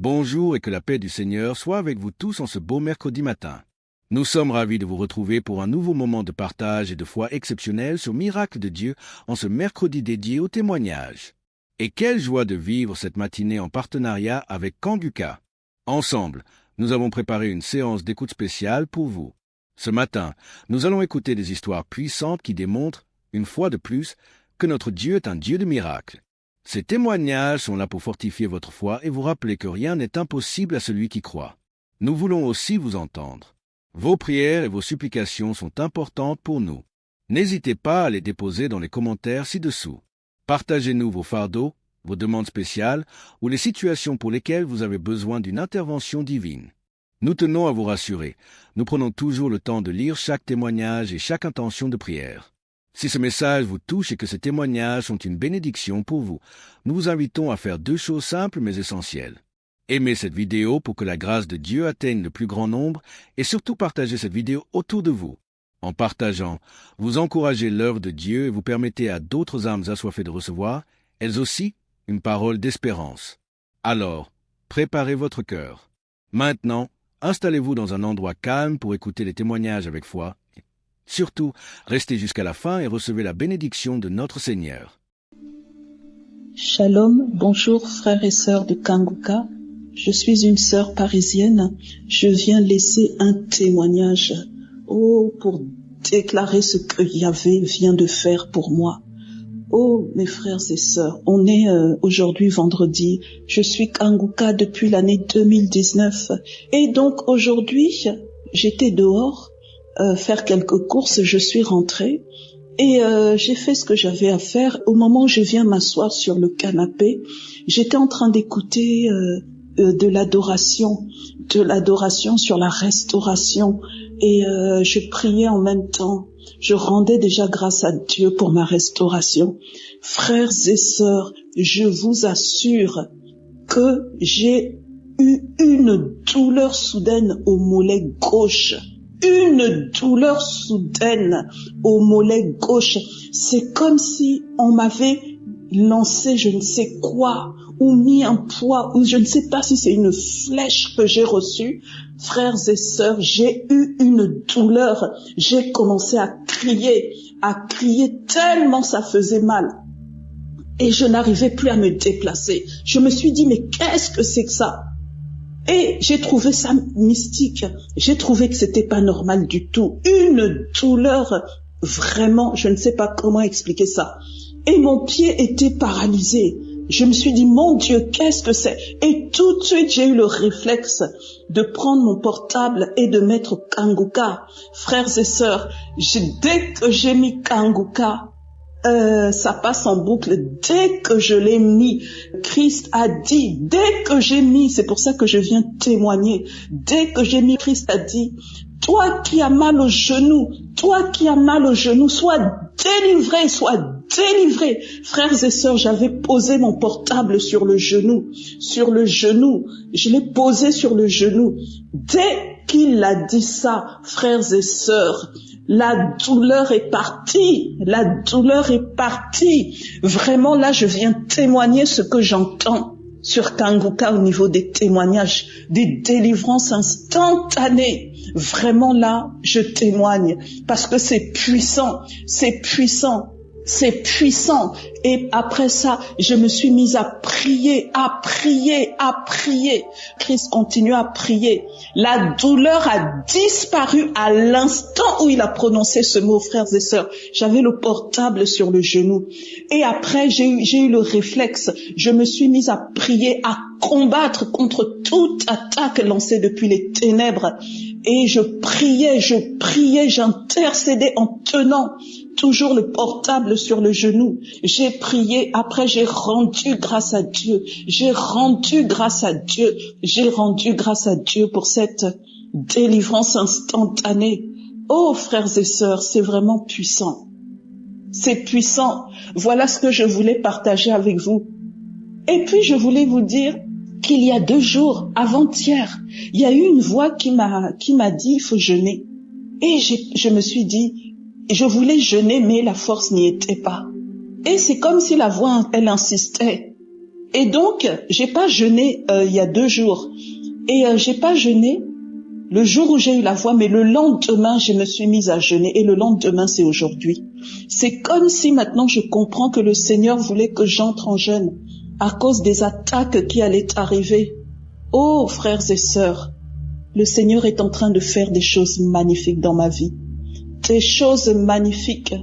Bonjour et que la paix du Seigneur soit avec vous tous en ce beau mercredi matin. Nous sommes ravis de vous retrouver pour un nouveau moment de partage et de foi exceptionnel sur Miracle de Dieu en ce mercredi dédié au témoignage. Et quelle joie de vivre cette matinée en partenariat avec Kanguka. Ensemble, nous avons préparé une séance d'écoute spéciale pour vous. Ce matin, nous allons écouter des histoires puissantes qui démontrent, une fois de plus, que notre Dieu est un Dieu de miracles. Ces témoignages sont là pour fortifier votre foi et vous rappeler que rien n'est impossible à celui qui croit. Nous voulons aussi vous entendre. Vos prières et vos supplications sont importantes pour nous. N'hésitez pas à les déposer dans les commentaires ci-dessous. Partagez-nous vos fardeaux, vos demandes spéciales ou les situations pour lesquelles vous avez besoin d'une intervention divine. Nous tenons à vous rassurer. Nous prenons toujours le temps de lire chaque témoignage et chaque intention de prière. Si ce message vous touche et que ces témoignages sont une bénédiction pour vous, nous vous invitons à faire 2 choses simples mais essentielles. Aimez cette vidéo pour que la grâce de Dieu atteigne le plus grand nombre et surtout partagez cette vidéo autour de vous. En partageant, vous encouragez l'œuvre de Dieu et vous permettez à d'autres âmes assoiffées de recevoir, elles aussi, une parole d'espérance. Alors, préparez votre cœur. Maintenant, installez-vous dans un endroit calme pour écouter les témoignages avec foi. Surtout, restez jusqu'à la fin et recevez la bénédiction de notre Seigneur. Shalom, bonjour frères et sœurs de Kanguka. Je suis une sœur parisienne. Je viens laisser un témoignage. Pour déclarer ce que Yahvé vient de faire pour moi. Mes frères et sœurs, on est aujourd'hui vendredi. Je suis Kanguka depuis l'année 2019. Et donc aujourd'hui, j'étais dehors. Faire quelques courses, je suis rentrée et j'ai fait ce que j'avais à faire. Au moment où je viens m'asseoir sur le canapé, j'étais en train d'écouter de l'adoration sur la restauration et je priais en même temps. Je rendais déjà grâce à Dieu pour ma restauration. Frères et sœurs, je vous assure que j'ai eu une douleur soudaine au mollet gauche. Une douleur soudaine au mollet gauche. C'est comme si on m'avait lancé je ne sais quoi, ou mis un poids, ou je ne sais pas si c'est une flèche que j'ai reçue. Frères et sœurs, j'ai eu une douleur. J'ai commencé à crier tellement ça faisait mal. Et je n'arrivais plus à me déplacer. Je me suis dit, mais qu'est-ce que c'est que ça? Et j'ai trouvé ça mystique. J'ai trouvé que c'était pas normal du tout. Une douleur, vraiment, je ne sais pas comment expliquer ça. Et mon pied était paralysé. Je me suis dit, mon Dieu, qu'est-ce que c'est? Et tout de suite, j'ai eu le réflexe de prendre mon portable et de mettre Kanguka. Frères et sœurs, dès que j'ai mis Kanguka, ça passe en boucle. Dès que je l'ai mis, Christ a dit, dès que j'ai mis, c'est pour ça que je viens témoigner, dès que j'ai mis, Christ a dit, toi qui as mal au genou, sois délivré. Frères et sœurs, j'avais posé mon portable sur le genou, je l'ai posé sur le genou. Dès qu'il a dit ça, frères et sœurs, la douleur est partie. Vraiment, là, je viens témoigner ce que j'entends sur Kanguka au niveau des témoignages, des délivrances instantanées. Vraiment, là, je témoigne parce que c'est puissant. Et après ça, je me suis mise à prier. Christ continue à prier. La douleur a disparu à l'instant où il a prononcé ce mot, frères et sœurs. J'avais le portable sur le genou. Et après, j'ai eu le réflexe. Je me suis mise à prier, à combattre contre toute attaque lancée depuis les ténèbres. Et je priais, j'intercédais en tenant toujours le portable sur le genou. J'ai prié, après j'ai rendu grâce à Dieu. J'ai rendu grâce à Dieu pour cette délivrance instantanée. Frères et sœurs, c'est vraiment puissant. C'est puissant. Voilà ce que je voulais partager avec vous. Et puis je voulais vous dire qu'il y a 2 jours, avant-hier, il y a eu une voix qui m'a dit il faut jeûner. Et je me suis dit, je voulais jeûner mais la force n'y était pas. Et c'est comme si la voix, elle insistait. Et donc, j'ai pas jeûné il y a 2 jours. Et j'ai pas jeûné le jour où j'ai eu la voix, mais le lendemain, je me suis mise à jeûner. Et le lendemain, c'est aujourd'hui. C'est comme si maintenant je comprends que le Seigneur voulait que j'entre en jeûne à cause des attaques qui allaient arriver. Oh, frères et sœurs, le Seigneur est en train de faire des choses magnifiques dans ma vie. Des choses magnifiques.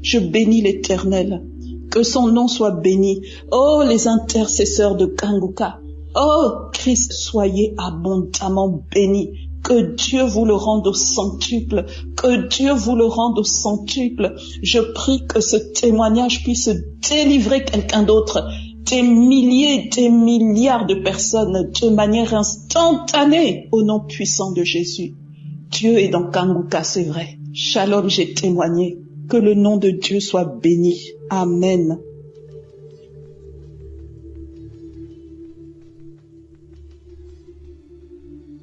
Je bénis l'Éternel. Que son nom soit béni. Oh, les intercesseurs de Kanguka. Oh, Christ, soyez abondamment bénis. Que Dieu vous le rende au centuple. Que Dieu vous le rende au centuple. Je prie que ce témoignage puisse délivrer quelqu'un d'autre. Des milliers, des milliards de personnes de manière instantanée au nom puissant de Jésus. Dieu est dans Kanguka, c'est vrai. Shalom, j'ai témoigné. Que le nom de Dieu soit béni. Amen.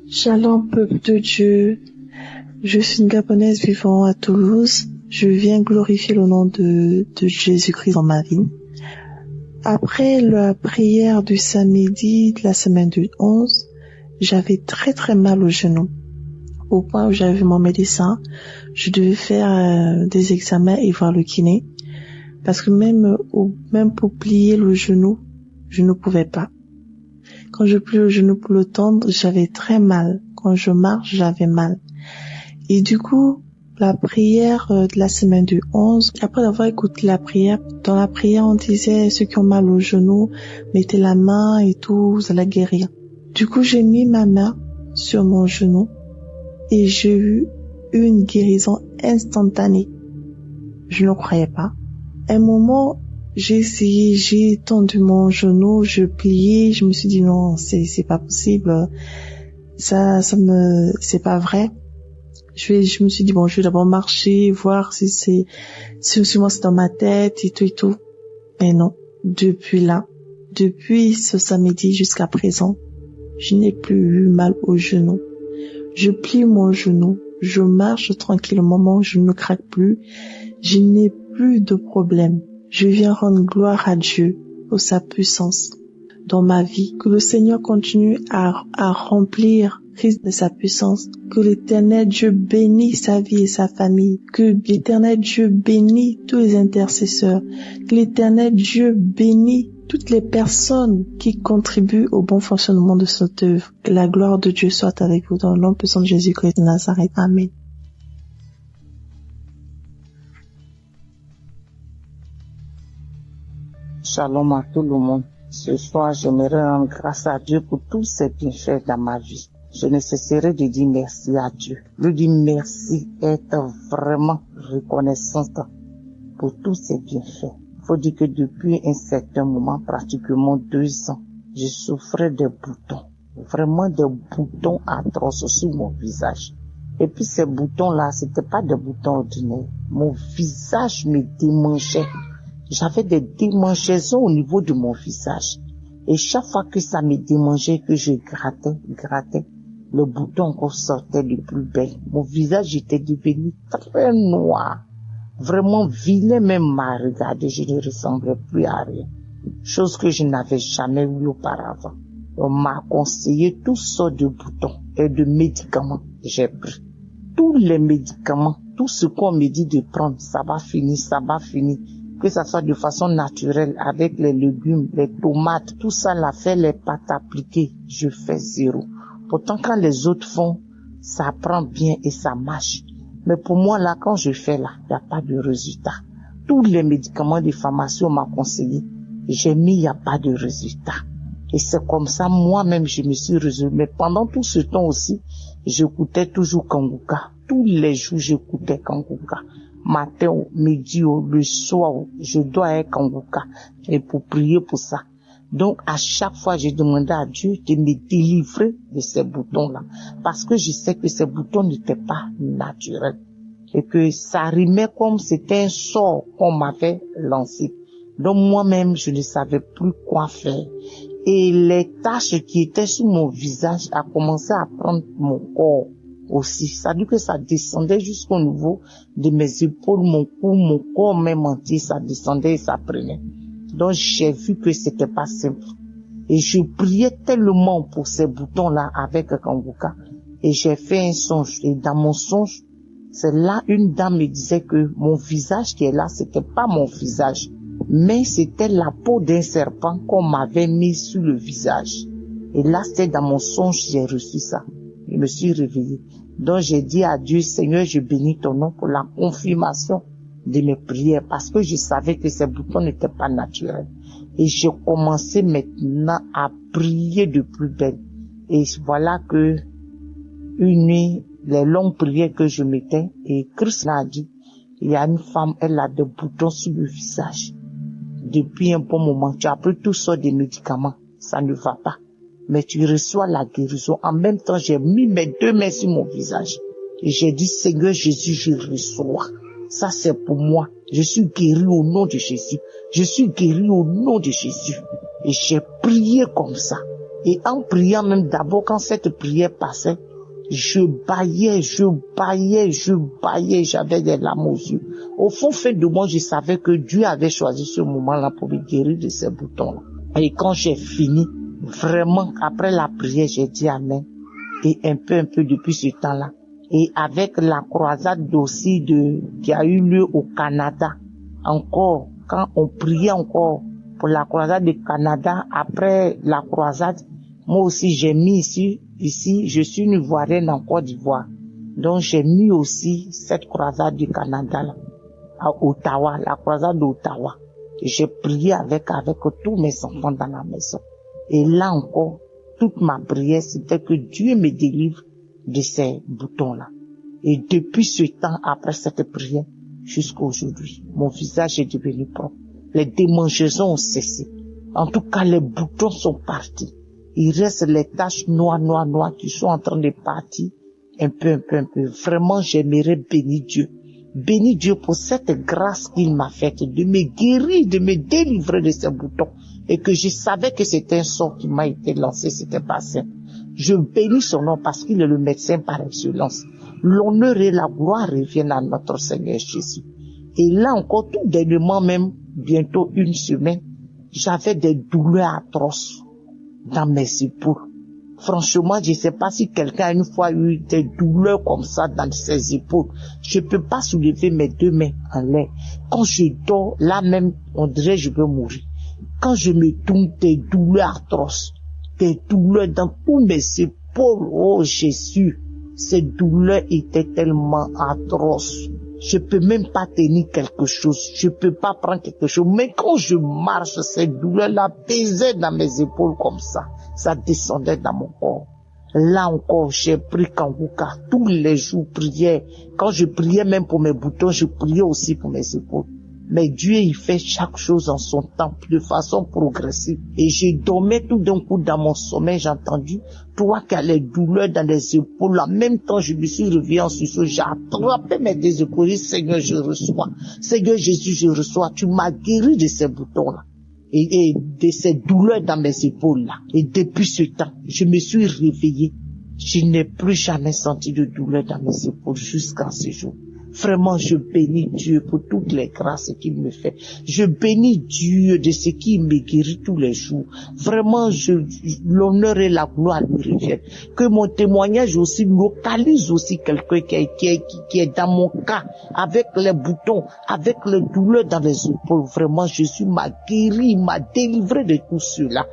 Shalom, peuple de Dieu. Je suis une Gabonaise vivant à Toulouse. Je viens glorifier le nom de Jésus-Christ dans ma vie. Après la prière du samedi de la semaine du 11, j'avais très très mal au genou. Au point où j'avais vu mon médecin, je devais faire des examens et voir le kiné. Parce que même pour plier le genou, je ne pouvais pas. Quand je plie le genou pour le tendre, j'avais très mal. Quand je marche, j'avais mal. Et du coup, la prière de la semaine du 11, après avoir écouté la prière, dans la prière, on disait ceux qui ont mal au genou, mettez la main et tout, vous allez guérir. Du coup, j'ai mis ma main sur mon genou et j'ai eu une guérison instantanée. Je ne croyais pas. À un moment, j'ai essayé, j'ai tendu mon genou, je pliais, je me suis dit non, c'est pas possible. C'est pas vrai. Je me suis dit bon, je vais d'abord marcher, voir si moi c'est dans ma tête et tout. Mais non. Depuis ce samedi jusqu'à présent, je n'ai plus eu mal au genou. Je plie mon genou, je marche tranquillement, je ne craque plus, je n'ai plus de problème. Je viens rendre gloire à Dieu pour sa puissance dans ma vie. Que le Seigneur continue à remplir Christ de sa puissance. Que l'Éternel Dieu bénisse sa vie et sa famille. Que l'Éternel Dieu bénisse tous les intercesseurs. Que l'Éternel Dieu bénisse toutes les personnes qui contribuent au bon fonctionnement de cette œuvre. Que la gloire de Dieu soit avec vous dans le nom puissant de Jésus-Christ de Nazareth. Amen. Shalom à tout le monde. Ce soir, j'aimerais rendre grâce à Dieu pour tous ses bienfaits dans ma vie. Je ne cesserai de dire merci à Dieu. Lui dire merci, être vraiment reconnaissante pour tous ses bienfaits. Il faut dire que depuis un certain moment, pratiquement 2 ans, je souffrais de boutons. Vraiment des boutons atroces sur mon visage. Et puis ces boutons-là, c'était pas des boutons ordinaires. Mon visage me démangeait. J'avais des démangeaisons au niveau de mon visage. Et chaque fois que ça me démangeait, que je grattais, le bouton encore sortait de plus belle. Mon visage était devenu très noir. Vraiment vilain même à regarder. Je ne ressemblais plus à rien. Chose que je n'avais jamais vue auparavant. On m'a conseillé toutes sortes de boutons et de médicaments. J'ai pris tous les médicaments, tout ce qu'on me dit de prendre, ça va finir. Que ça soit de façon naturelle, avec les légumes, les tomates, tout ça l'a fait, les pâtes appliquées, je fais 0. Pourtant, quand les autres font, ça prend bien et ça marche. Mais pour moi, là, quand je fais là, il n'y a pas de résultat. Tous les médicaments de pharmacie, on m'a conseillé. J'ai mis, il n'y a pas de résultat. Et c'est comme ça, moi-même, je me suis résolue. Mais pendant tout ce temps aussi, j'écoutais toujours Kanguka. Tous les jours, j'écoutais Kanguka. Matin, midi, le soir, je dois être Kanguka. Et pour prier pour ça. Donc, à chaque fois, j'ai demandé à Dieu de me délivrer de ces boutons-là. Parce que je sais que ces boutons n'étaient pas naturels. Et que ça rimait comme c'était un sort qu'on m'avait lancé. Donc, moi-même, je ne savais plus quoi faire. Et les taches qui étaient sur mon visage a commencé à prendre mon corps aussi. Ça dit que ça descendait jusqu'au niveau de mes épaules, mon cou, mon corps même entier, ça descendait et ça prenait. Donc j'ai vu que c'était pas simple. Et je priais tellement pour ces boutons-là avec Kanguka. Et j'ai fait un songe. Et dans mon songe, c'est là une dame me disait que mon visage qui est là, c'était pas mon visage, mais c'était la peau d'un serpent qu'on m'avait mis sur le visage. Et là, c'était dans mon songe, j'ai reçu ça. Je me suis réveillée. Donc j'ai dit à Dieu, Seigneur, je bénis ton nom pour la confirmation de mes prières, parce que je savais que ces boutons n'étaient pas naturels. Et j'ai commencé maintenant à prier de plus belle. Et voilà que une nuit, les longues prières que je mettais, et Christ m'a dit, il y a une femme, elle a des boutons sur le visage. Depuis un bon moment, tu as pris toutes sortes de médicaments, ça ne va pas. Mais tu reçois la guérison. En même temps, j'ai mis mes 2 mains sur mon visage. Et j'ai dit, Seigneur Jésus, je reçois. Ça, c'est pour moi. Je suis guéri au nom de Jésus. Je suis guéri au nom de Jésus. Et j'ai prié comme ça. Et en priant même d'abord, quand cette prière passait, je bâillais, j'avais des larmes aux yeux. Au fond de moi, je savais que Dieu avait choisi ce moment-là pour me guérir de ces boutons-là. Et quand j'ai fini, vraiment, après la prière, j'ai dit Amen. Et un peu depuis ce temps-là. Et avec la croisade aussi qui a eu lieu au Canada, encore, quand on priait encore pour la croisade du Canada, après la croisade, moi aussi j'ai mis ici, je suis une Ivoirienne en Côte d'Ivoire. Donc j'ai mis aussi cette croisade du Canada là, à Ottawa, la croisade d'Ottawa. Et j'ai prié avec tous mes enfants dans la maison. Et là encore, toute ma prière, c'était que Dieu me délivre de ces boutons-là. Et depuis ce temps, après cette prière, jusqu'à aujourd'hui, mon visage est devenu propre. Les démangeaisons ont cessé. En tout cas, les boutons sont partis. Il reste les taches noires qui sont en train de partir un peu. Vraiment, j'aimerais bénir Dieu. Bénis Dieu pour cette grâce qu'il m'a faite de me guérir, de me délivrer de ces boutons. Et que je savais que c'était un sort qui m'a été lancé, c'était pas simple. Je bénis son nom parce qu'il est le médecin par excellence. L'honneur et la gloire reviennent à notre Seigneur Jésus. Et là encore, tout dernièrement même, bientôt une semaine, j'avais des douleurs atroces dans mes épaules. Franchement, je ne sais pas si quelqu'un a une fois eu des douleurs comme ça dans ses épaules. Je ne peux pas soulever mes 2 mains en l'air. Quand je dors, là même, on dirait que je veux mourir. Quand je me tourne, des douleurs atroces, des douleurs dans tous mes épaules. Oh Jésus, ces douleurs étaient tellement atroces. Je peux même pas tenir quelque chose. Je peux pas prendre quelque chose. Mais quand je marche, ces douleurs-là pesaient dans mes épaules comme ça. Ça descendait dans mon corps. Là encore, j'ai pris Kanguka. Tous les jours, priais. Quand je priais même pour mes boutons, je priais aussi pour mes épaules. Mais Dieu, il fait chaque chose en son temps, de façon progressive. Et je dormais tout d'un coup dans mon sommeil, j'ai entendu, toi qui as les douleurs dans les épaules, en même temps, je me suis réveillé en sursaut, j'ai attrapé mes 2 épaules, j'ai dit, Seigneur, je reçois. Seigneur Jésus, je reçois. Tu m'as guéri de ces boutons-là. Et de ces douleurs dans mes épaules-là. Et depuis ce temps, je me suis réveillé. Je n'ai plus jamais senti de douleur dans mes épaules jusqu'à ce jour. Vraiment, je bénis Dieu pour toutes les grâces qu'il me fait. Je bénis Dieu de ce qu'il me guérit tous les jours. Vraiment, l'honneur et la gloire lui reviennent. Que mon témoignage aussi localise aussi quelqu'un qui est dans mon cas, avec les boutons, avec les douleurs dans les épaules. Vraiment, Jésus m'a guéri, m'a délivré de tout cela.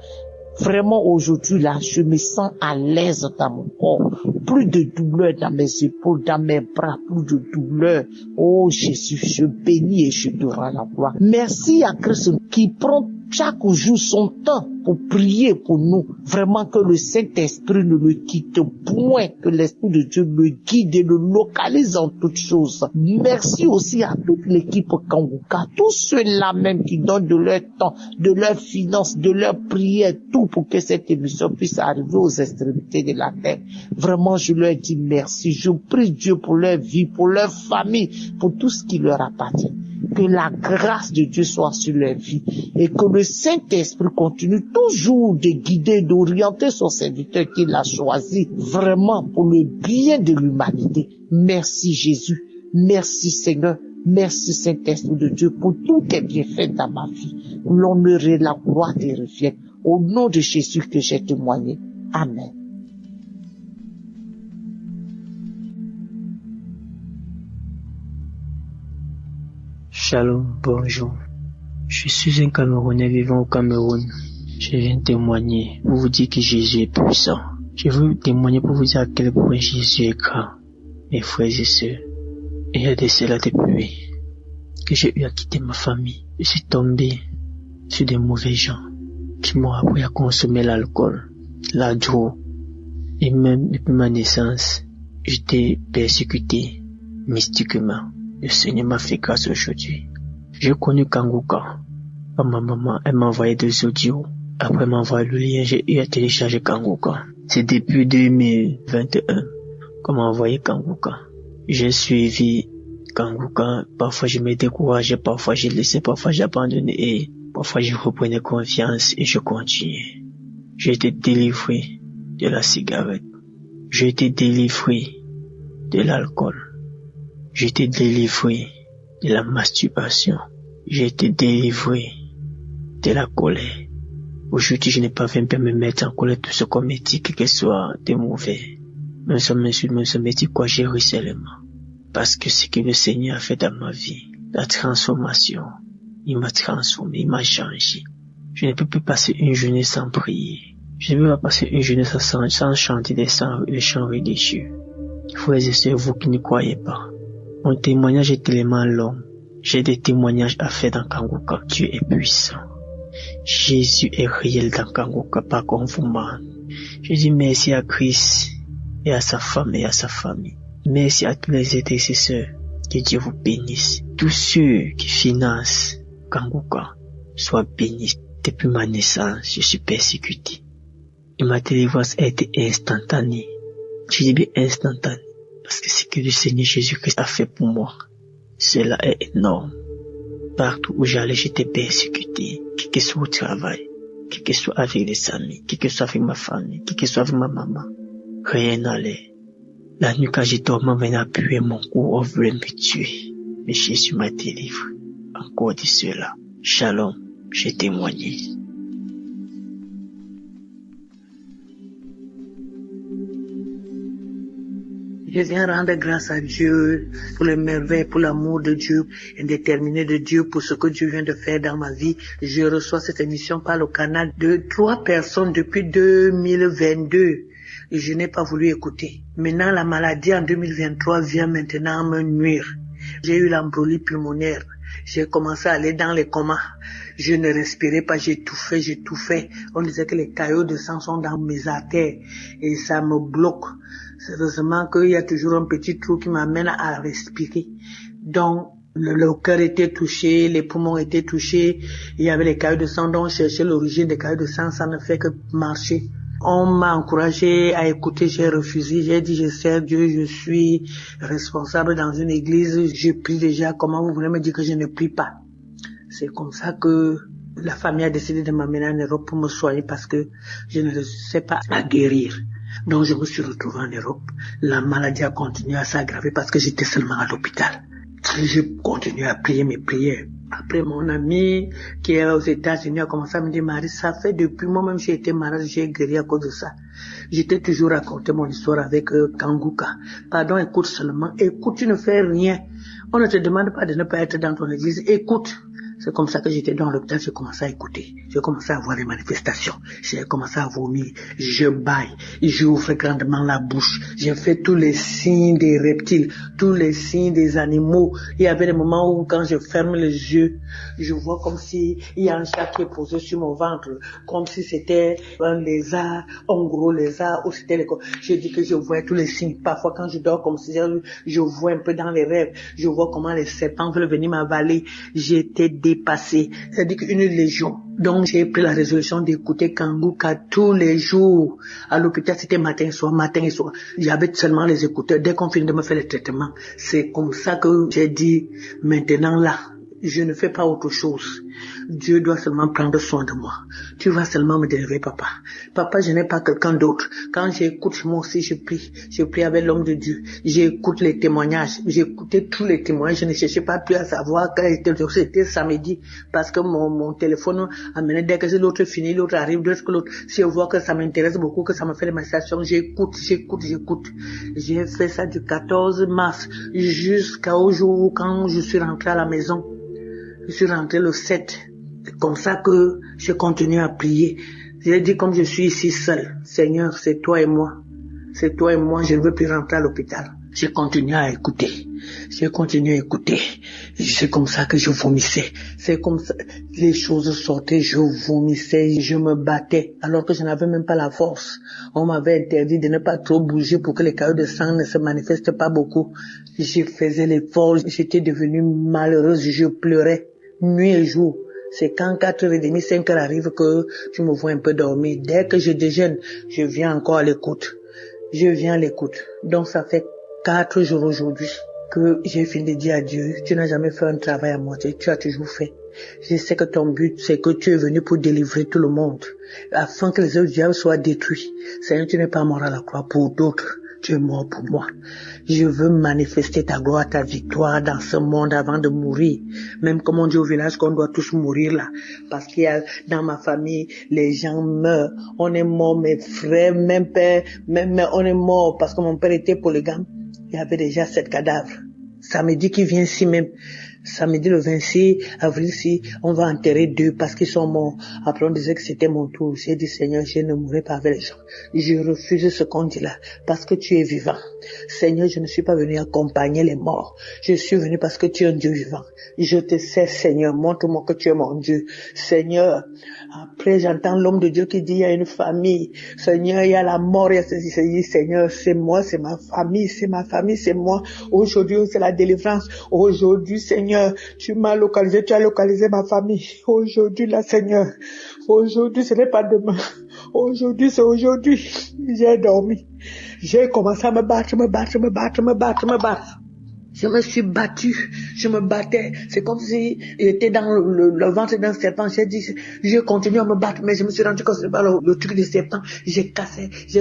Vraiment, aujourd'hui, là, je me sens à l'aise dans mon corps. Plus de douleur dans mes épaules, dans mes bras, plus de douleur. Oh, Jésus, je bénis et je te rends la gloire. Merci à Christ qui prend chaque jour son temps pour prier pour nous. Vraiment que le Saint-Esprit ne le quitte point, que l'Esprit de Dieu le guide et le localise en toutes choses. Merci aussi à toute l'équipe Kanguka, tous ceux-là même qui donnent de leur temps, de leurs finances, de leurs prières, tout pour que cette émission puisse arriver aux extrémités de la terre. Vraiment, je leur dis merci. Je prie Dieu pour leur vie, pour leur famille, pour tout ce qui leur appartient. Que la grâce de Dieu soit sur leur vie et que le Saint-Esprit continue toujours de guider, d'orienter son serviteur qu'il a choisi vraiment pour le bien de l'humanité. Merci Jésus, merci Seigneur, merci Saint-Esprit de Dieu pour tout tes bienfaits dans ma vie. L'honneur et la gloire te reviennent. au nom de Jésus que j'ai témoigné. Amen. Shalom, bonjour. Je suis un Camerounais vivant au Cameroun. Je viens témoigner pour vous dire que Jésus est puissant. Je veux témoigner pour vous dire à quel point Jésus est grand. Mes frères et sœurs, il y a de cela depuis que j'ai eu à quitter ma famille. Je suis tombé sur des mauvais gens qui m'ont appris à consommer l'alcool, la drogue. Et même depuis ma naissance, j'étais persécuté mystiquement. Le Seigneur m'a fait grâce aujourd'hui. J'ai connu Kanguka. Ma maman, elle m'a envoyé des audios. Après m'envoyer le lien, j'ai eu à télécharger Kanguka. C'est depuis 2021 qu'on m'a envoyé Kanguka. J'ai suivi Kanguka. Parfois je me décourageais, parfois j'ai laissé, parfois j'ai abandonné et parfois je reprenais confiance et je continuais. J'ai été délivré de la cigarette. J'ai été délivré de l'alcool. J'ai été délivré de la masturbation. J'ai été délivré de la colère. Aujourd'hui, je n'ai pas fait me mettre en colère tout ce qu'on me dit, que ce soit de mauvais. Même si on m'insulte, même si on me dit quoi, j'ai ri seulement. Parce que ce que le Seigneur a fait dans ma vie, la transformation, il m'a transformé, il m'a changé. Je ne peux plus passer une journée sans prier. Je ne peux pas passer une journée sans chanter des chants religieux. Frères et sœurs, vous qui ne croyez pas, mon témoignage est tellement long. J'ai des témoignages à faire dans Kanguka. Dieu est puissant. Jésus est réel dans Kanguka, pas comme vous m'en. Je dis merci à Christ et à sa femme et à sa famille. Merci à tous les intercesseurs. Que Dieu vous bénisse. Tous ceux qui financent Kanguka soient bénis. Depuis ma naissance, je suis persécuté. Et ma délivrance a été instantanée. Je dis bien instantanée. Parce que ce que le Seigneur Jésus-Christ a fait pour moi, cela est énorme. Partout où j'allais, j'étais persécuté. Quel que soit au travail, quel que soit avec les amis, quel que soit avec ma famille, quel que soit avec ma maman. Rien n'allait. La nuit quand j'ai dormi, on venait appuyer mon cou, on voulait me tuer. Mais Jésus m'a délivré. Encore de cela. Shalom, j'ai témoigné. Je viens rendre grâce à Dieu pour les merveilles, pour l'amour de Dieu, indéterminé de Dieu, pour ce que Dieu vient de faire dans ma vie. Je reçois cette émission par le canal de 3 personnes depuis 2022. Et je n'ai pas voulu écouter. Maintenant, la maladie en 2023 vient maintenant me nuire. J'ai eu l'embolie pulmonaire. J'ai commencé à aller dans les comas. Je ne respirais pas, j'étouffais. On disait que les caillots de sang sont dans mes artères et ça me bloque. Sérieusement qu'il y a toujours un petit trou qui m'amène à respirer. Donc, le cœur était touché, les poumons étaient touchés, il y avait les caillots de sang, donc chercher l'origine des caillots de sang, ça ne fait que marcher. On m'a encouragé à écouter, j'ai refusé, j'ai dit je sers Dieu, je suis responsable dans une église, je prie déjà, comment vous voulez me dire que je ne prie pas? C'est comme ça que la famille a décidé de m'amener en Europe pour me soigner parce que je ne sais pas à guérir. Donc je me suis retrouvé en Europe. La maladie a continué à s'aggraver parce que j'étais seulement à l'hôpital. Je continue à prier mes prières. Après, mon ami qui est aux États-Unis a commencé à me dire, Marie, ça fait depuis moi-même j'ai été malade, j'ai guéri à cause de ça. J'étais toujours raconté mon histoire avec Kanguka. Pardon, écoute seulement. Écoute, tu ne fais rien. On ne te demande pas de ne pas être dans ton église. Écoute. C'est comme ça que j'étais dans l'hôpital, j'ai commencé à écouter. J'ai commencé à voir les manifestations. J'ai commencé à vomir. Je baille. J'ouvre grandement la bouche. J'ai fait tous les signes des reptiles, tous les signes des animaux. Il y avait des moments où quand je ferme les yeux, je vois comme si il y a un chat qui est posé sur mon ventre, comme si c'était un lézard, un gros lézard, ou c'était les... Je dis que je vois tous les signes. Parfois quand je dors comme si je vois un peu dans les rêves, je vois comment les serpents veulent venir m'avaler. J'étais dépassé, c'est-à-dire qu'une légion. Donc j'ai pris la résolution d'écouter Kanguka tous les jours. À l'hôpital, c'était matin et soir. J'avais seulement les écouteurs. Dès qu'on finit de me faire les traitements, c'est comme ça que j'ai dit, maintenant là, Je ne fais pas autre chose. Dieu doit seulement prendre soin de moi. Tu vas seulement me délivrer, papa. Papa, je n'ai pas quelqu'un d'autre. Quand j'écoute, moi aussi, je prie. Je prie avec l'homme de Dieu. J'écoute les témoignages. J'ai écouté tous les témoignages. Je ne cherchais pas plus à savoir quand c'était samedi. Parce que mon téléphone amenait dès que l'autre finit, l'autre arrive, dès que l'autre. Si je vois que ça m'intéresse beaucoup, que ça me fait des manifestations, j'écoute. J'ai fait ça du 14 mars jusqu'au jour où quand je suis rentrée à la maison. Je suis rentrée le 7. C'est comme ça que je continue à prier. J'ai dit comme je suis ici seule, Seigneur, c'est toi et moi. C'est toi et moi, je ne veux plus rentrer à l'hôpital. J'ai continué à écouter. C'est comme ça que je vomissais. C'est comme ça, les choses sortaient, je vomissais, je me battais, alors que je n'avais même pas la force. On m'avait interdit de ne pas trop bouger pour que les caillots de sang ne se manifestent pas beaucoup. Je faisais l'effort, j'étais devenue malheureuse, je pleurais, nuit et jour. C'est quand 4h30, 5h arrive que tu me vois un peu dormir. Dès que je déjeune, je viens encore à l'écoute. Donc ça fait 4 jours aujourd'hui que j'ai fini de dire à Dieu, tu n'as jamais fait un travail à moitié, tu as toujours fait. Je sais que ton but, c'est que tu es venu pour délivrer tout le monde, afin que les œuvres du diable soient détruits. Seigneur, tu n'es pas mort à la croix pour d'autres. Tu es mort pour moi. Je veux manifester ta gloire, ta victoire dans ce monde avant de mourir. Même comme on dit au village qu'on doit tous mourir là. Parce qu'il y a dans ma famille, les gens meurent. On est mort, mes frères, même père, même on est mort parce que mon père était polygame. Il y avait déjà 7 cadavres. Samedi qui vient ici même. Samedi le 26 avril, si on va enterrer 2 parce qu'ils sont morts. Après on disait que c'était mon tour. J'ai dit Seigneur, je ne mourrai pas avec les gens. Je refuse ce qu'on dit là parce que tu es vivant. Seigneur, je ne suis pas venu accompagner les morts. Je suis venu parce que tu es un Dieu vivant. Je te sais Seigneur, montre-moi que tu es mon Dieu. Seigneur, après j'entends l'homme de Dieu qui dit il y a une famille. Seigneur, il y a la mort, il y a ceci. Seigneur, c'est moi, c'est ma famille, c'est moi. Aujourd'hui, c'est la délivrance. Aujourd'hui, Seigneur, tu m'as localisé, tu as localisé ma famille. Aujourd'hui, là, Seigneur. Aujourd'hui, ce n'est pas demain. Aujourd'hui, c'est aujourd'hui. J'ai dormi. J'ai commencé à me battre. Je me suis battue, je me battais. C'est comme si j'étais dans le ventre d'un serpent. J'ai continué à me battre, mais je me suis rendu compte que c'est pas le truc du serpent. J'ai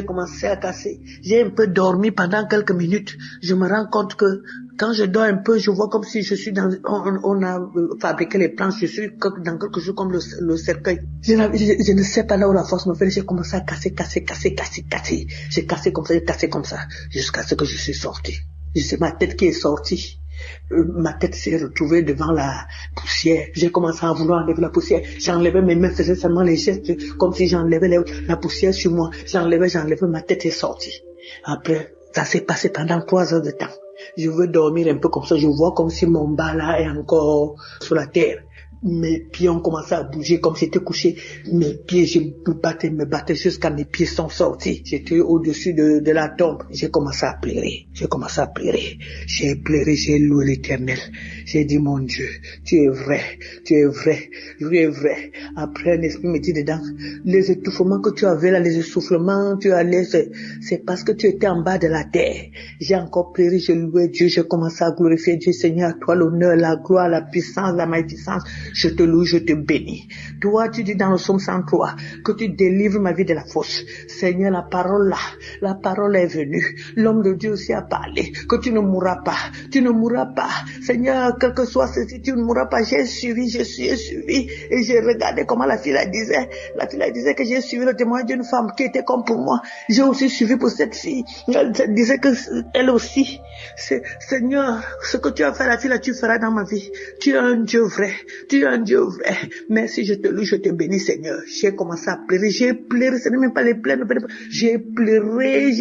commencé à casser. J'ai un peu dormi pendant quelques minutes. Je me rends compte que quand je dors un peu, je vois comme si je suis on a fabriqué les planches, je suis dans quelque chose comme le cercueil. Je ne sais pas là où la force me fait. J'ai commencé à casser. J'ai cassé comme ça, jusqu'à ce que je suis sorti. C'est ma tête qui est sortie. Ma tête s'est retrouvée devant la poussière. J'ai commencé à vouloir enlever la poussière. J'enlevais mes mains, faisais seulement les gestes comme si j'enlevais la poussière sur moi. J'enlevais, ma tête est sortie. Après, ça s'est passé pendant 3 heures de temps. Je veux dormir un peu comme ça. Je vois comme si mon bas là est encore sur la terre. Mes pieds ont commencé à bouger comme si j'étais couché. Mes pieds, je me battais jusqu'à mes pieds sont sortis. J'étais au-dessus de la tombe. J'ai commencé à pleurer. J'ai pleuré, j'ai loué l'Éternel. J'ai dit, mon Dieu, tu es vrai. Après, un esprit me dit dedans, les étouffements que tu avais là, les essoufflements, c'est parce que tu étais en bas de la terre. J'ai encore pleuré, j'ai loué Dieu, j'ai commencé à glorifier Dieu. Seigneur, à toi l'honneur, la gloire, la puissance, la magnificence. Je te loue, je te bénis. Toi, tu dis dans le psaume 103 que tu délivres ma vie de la fosse. Seigneur, la parole est venue. L'homme de Dieu aussi a parlé que tu ne mourras pas. Seigneur, quel que soit ceci, tu ne mourras pas. J'ai suivi et j'ai regardé comment la fille disait. La fille disait que j'ai suivi le témoignage d'une femme qui était comme pour moi. J'ai aussi suivi pour cette fille. Elle disait que elle aussi. Seigneur, ce que tu as fait à la fille là, tu feras dans ma vie. Tu es un Dieu vrai. Merci, je te loue, je te bénis, Seigneur. J'ai commencé à pleurer. Ce n'est même pas les pleurs. J'ai pleuré.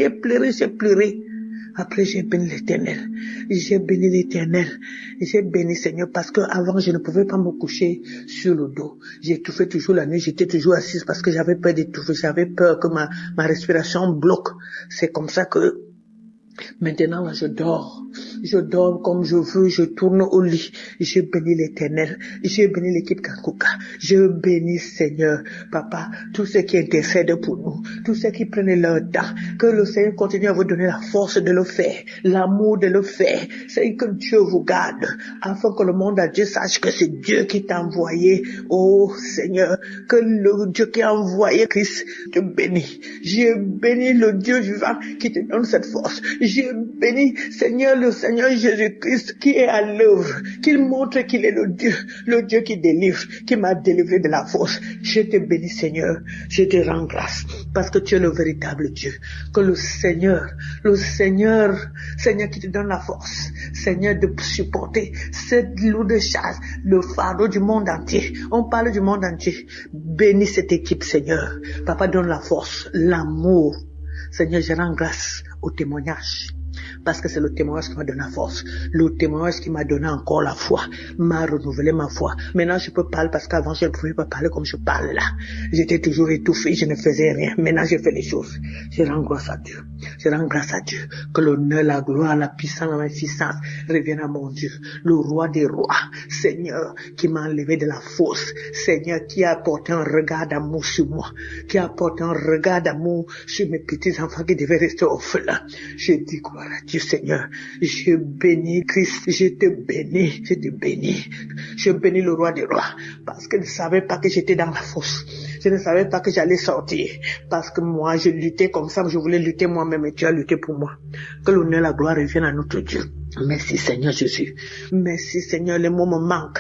Après, j'ai béni l'Éternel. J'ai béni, Seigneur, parce que avant je ne pouvais pas me coucher sur le dos. J'étouffais toujours la nuit, j'étais toujours assise parce que j'avais peur d'étouffer. J'avais peur que ma respiration bloque. C'est comme ça que Maintenant, là, je dors. Je dors comme je veux, je tourne au lit. Je bénis l'Éternel. Je bénis l'équipe Kanguka. Je bénis Seigneur, Papa, tous ceux qui intercèdent pour nous, tous ceux qui prennent leur temps. Que le Seigneur continue à vous donner la force de le faire, l'amour de le faire. C'est que Dieu vous garde, afin que le monde entier sache que c'est Dieu qui t'a envoyé. Oh Seigneur, que le Dieu qui a envoyé Christ te bénit. Je bénis le Dieu vivant qui te donne cette force. Je bénis Seigneur, le Seigneur Jésus-Christ qui est à l'œuvre, qu'il montre qu'il est le Dieu qui délivre, qui m'a délivré de la force. Je te bénis Seigneur, je te rends grâce parce que tu es le véritable Dieu. Que le Seigneur qui te donne la force, Seigneur, de supporter cette lourde charge, le fardeau du monde entier. On parle du monde entier. Bénis cette équipe Seigneur. Papa, donne la force, l'amour. Seigneur, je rends grâce au témoignage. Parce que c'est le témoignage qui m'a donné la force, le témoignage qui m'a donné encore la foi, m'a renouvelé ma foi. Maintenant je peux parler parce qu'avant je ne pouvais pas parler comme je parle là. J'étais toujours étouffé, je ne faisais rien. Maintenant je fais les choses. Je rends grâce à Dieu. Je rends grâce à Dieu. Que l'honneur, la gloire, la puissance, la magnificence reviennent à mon Dieu. Le roi des rois, Seigneur, qui m'a enlevé de la fosse. Seigneur, qui a apporté un regard d'amour sur moi. Qui a apporté un regard d'amour sur mes petits enfants qui devaient rester orphelins. Je dis gloire à Dieu Seigneur. Je bénis Christ. Je te bénis. Je te bénis. Je bénis le roi des rois. Parce qu'il ne savait pas que j'étais dans la fosse. Je ne savais pas que j'allais sortir. Parce que moi, je luttais comme ça. Je voulais lutter moi-même et tu as lutté pour moi. Que l'honneur et la gloire reviennent à notre Dieu. Merci Seigneur Jésus. Merci Seigneur. Les mots me manquent.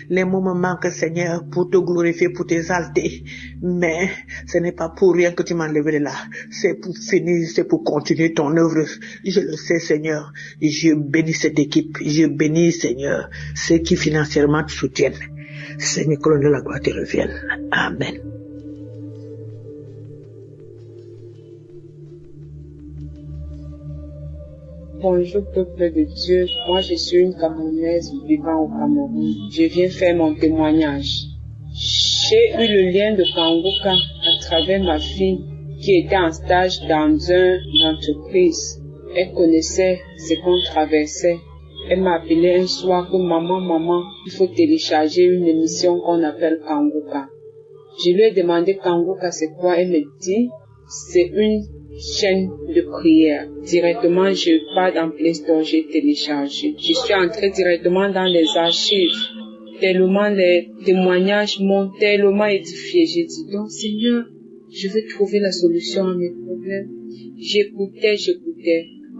Les mots me manquent Seigneur pour te glorifier, pour t'exalter. Mais ce n'est pas pour rien que tu m'as enlevé de là. C'est pour finir, c'est pour continuer ton œuvre. Je le sais Seigneur. Je bénis cette équipe. Je bénis Seigneur ceux qui financièrement te soutiennent. Seigneur, que l'honneur et la gloire te reviennent. Amen. Bonjour peuple de Dieu, moi je suis une Camerounaise vivant au Cameroun. Je viens faire mon témoignage. J'ai eu le lien de Kanguka à travers ma fille qui était en stage dans une entreprise. Elle connaissait ce qu'on traversait. Elle m'a appelé un soir que maman, il faut télécharger une émission qu'on appelle Kanguka. Je lui ai demandé Kanguka c'est quoi, elle me dit c'est une chaîne de prière. Directement, je pars dans Play Store, j'ai téléchargé. Je suis entrée directement dans les archives. Tellement les témoignages m'ont tellement édifié. J'ai dit, donc Seigneur, je veux trouver la solution à mes problèmes. J'écoutais.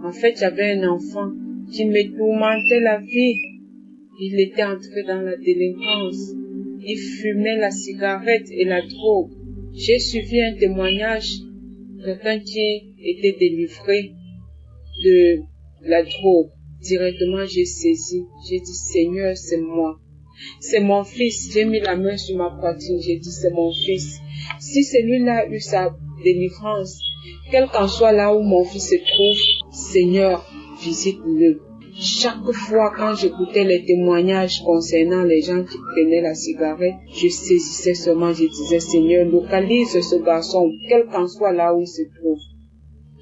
En fait, j'avais un enfant qui me tourmentait la vie. Il était entré dans la délinquance. Il fumait la cigarette et la drogue. J'ai suivi un témoignage, quelqu'un qui était délivré de la drogue. Directement, j'ai saisi. J'ai dit, Seigneur, c'est moi. C'est mon fils. J'ai mis la main sur ma poitrine. J'ai dit, c'est mon fils. Si celui-là a eu sa délivrance, quel qu'en soit là où mon fils se trouve, Seigneur, visite-le. Chaque fois quand j'écoutais les témoignages concernant les gens qui prenaient la cigarette, je saisissais seulement, je disais, Seigneur, localise ce garçon, quel qu'en soit là où il se trouve.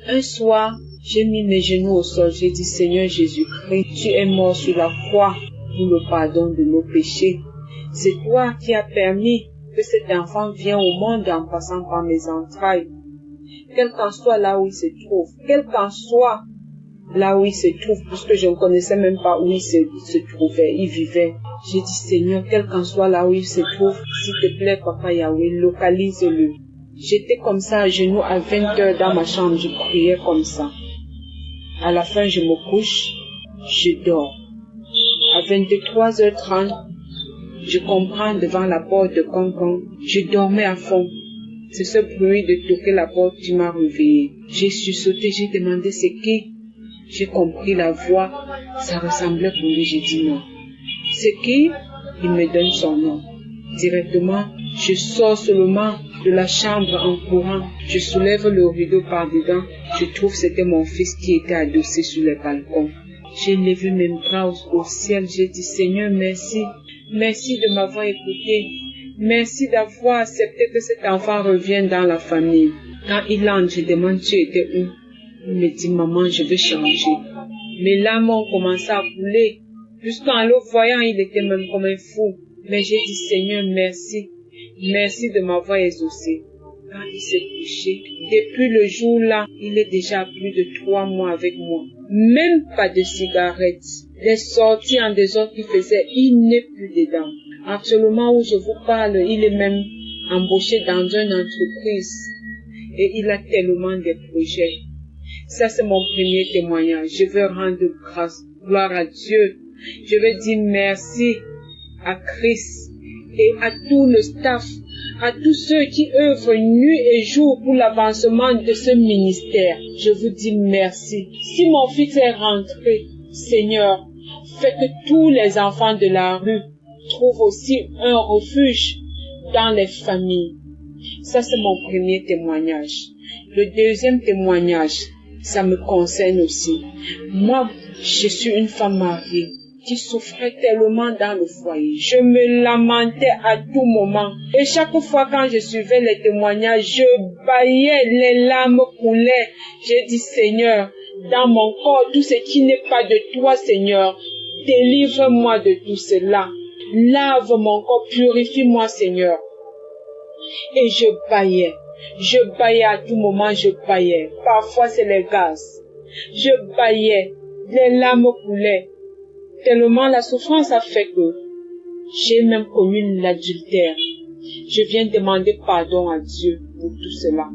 Un soir, j'ai mis mes genoux au sol, j'ai dit, Seigneur Jésus-Christ, tu es mort sur la croix pour le pardon de nos péchés. C'est toi qui as permis que cet enfant vienne au monde en passant par mes entrailles. Quel qu'en soit là où il se trouve, quel qu'en soit là où il se trouve, puisque je ne connaissais même pas où il se trouvait, il vivait. J'ai dit, Seigneur, quel qu'en soit là où il se trouve, s'il te plaît, Papa Yahweh, localise-le. J'étais comme ça, à genoux, à 20 heures dans ma chambre, je priais comme ça. À la fin, je me couche, je dors. À 23h30, je comprends devant la porte de Cancan, je dormais à fond. C'est ce bruit de toquer la porte qui m'a réveillé. J'ai sursauté, j'ai demandé c'est qui. J'ai compris la voix, ça ressemblait pour lui, j'ai dit non. C'est qui? Il me donne son nom. Directement, je sors seulement de la chambre en courant. Je soulève le rideau par dedans. Je trouve que c'était mon fils qui était adossé sur le balcon. J'ai levé mes bras au ciel. J'ai dit Seigneur, merci. Merci de m'avoir écouté. Merci d'avoir accepté que cet enfant revienne dans la famille. Quand il entre, je demande tu étais où? Il me dit, maman, je veux changer. Mes larmes ont commencé à couler. Jusqu'en le voyant, il était même comme un fou. Mais j'ai dit, Seigneur, merci. Merci de m'avoir exaucé. Quand il s'est couché, depuis le jour-là, il est déjà à plus de 3 mois avec moi. Même pas de cigarettes. Les sorties en désordre qu'il faisait, il n'est plus dedans. Actuellement où je vous parle, il est même embauché dans une entreprise. Et il a tellement de projets. Ça, c'est mon premier témoignage. Je veux rendre grâce, gloire à Dieu. Je veux dire merci à Christ et à tout le staff, à tous ceux qui œuvrent nuit et jour pour l'avancement de ce ministère. Je vous dis merci. Si mon fils est rentré, Seigneur, fais que tous les enfants de la rue trouvent aussi un refuge dans les familles. Ça, c'est mon premier témoignage. Le deuxième témoignage, ça me concerne aussi. Moi, je suis une femme mariée qui souffrait tellement dans le foyer. Je me lamentais à tout moment. Et chaque fois quand je suivais les témoignages, je bâillais, les larmes coulaient. J'ai dit, Seigneur, dans mon corps, tout ce qui n'est pas de toi, Seigneur, délivre-moi de tout cela. Lave mon corps, purifie-moi, Seigneur. Et je bâillais. Je bâillais à tout moment, je bâillais. Parfois, c'est les gaz. Je bâillais. Les larmes coulaient. Tellement la souffrance a fait que j'ai même commis l'adultère. Je viens demander pardon à Dieu pour tout cela.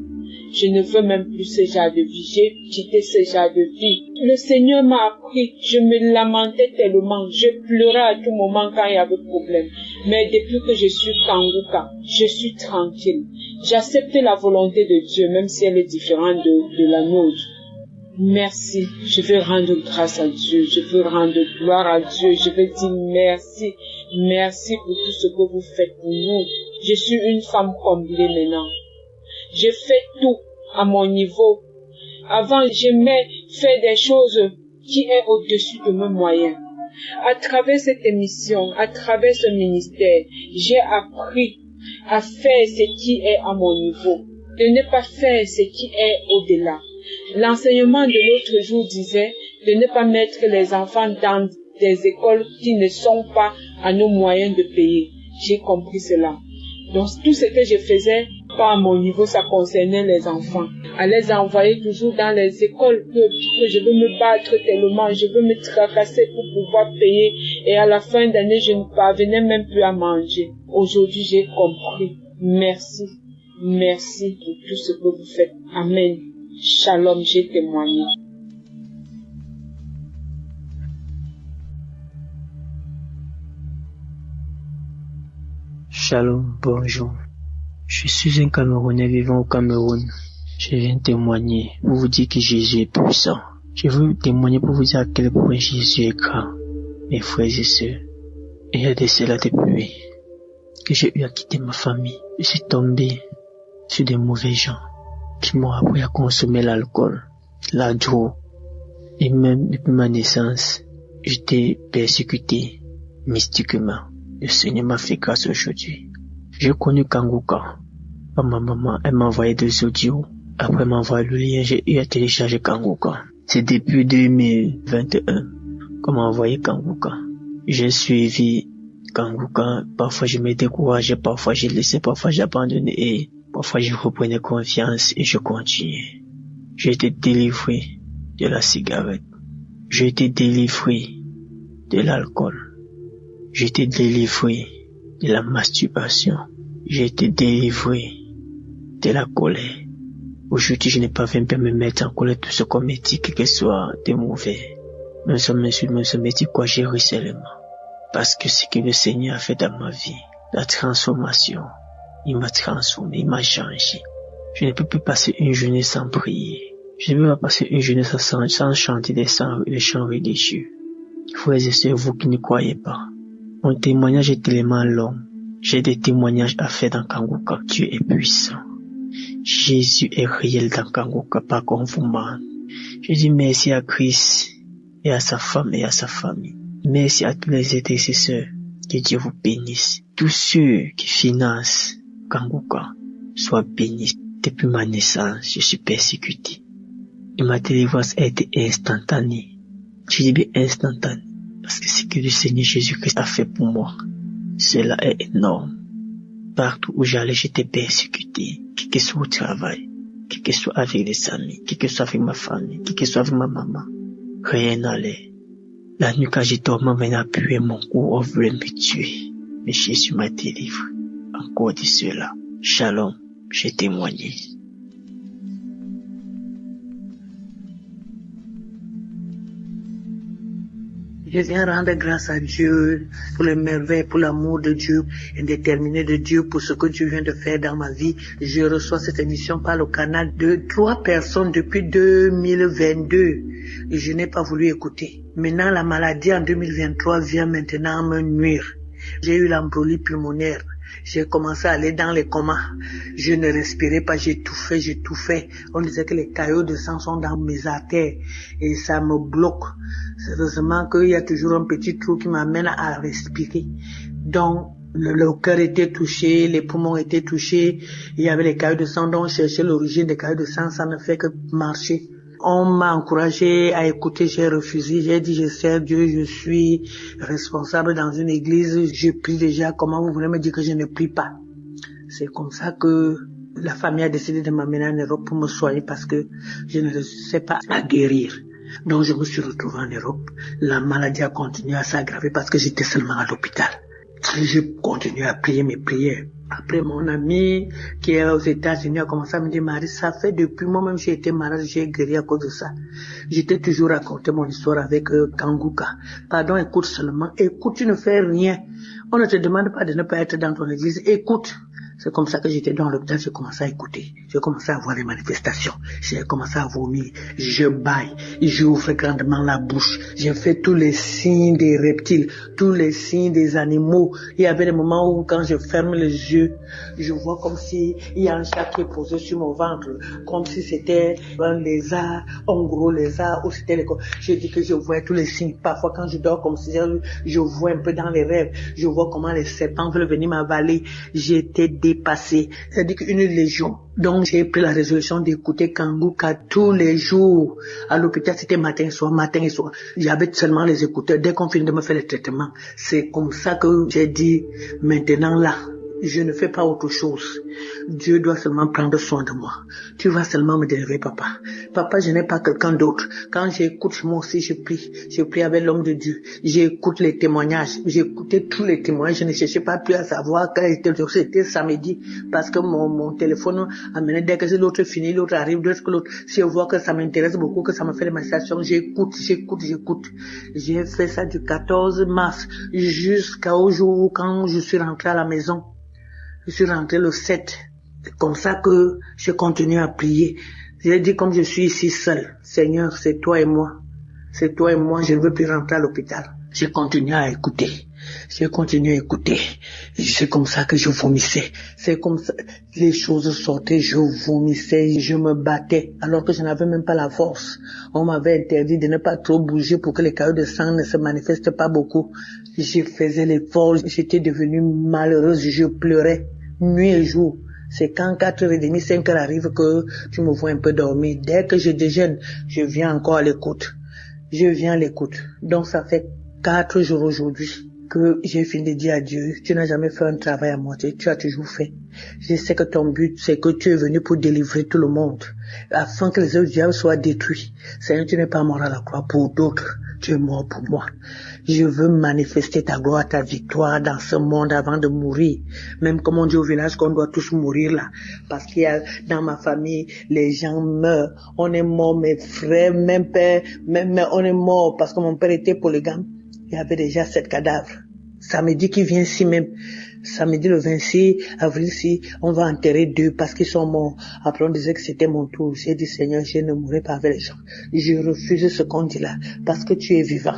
Je ne veux même plus ce genre de vie. J'ai quitté ce genre de vie. Le Seigneur m'a appris. Je me lamentais tellement. Je pleurais à tout moment quand il y avait problème. Mais depuis que je suis Kanguka, je suis tranquille. J'accepte la volonté de Dieu, même si elle est différente de la nôtre. Merci. Je veux rendre grâce à Dieu. Je veux rendre gloire à Dieu. Je veux dire merci. Merci pour tout ce que vous faites pour nous. Je suis une femme comblée maintenant. Je fais tout à mon niveau. Avant, j'aimais faire des choses qui est au-dessus de mes moyens. À travers cette émission, à travers ce ministère, j'ai appris à faire ce qui est à mon niveau, de ne pas faire ce qui est au-delà. L'enseignement de l'autre jour disait de ne pas mettre les enfants dans des écoles qui ne sont pas à nos moyens de payer. J'ai compris cela. Donc tout ce que je faisais, pas à mon niveau, ça concernait les enfants. À les envoyer toujours dans les écoles que je veux me battre tellement, je veux me tracasser pour pouvoir payer. Et à la fin d'année, je ne parvenais même plus à manger. Aujourd'hui, j'ai compris. Merci. Merci pour tout ce que vous faites. Amen. Shalom, j'ai témoigné. Shalom, bonjour. Je suis un Camerounais vivant au Cameroun. Je viens témoigner pour vous dire que Jésus est puissant. Je veux témoigner pour vous dire à quel point Jésus est grand. Mes frères et sœurs, il y a de cela depuis que j'ai eu à quitter ma famille. Je suis tombé sur des mauvais gens qui m'ont appris à consommer l'alcool, la drogue. Et même depuis ma naissance, j'étais persécuté mystiquement. Le Seigneur m'a fait grâce aujourd'hui. J'ai connu Kanguka. Ma maman, elle m'a envoyé des audios. Après m'envoyer le lien, j'ai eu à télécharger Kanguka. C'est depuis 2021 qu'on m'a envoyé Kanguka. J'ai suivi Kanguka. Parfois je me décourageais, parfois j'ai laissé, parfois j'ai abandonné et parfois je reprenais confiance et je continuais. J'ai été délivré de la cigarette. J'ai été délivré de l'alcool. J'ai été délivré de la masturbation. J'ai été délivré de la colère. Aujourd'hui, je n'ai pas même me mettre en colère tout ce qu'on me dit, que ce soit de mauvais. Même si on m'insulte, même si on me dit quoi, j'ai ri seulement. Parce que ce que le Seigneur a fait dans ma vie, la transformation, il m'a transformé, il m'a changé. Je ne peux plus passer une journée sans prier. Je ne peux pas passer une journée sans chanter des chants religieux. Frères et sœurs, vous qui ne croyez pas, mon témoignage est tellement long. J'ai des témoignages à faire dans Kanguka. Dieu est puissant. Jésus est réel dans Kanguka, pas comme vous ment. Je dis merci à Christ et à sa femme et à sa famille. Merci à tous les intercesseurs. Que Dieu vous bénisse. Tous ceux qui financent Kanguka soient bénis. Depuis ma naissance, je suis persécuté. Et ma délivrance a été instantanée. Je dis bien instantanée. Parce que ce que le Seigneur Jésus-Christ a fait pour moi, cela est énorme. Partout où j'allais, j'étais persécuté. Qui que soit au travail, qui que soit avec les amis, qui que soit avec ma famille, qui que soit avec ma maman. Rien n'allait. La nuit quand j'ai dormi, on venait appuyer mon cou, on voulait me tuer. Mais Jésus m'a délivré. Encore de cela. Shalom, j'ai témoigné. Je viens rendre grâce à Dieu pour les merveilles, pour l'amour de Dieu, indéterminé de Dieu, pour ce que Dieu vient de faire dans ma vie. Je reçois cette émission par le canal de 3 personnes depuis 2022. Et je n'ai pas voulu écouter. Maintenant, la maladie en 2023 vient maintenant me nuire. J'ai eu l'embolie pulmonaire. J'ai commencé à aller dans les comas. Je ne respirais pas, j'étouffais. On disait que les caillots de sang sont dans mes artères et ça me bloque. Sérieusement qu'il y a toujours un petit trou qui m'amène à respirer. Donc, le cœur était touché, les poumons étaient touchés. Il y avait les caillots de sang, donc on cherchait l'origine des caillots de sang, ça ne fait que marcher. On m'a encouragé à écouter, j'ai refusé, j'ai dit je sers Dieu, je suis responsable dans une église, je prie déjà, comment vous voulez me dire que je ne prie pas? C'est comme ça que la famille a décidé de m'amener en Europe pour me soigner parce que je ne sais pas à guérir. Donc je me suis retrouvé en Europe, la maladie a continué à s'aggraver parce que j'étais seulement à l'hôpital. Je continue à prier mes prières. Après, mon ami qui est aux États-Unis a commencé à me dire, Marie, ça fait depuis moi-même j'ai été malade, j'ai guéri à cause de ça. J'étais toujours raconté mon histoire avec Kanguka. Pardon, écoute seulement. Écoute, tu ne fais rien. On ne te demande pas de ne pas être dans ton église. Écoute. C'est comme ça que j'étais dans l'hôpital, j'ai commencé à écouter. J'ai commencé à voir les manifestations. J'ai commencé à vomir. Je baille. J'ouvre grandement la bouche. J'ai fait tous les signes des reptiles, tous les signes des animaux. Il y avait des moments où quand je ferme les yeux, je vois comme si il y a un chat qui est posé sur mon ventre, comme si c'était un lézard, un gros lézard, ou c'était je dis que je vois tous les signes. Parfois quand je dors comme si je vois un peu dans les rêves, je vois comment les serpents veulent venir m'avaler. J'étais dépassé, c'est-à-dire qu'une légion. Donc j'ai pris la résolution d'écouter Kanguka tous les jours. À l'hôpital, c'était matin et soir. J'avais seulement les écouteurs. Dès qu'on finit de me faire le traitement, c'est comme ça que j'ai dit, maintenant là, je ne fais pas autre chose. Dieu doit seulement prendre soin de moi. Tu vas seulement me délivrer, papa. Papa, je n'ai pas quelqu'un d'autre. Quand j'écoute, moi aussi, je prie. Je prie avec l'homme de Dieu. J'écoute les témoignages. J'écoutais tous les témoignages. Je ne cherchais pas plus à savoir quel était le jour. C'était samedi. Parce que mon téléphone amenait dès que l'autre finit, l'autre arrive, l'autre. Si je vois que ça m'intéresse beaucoup, que ça me fait des manifestations, j'écoute. J'ai fait ça du 14 mars jusqu'au jour quand je suis rentré à la maison. Je suis rentré le 7. C'est comme ça que je continue à prier. J'ai dit comme je suis ici seul, Seigneur, c'est toi et moi. C'est toi et moi, je ne veux plus rentrer à l'hôpital. J'ai continué à écouter. C'est comme ça que je vomissais. C'est comme ça, les choses sortaient, je vomissais, je me battais, alors que je n'avais même pas la force. On m'avait interdit de ne pas trop bouger pour que les caillots de sang ne se manifestent pas beaucoup. Je faisais l'effort, j'étais devenue malheureuse, je pleurais, nuit et jour. C'est quand 4h30, 5h arrive que tu me vois un peu dormir. Dès que je déjeune, je viens encore à l'écoute. Donc ça fait 4 jours aujourd'hui que j'ai fini de dire à Dieu, tu n'as jamais fait un travail à moitié, tu as toujours fait. Je sais que ton but, c'est que tu es venu pour délivrer tout le monde, afin que les œuvres du diable soient détruits. Seigneur, tu n'es pas mort à la croix pour d'autres, tu es mort pour moi. Je veux manifester ta gloire, ta victoire dans ce monde avant de mourir. Même comme on dit au village qu'on doit tous mourir là. Parce qu'il y a dans ma famille, les gens meurent. On est mort, mes frères, même père, même on est mort parce que mon père était polygame. Il y avait déjà 7 cadavres. Samedi qui vient ici même. Samedi le 26 avril, si on va enterrer 2 parce qu'ils sont morts. Après on disait que c'était mon tour. J'ai dit Seigneur, je ne mourrai pas avec les gens. Je refuse ce qu'on dit là parce que tu es vivant.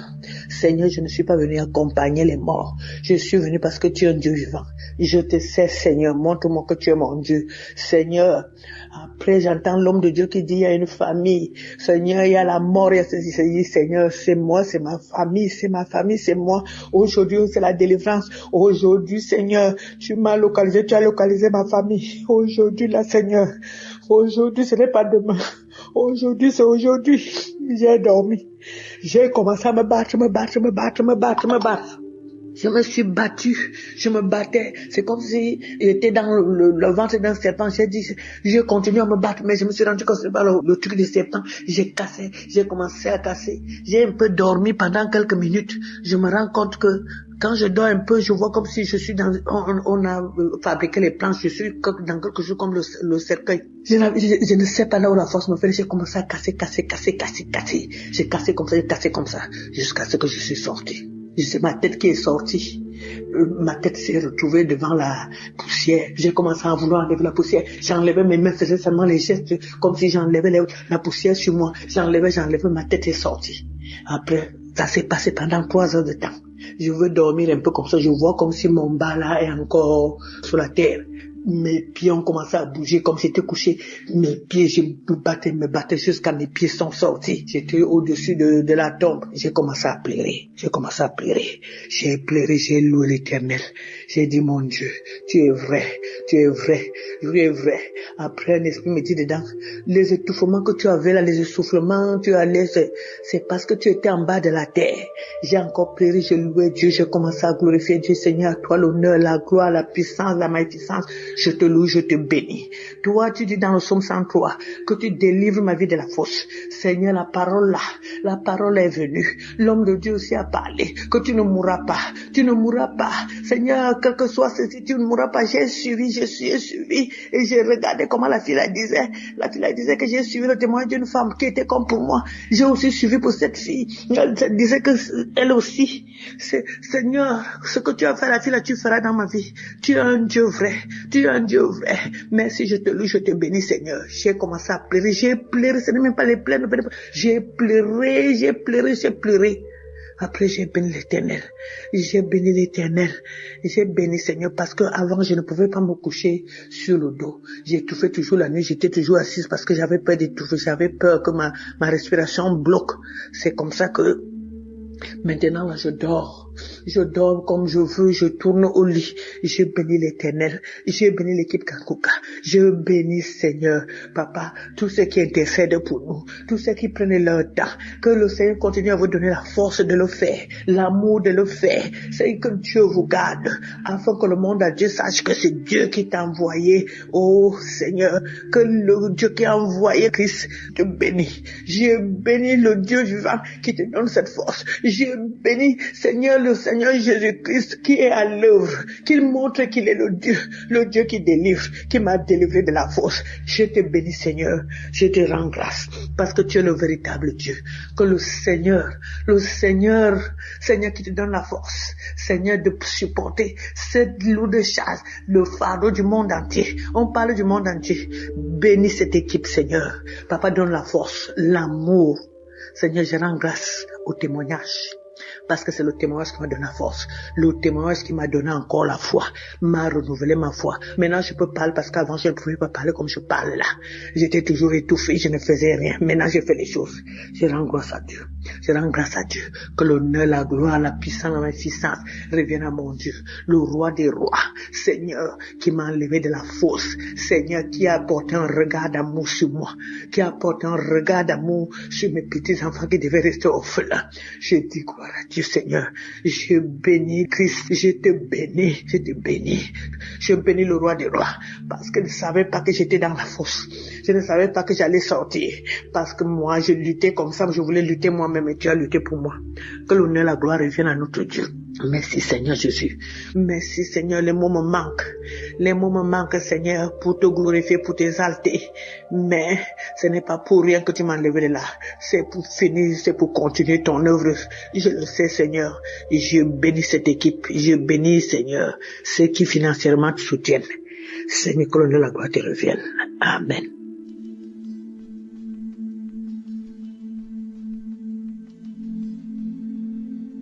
Seigneur, je ne suis pas venu accompagner les morts. Je suis venu parce que tu es un Dieu vivant. Je te sais, Seigneur, montre-moi que tu es mon Dieu. Seigneur, après j'entends l'homme de Dieu qui dit il y a une famille. Seigneur, il y a la mort, il y a ceci. Seigneur, c'est moi, c'est ma famille, c'est moi. Aujourd'hui, c'est la délivrance. Aujourd'hui, Seigneur, tu m'as localisé, tu as localisé ma famille. Aujourd'hui, là, Seigneur. Aujourd'hui, ce n'est pas demain. Aujourd'hui, c'est aujourd'hui. J'ai dormi. J'ai commencé à me battre. Je me suis battue, je me battais. C'est comme si j'étais dans le ventre d'un serpent. J'ai continué à me battre, mais je me suis rendu compte que c'est pas le truc du serpent. J'ai commencé à casser. J'ai un peu dormi pendant quelques minutes. Je me rends compte que quand je dors un peu, je vois comme si je suis on a fabriqué les planches, je suis dans quelque chose comme le cercueil. Je ne sais pas là où la force me fait, j'ai commencé à casser. J'ai cassé comme ça, jusqu'à ce que je suis sorti. C'est ma tête qui est sortie. Ma tête s'est retrouvée devant la poussière. J'ai commencé à vouloir enlever la poussière. J'enlevais mes mains, faisais seulement les gestes comme si j'enlevais la poussière sur moi. J'enlevais, ma tête est sortie. Après, ça s'est passé pendant 3 heures de temps. Je veux dormir un peu comme ça. Je vois comme si mon bas là est encore sur la terre. Mes pieds ont commencé à bouger comme si j'étais couché. Mes pieds, je me battais jusqu'à mes pieds sont sortis. J'étais au-dessus de la tombe. J'ai commencé à pleurer. J'ai pleuré, j'ai loué l'Éternel. J'ai dit, mon Dieu, tu es vrai. Après, un esprit me dit dedans, les étouffements que tu avais là, les essoufflements, c'est parce que tu étais en bas de la terre. J'ai encore pleuré, j'ai loué Dieu, j'ai commencé à glorifier Dieu. Seigneur, à toi l'honneur, la gloire, la puissance, la magnificence. Je te loue, je te bénis. Toi, tu dis dans le psaume 103 que tu délivres ma vie de la fosse. Seigneur, la parole est venue. L'homme de Dieu aussi a parlé que tu ne mourras pas. Seigneur, quel que soit ceci, tu ne mourras pas. J'ai suivi et j'ai regardé comment la fille disait. La fille disait que j'ai suivi le témoignage d'une femme qui était comme pour moi. J'ai aussi suivi pour cette fille. Elle disait que elle aussi. Seigneur, ce que tu as fait à la fille là, tu feras dans ma vie. Tu es un Dieu vrai. Merci, je te loue, je te bénis, Seigneur. J'ai commencé à pleurer. Ce n'est même pas les pleurs. J'ai pleuré. Après, j'ai béni l'Éternel. J'ai béni, Seigneur, parce que avant je ne pouvais pas me coucher sur le dos. J'étouffais toujours la nuit, j'étais toujours assise parce que j'avais peur d'étouffer. J'avais peur que ma respiration bloque. C'est comme ça que maintenant, là, je dors comme je veux, je tourne au lit. Je bénis l'Éternel, je bénis l'équipe Kanguka, je bénis Seigneur, Papa, tous ceux qui intercèdent pour nous, tous ceux qui prennent leur temps, que le Seigneur continue à vous donner la force de le faire, l'amour de le faire. C'est que Dieu vous garde, afin que le monde entier sache que c'est Dieu qui t'a envoyé. Oh Seigneur, que le Dieu qui a envoyé Christ te bénit. Je bénis le Dieu vivant qui te donne cette force. Je bénis Seigneur, le Seigneur Jésus-Christ qui est à l'œuvre, qu'il montre qu'il est le Dieu qui délivre, qui m'a délivré de la force. Je te bénis Seigneur, je te rends grâce, parce que tu es le véritable Dieu. Que le Seigneur qui te donne la force, Seigneur, de supporter cette lourde charge, le fardeau du monde entier. On parle du monde entier. Bénis cette équipe Seigneur. Papa, donne la force, l'amour. Seigneur, je rends grâce au témoignage. Parce que c'est le témoignage qui m'a donné la force. Le témoignage qui m'a donné encore la foi. M'a renouvelé ma foi. Maintenant, je peux parler parce qu'avant, je ne pouvais pas parler comme je parle là. J'étais toujours étouffé, je ne faisais rien. Maintenant, je fais les choses. Je rends grâce à Dieu. Que l'honneur, la gloire, la puissance, la magnificence reviennent à mon Dieu. Le roi des rois. Seigneur, qui m'a enlevé de la fosse. Seigneur, qui a apporté un regard d'amour sur moi. Qui a apporté un regard d'amour sur mes petits enfants qui devaient rester orphelins. Je dis gloire à Dieu Seigneur. Je bénis Christ. Je bénis le roi des rois. Parce que je ne savais pas que j'étais dans la fosse. Je ne savais pas que j'allais sortir. Parce que moi, je luttais comme ça. Je voulais lutter moi-même et tu as lutté pour moi. Que l'honneur et la gloire reviennent à notre Dieu. Merci Seigneur Jésus. Merci Seigneur. Les mots me manquent Seigneur pour te glorifier, pour t'exalter. Mais ce n'est pas pour rien que tu m'as enlevé de là. C'est pour finir, c'est pour continuer ton œuvre. Je le sais Seigneur. Je bénis cette équipe. Je bénis Seigneur ceux qui financièrement te soutiennent. Seigneur, que l'honneur et la gloire te reviennent. Amen.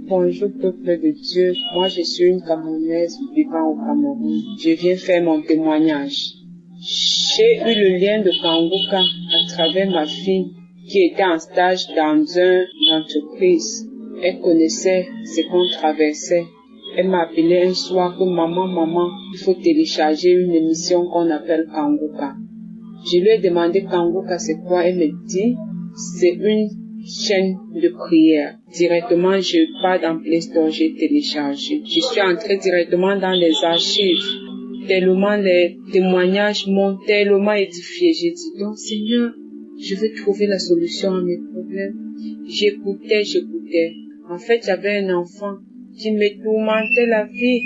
Bonjour peuple de Dieu, moi je suis une Camerounaise vivant au Cameroun. Je viens faire mon témoignage. J'ai eu le lien de Kanguka à travers ma fille qui était en stage dans une entreprise. Elle connaissait ce qu'on traversait. Elle m'a appelé un soir que maman, il faut télécharger une émission qu'on appelle Kanguka. Je lui ai demandé Kanguka c'est quoi, elle me dit c'est une chaîne de prière. Directement, je pars dans Play Store, j'ai téléchargé. Je suis entrée directement dans les archives. Tellement les témoignages m'ont tellement édifié. J'ai dit, donc Seigneur, je veux trouver la solution à mes problèmes. J'écoutais. En fait, j'avais un enfant qui me tourmentait la vie.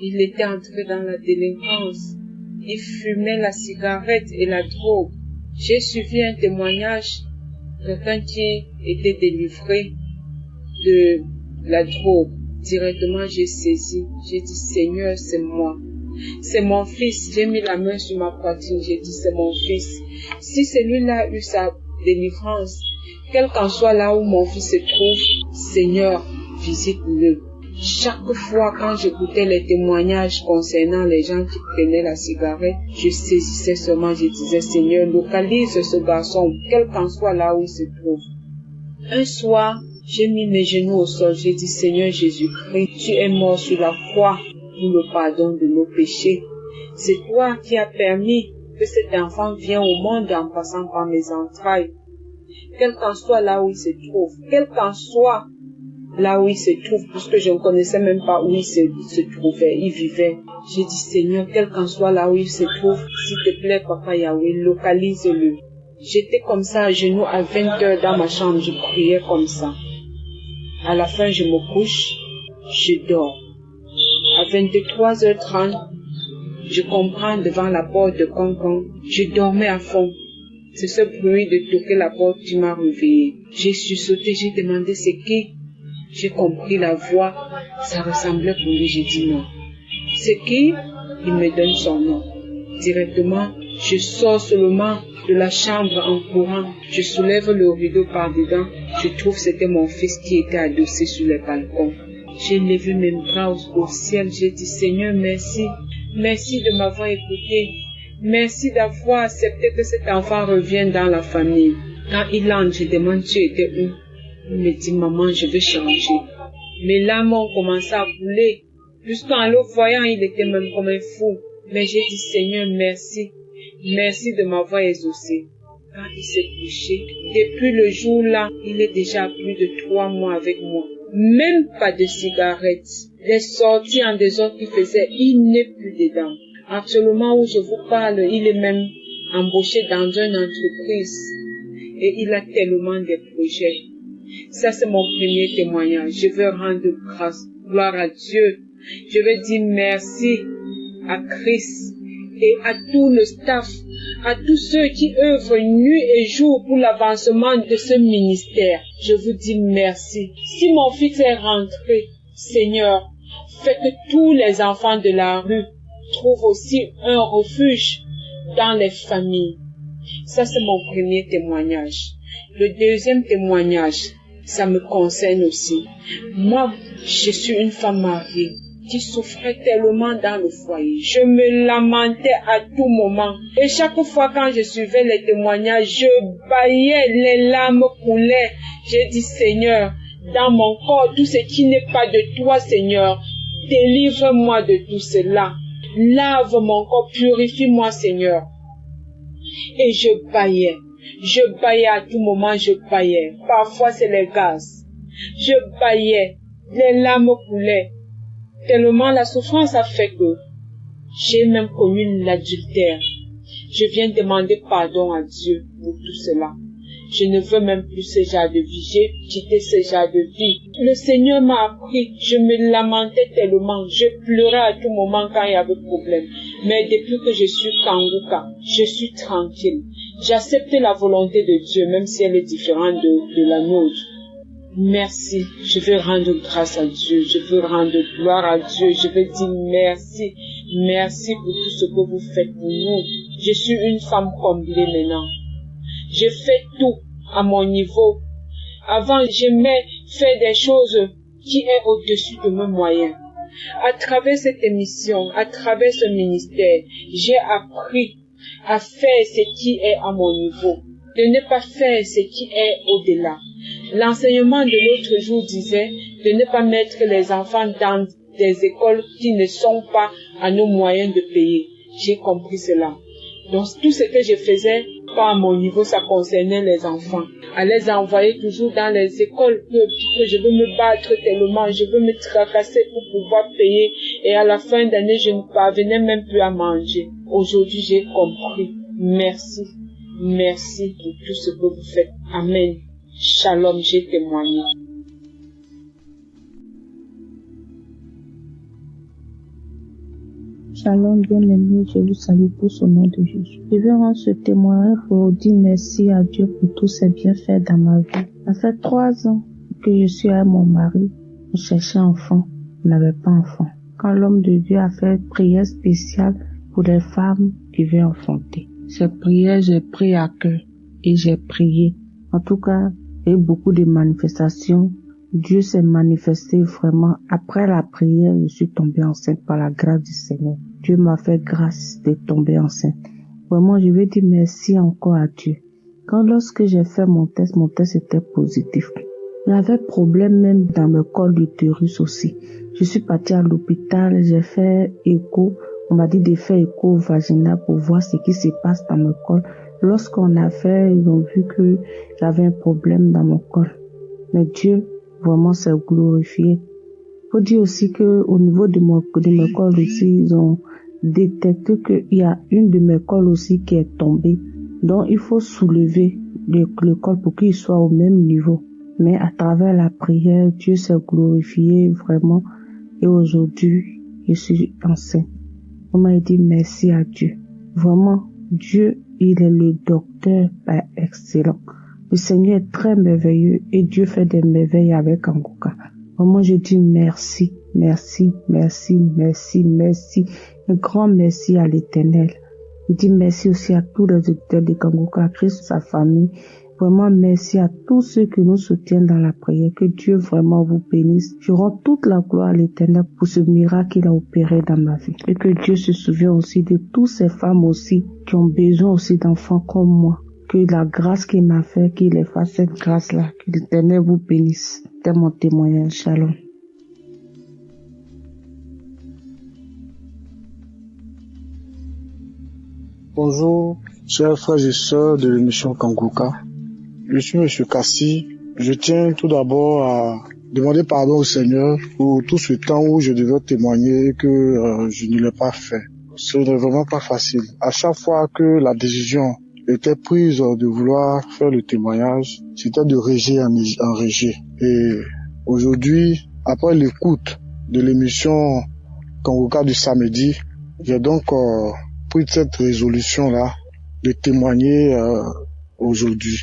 Il était entré dans la délinquance. Il fumait la cigarette et la drogue. J'ai suivi un témoignage, quelqu'un qui était délivré de la drogue. Directement, j'ai saisi. J'ai dit, Seigneur, c'est moi. C'est mon fils. J'ai mis la main sur ma poitrine. J'ai dit, c'est mon fils. Si celui-là a eu sa délivrance, quel qu'en soit là où mon fils se trouve, Seigneur, visite-le. Chaque fois quand j'écoutais les témoignages concernant les gens qui prenaient la cigarette, je saisissais seulement, je disais, Seigneur, localise ce garçon, quel qu'en soit là où il se trouve. Un soir, j'ai mis mes genoux au sol, j'ai dit, Seigneur Jésus-Christ, tu es mort sur la croix pour le pardon de nos péchés. C'est toi qui as permis que cet enfant vienne au monde en passant par mes entrailles. Quel qu'en soit là où il se trouve, quel qu'en soit là où il se trouve, puisque je ne connaissais même pas où il se trouvait, il vivait. J'ai dit, Seigneur, quel qu'en soit là où il se trouve, s'il te plaît, Papa Yahweh, localise-le. J'étais comme ça, à genoux, à 20 heures dans ma chambre, je priais comme ça. À la fin, je me couche, je dors. À 23h30, je comprends devant la porte de Concon, je dormais à fond. C'est ce bruit de toquer la porte qui m'a réveillé. J'ai sursauté, j'ai demandé c'est qui. J'ai compris la voix, ça ressemblait pour lui, j'ai dit non. C'est qui? Il me donne son nom. Directement, je sors seulement de la chambre en courant. Je soulève le rideau par dedans. Je trouve que c'était mon fils qui était adossé sur le balcon. J'ai levé mes bras au ciel. J'ai dit, Seigneur, merci. Merci de m'avoir écouté. Merci d'avoir accepté que cet enfant revienne dans la famille. Quand il entre, je demande, tu étais où? Il me dit, maman, je veux changer. Mes larmes ont commencé à couler. Jusqu'en le voyant, il était même comme un fou. Mais j'ai dit, Seigneur, merci. Merci de m'avoir exaucé. Quand il s'est couché, depuis le jour-là, il est déjà plus de 3 mois avec moi. Même pas de cigarette. Les sorties en désordre qu'il faisait, il n'est plus dedans. Actuellement où je vous parle, il est même embauché dans une entreprise. Et il a tellement de projets. Ça, c'est mon premier témoignage. Je veux rendre grâce, gloire à Dieu. Je veux dire merci à Christ et à tout le staff, à tous ceux qui œuvrent nuit et jour pour l'avancement de ce ministère. Je vous dis merci. Si mon fils est rentré, Seigneur, fais que tous les enfants de la rue trouvent aussi un refuge dans les familles. Ça, c'est mon premier témoignage. Le deuxième témoignage, ça me concerne aussi. Moi, je suis une femme mariée qui souffrait tellement dans le foyer. Je me lamentais à tout moment. Et chaque fois quand je suivais les témoignages, je bâillais, les larmes coulaient. J'ai dit, Seigneur, dans mon corps, tout ce qui n'est pas de toi, Seigneur, délivre-moi de tout cela. Lave mon corps, purifie-moi, Seigneur. Et je bâillais. Je bâillais à tout moment, je bâillais. Parfois, c'est les gaz. Je bâillais. Les larmes coulaient. Tellement la souffrance a fait que j'ai même connu l'adultère. Je viens demander pardon à Dieu pour tout cela. Je ne veux même plus ce genre de vie. J'ai quitté ce genre de vie. Le Seigneur m'a appris. Je me lamentais tellement. Je pleurais à tout moment quand il y avait problème. Mais depuis que je suis Kanguka, je suis tranquille. J'accepte la volonté de Dieu, même si elle est différente de la nôtre. Merci. Je veux rendre grâce à Dieu. Je veux rendre gloire à Dieu. Je veux dire merci. Merci pour tout ce que vous faites pour nous. Je suis une femme comblée maintenant. Je fais tout à mon niveau. Avant, j'aimais faire des choses qui est au-dessus de mes moyens. À travers cette émission, à travers ce ministère, j'ai appris à faire ce qui est à mon niveau, de ne pas faire ce qui est au-delà. L'enseignement de l'autre jour disait de ne pas mettre les enfants dans des écoles qui ne sont pas à nos moyens de payer. J'ai compris cela. Donc tout ce que je faisais, pas à mon niveau, ça concernait les enfants. À les envoyer toujours dans les écoles que je veux me battre tellement, je veux me tracasser pour pouvoir payer. Et à la fin d'année, je ne parvenais même plus à manger. Aujourd'hui, j'ai compris. Merci. Merci pour tout ce que vous faites. Amen. Shalom, j'ai témoigné. Shalom, bien-aimé, je vous salue tous au nom de Jésus. Je vais rendre ce témoignage pour dire merci à Dieu pour tous ses bienfaits dans ma vie. Ça fait 3 ans que je suis avec mon mari. On cherchait enfant, on n'avait pas enfant. Quand l'homme de Dieu a fait une prière spéciale pour les femmes qui veulent enfanter. Cette prière, j'ai pris à cœur et j'ai prié. En tout cas, il y a eu beaucoup de manifestations. Dieu s'est manifesté vraiment. Après la prière, je suis tombée enceinte par la grâce du Seigneur. Dieu m'a fait grâce de tomber enceinte. Vraiment, je veux dire merci encore à Dieu. Lorsque j'ai fait mon test était positif. J'avais problème même dans mon col d'utérus aussi. Je suis partie à l'hôpital, j'ai fait écho. On m'a dit de faire écho vaginal pour voir ce qui se passe dans mon col. Lorsqu'on a fait, ils ont vu que j'avais un problème dans mon col. Mais Dieu, vraiment, s'est glorifié. Faut dire aussi que au niveau de mes cols aussi, ils ont détecté qu'il y a une de mes cols aussi qui est tombée. Donc, il faut soulever le col pour qu'il soit au même niveau. Mais à travers la prière, Dieu s'est glorifié vraiment. Et aujourd'hui, je suis enceinte. On m'a dit merci à Dieu. Vraiment, Dieu, il est le docteur excellent. Le Seigneur est très merveilleux et Dieu fait des merveilles avec Kanguka. Vraiment, je dis merci, merci, merci, merci, merci. Un grand merci à l'Éternel. Je dis merci aussi à tous les auditeurs de Kanguka, à Christ, sa famille. Vraiment, merci à tous ceux qui nous soutiennent dans la prière. Que Dieu vraiment vous bénisse. Je rends toute la gloire à l'Éternel pour ce miracle qu'il a opéré dans ma vie. Et que Dieu se souvienne aussi de toutes ces femmes aussi qui ont besoin aussi d'enfants comme moi. Que la grâce qu'il m'a fait, qu'il ait fait cette grâce-là. Que l'Éternel vous bénisse. C'est mon témoignage. Shalom. Bonjour, chers frères et sœurs de l'émission Kanguka. Je suis M. Kassi. Je tiens tout d'abord à demander pardon au Seigneur pour tout ce temps où je devais témoigner que je ne l'ai pas fait. Ce n'est vraiment pas facile. À chaque fois que la décision était prise de vouloir faire le témoignage, c'était de réger en réger. Et aujourd'hui, après l'écoute de l'émission Kanguka du samedi, j'ai donc pris cette résolution-là de témoigner aujourd'hui.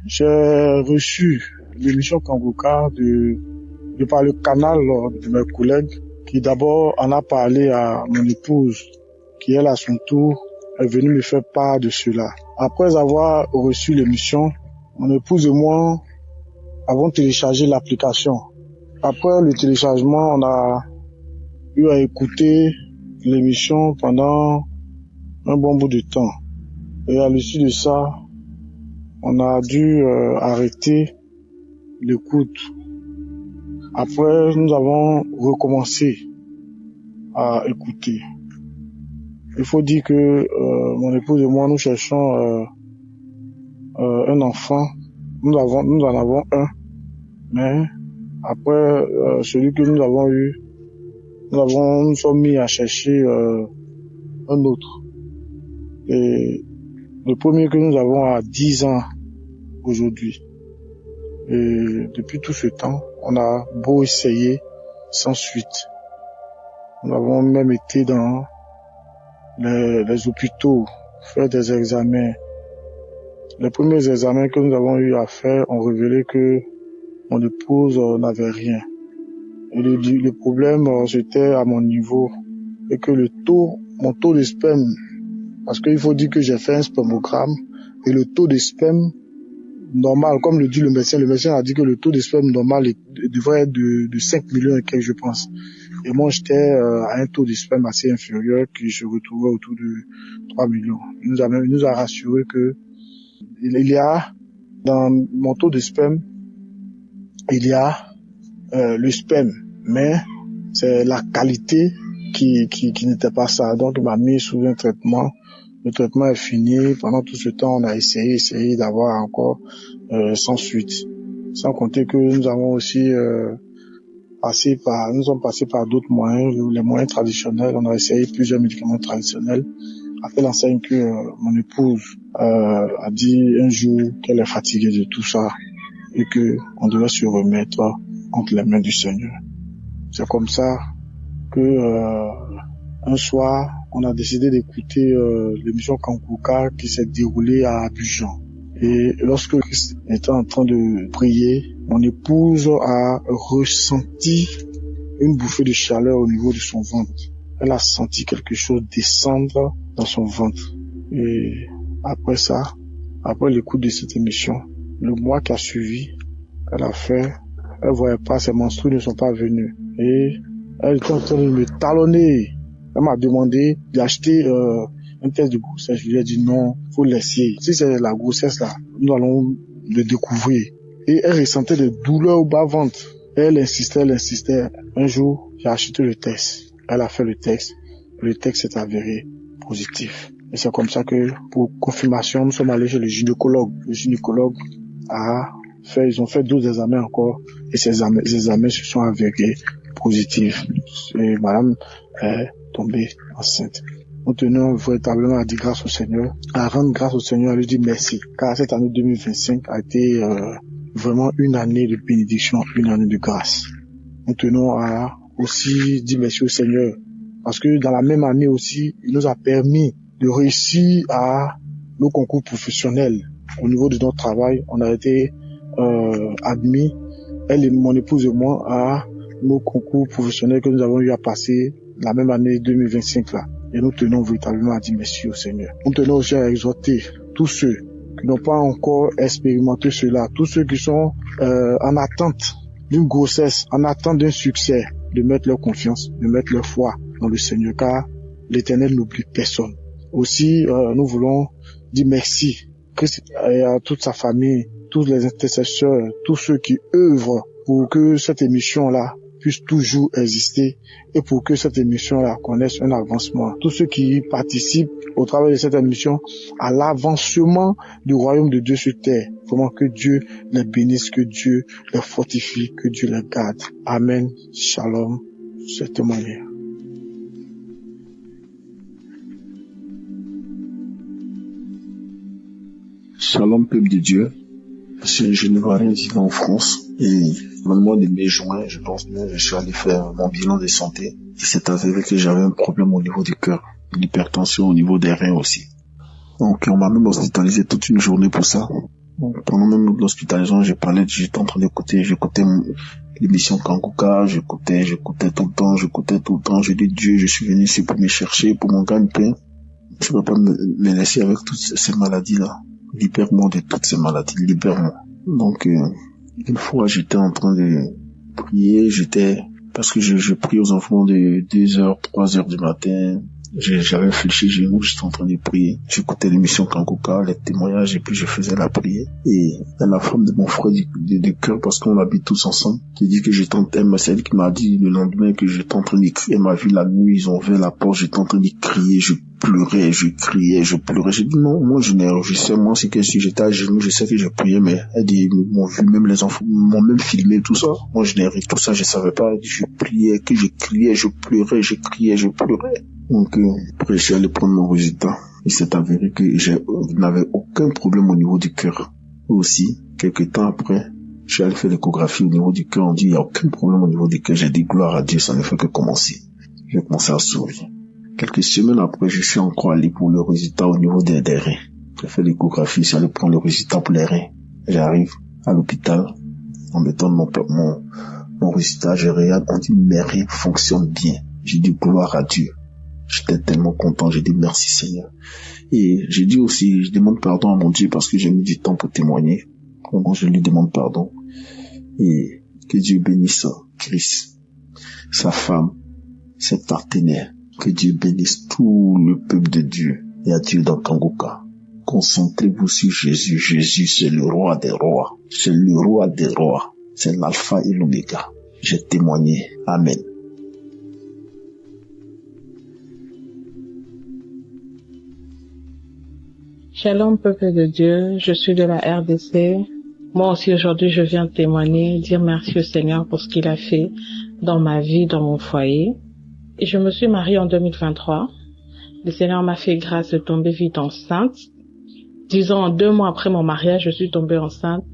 J'ai reçu l'émission Kanguka de par le canal de mes collègues qui d'abord en a parlé à mon épouse qui elle à son tour est venue me faire part de cela. Après avoir reçu l'émission, mon épouse et moi avons téléchargé l'application. Après le téléchargement, on a eu à écouter l'émission pendant un bon bout de temps. Et à l'issue de ça, on a dû arrêter l'écoute. Après, nous avons recommencé à écouter. Il faut dire que mon épouse et moi, nous cherchons un enfant. Nous en avons un. Mais après celui que nous avons eu, nous sommes mis à chercher un autre. Et le premier que nous avons a 10 ans aujourd'hui. Et depuis tout ce temps, on a beau essayer sans suite. Nous avons même été dans les hôpitaux, faire des examens. Les premiers examens que nous avons eu à faire ont révélé que mon épouse n'avait rien. Et le problème, c'était à mon niveau. Et que mon taux de sperme, parce qu'il faut dire que j'ai fait un spermogramme, et le taux de sperme normal, comme le dit le médecin a dit que le taux de sperme normal devrait être de 5 millions et quelques, je pense. Et moi, j'étais à un taux de sperme assez inférieur, qui se retrouvait autour de 3 millions. Il nous a rassuré que il y a, dans mon taux de sperme, il y a le sperme, mais c'est la qualité qui n'était pas ça. Donc, il m'a mis sous un traitement Le traitement est fini. Pendant tout ce temps, on a essayé d'avoir encore sans suite. Sans compter que nous avons aussi nous sommes passés par d'autres moyens, les moyens traditionnels. On a essayé plusieurs médicaments traditionnels. Après l'enseigne que mon épouse a dit un jour qu'elle est fatiguée de tout ça et que on devait se remettre entre les mains du Seigneur. C'est comme ça que un soir, on a décidé d'écouter l'émission Kanguka qui s'est déroulée à Abidjan. Et lorsque Christ était en train de prier, mon épouse a ressenti une bouffée de chaleur au niveau de son ventre. Elle a senti quelque chose descendre dans son ventre. Et après ça, après l'écoute de cette émission, le mois qui a suivi, elle voyait pas, ses menstrues ne sont pas venues. Et elle était en train de me talonner. Elle m'a demandé d'acheter un test de grossesse. Je lui ai dit non, faut laisser. Si c'est la grossesse là, nous allons le découvrir. Et elle ressentait des douleurs au bas-ventre. Elle insistait. Un jour, j'ai acheté le test. Elle a fait le test. Le test s'est avéré positif. Et c'est comme ça que, pour confirmation, nous sommes allés chez le gynécologue. Le gynécologue ils ont fait d'autres examens encore. Et ces examens se sont avérés positifs. Et madame est tombée enceinte. Nous tenons véritablement à dire grâce au Seigneur, à rendre grâce au Seigneur, à lui dire merci. Car cette année 2025 a été vraiment une année de bénédiction, une année de grâce. Nous tenons à aussi dire merci au Seigneur. Parce que dans la même année aussi, il nous a permis de réussir à nos concours professionnels. Au niveau de notre travail, on a été admis, elle et mon épouse et moi, à nos concours professionnels que nous avons eu à passer la même année 2025 là. Et nous tenons véritablement à dire merci au Seigneur. Nous tenons aussi à exhorter tous ceux qui n'ont pas encore expérimenté cela, tous ceux qui sont en attente d'une grossesse, en attente d'un succès, de mettre leur confiance, de mettre leur foi dans le Seigneur, car l'Éternel n'oublie personne. Aussi, nous voulons dire merci à toute sa famille, tous les intercesseurs, tous ceux qui œuvrent pour que cette émission-là puisse toujours exister et pour que cette émission-là connaisse un avancement. Tous ceux qui participent au travail de cette émission à l'avancement du royaume de Dieu sur terre. Vraiment que Dieu les bénisse, que Dieu les fortifie, que Dieu les garde. Amen. Shalom. Cette manière. Shalom, peuple de Dieu. Je ne vois rien vivre en France et dans le mois de mai-juin, je pense bien, je suis allé faire mon bilan de santé. Il s'est avéré que j'avais un problème au niveau du cœur, l'hypertension au niveau des reins aussi. Donc on m'a même hospitalisé toute une journée pour ça. Donc, pendant même l'hospitalisation, j'étais en train j'écoutais l'émission Kanguka, j'écoutais tout le temps. Je dis Dieu, je suis venu ici pour me chercher, pour mon gagne-pain. Je ne peux pas me laisser avec toutes ces maladies-là. Libère-moi de toutes ces maladies, libère-moi. Donc, une fois, j'étais en train de prier, parce que je prie aux enfants de 2h, 3h du matin. J'avais fléchi genoux, j'étais en train de prier. J'écoutais l'émission Kanguka, les témoignages, et puis je faisais la prière. Et la femme de mon frère de cœur, parce qu'on habite tous ensemble, qui dit que c'est elle qui m'a dit le lendemain que j'étais en train de crier. Elle m'a vu la nuit, ils ont ouvert la porte, j'étais en train de crier, je pleurais, je criais, je pleurais. J'ai dit non, moi je sais, moi c'est que si j'étais à genoux, je sais que je priais, mais elle dit, ils m'ont vu, même les enfants m'ont même filmé, tout ça. Moi je n'ai rien, tout ça, je savais pas. Elle dit, je priais, que je criais, je pleurais, je criais, je pleurais. Donc, après, je suis allé prendre mon résultat. Il s'est avéré que je n'avais aucun problème au niveau du cœur. Aussi, quelques temps après, je suis allé faire l'échographie au niveau du cœur. On dit, il n'y a aucun problème au niveau du cœur. J'ai dit, gloire à Dieu, ça ne fait que commencer. J'ai commencé à sourire. Quelques semaines après, je suis encore allé pour le résultat au niveau des reins. J'ai fait l'échographie, je suis allé prendre le résultat pour les reins. J'arrive à l'hôpital, on me donne mon résultat, je regarde, on dit, mes reins fonctionnent bien. J'ai dit, gloire à Dieu. J'étais tellement content, j'ai dit merci Seigneur. Et j'ai dit aussi, je demande pardon à mon Dieu parce que j'ai mis du temps pour témoigner. Donc je lui demande pardon. Et que Dieu bénisse Chris, sa femme, ses partenaires. Que Dieu bénisse tout le peuple de Dieu et à Dieu dans Kanguka. Concentrez-vous sur Jésus. Jésus, c'est le roi des rois. C'est le roi des rois. C'est l'alpha et l'oméga. J'ai témoigné. Amen. Shalom, peuple de Dieu, je suis de la RDC. Moi aussi aujourd'hui je viens témoigner, dire merci au Seigneur pour ce qu'il a fait dans ma vie, dans mon foyer. Et je me suis mariée en 2023. Le Seigneur m'a fait grâce de tomber vite enceinte. Disons, 2 mois après mon mariage, je suis tombée enceinte.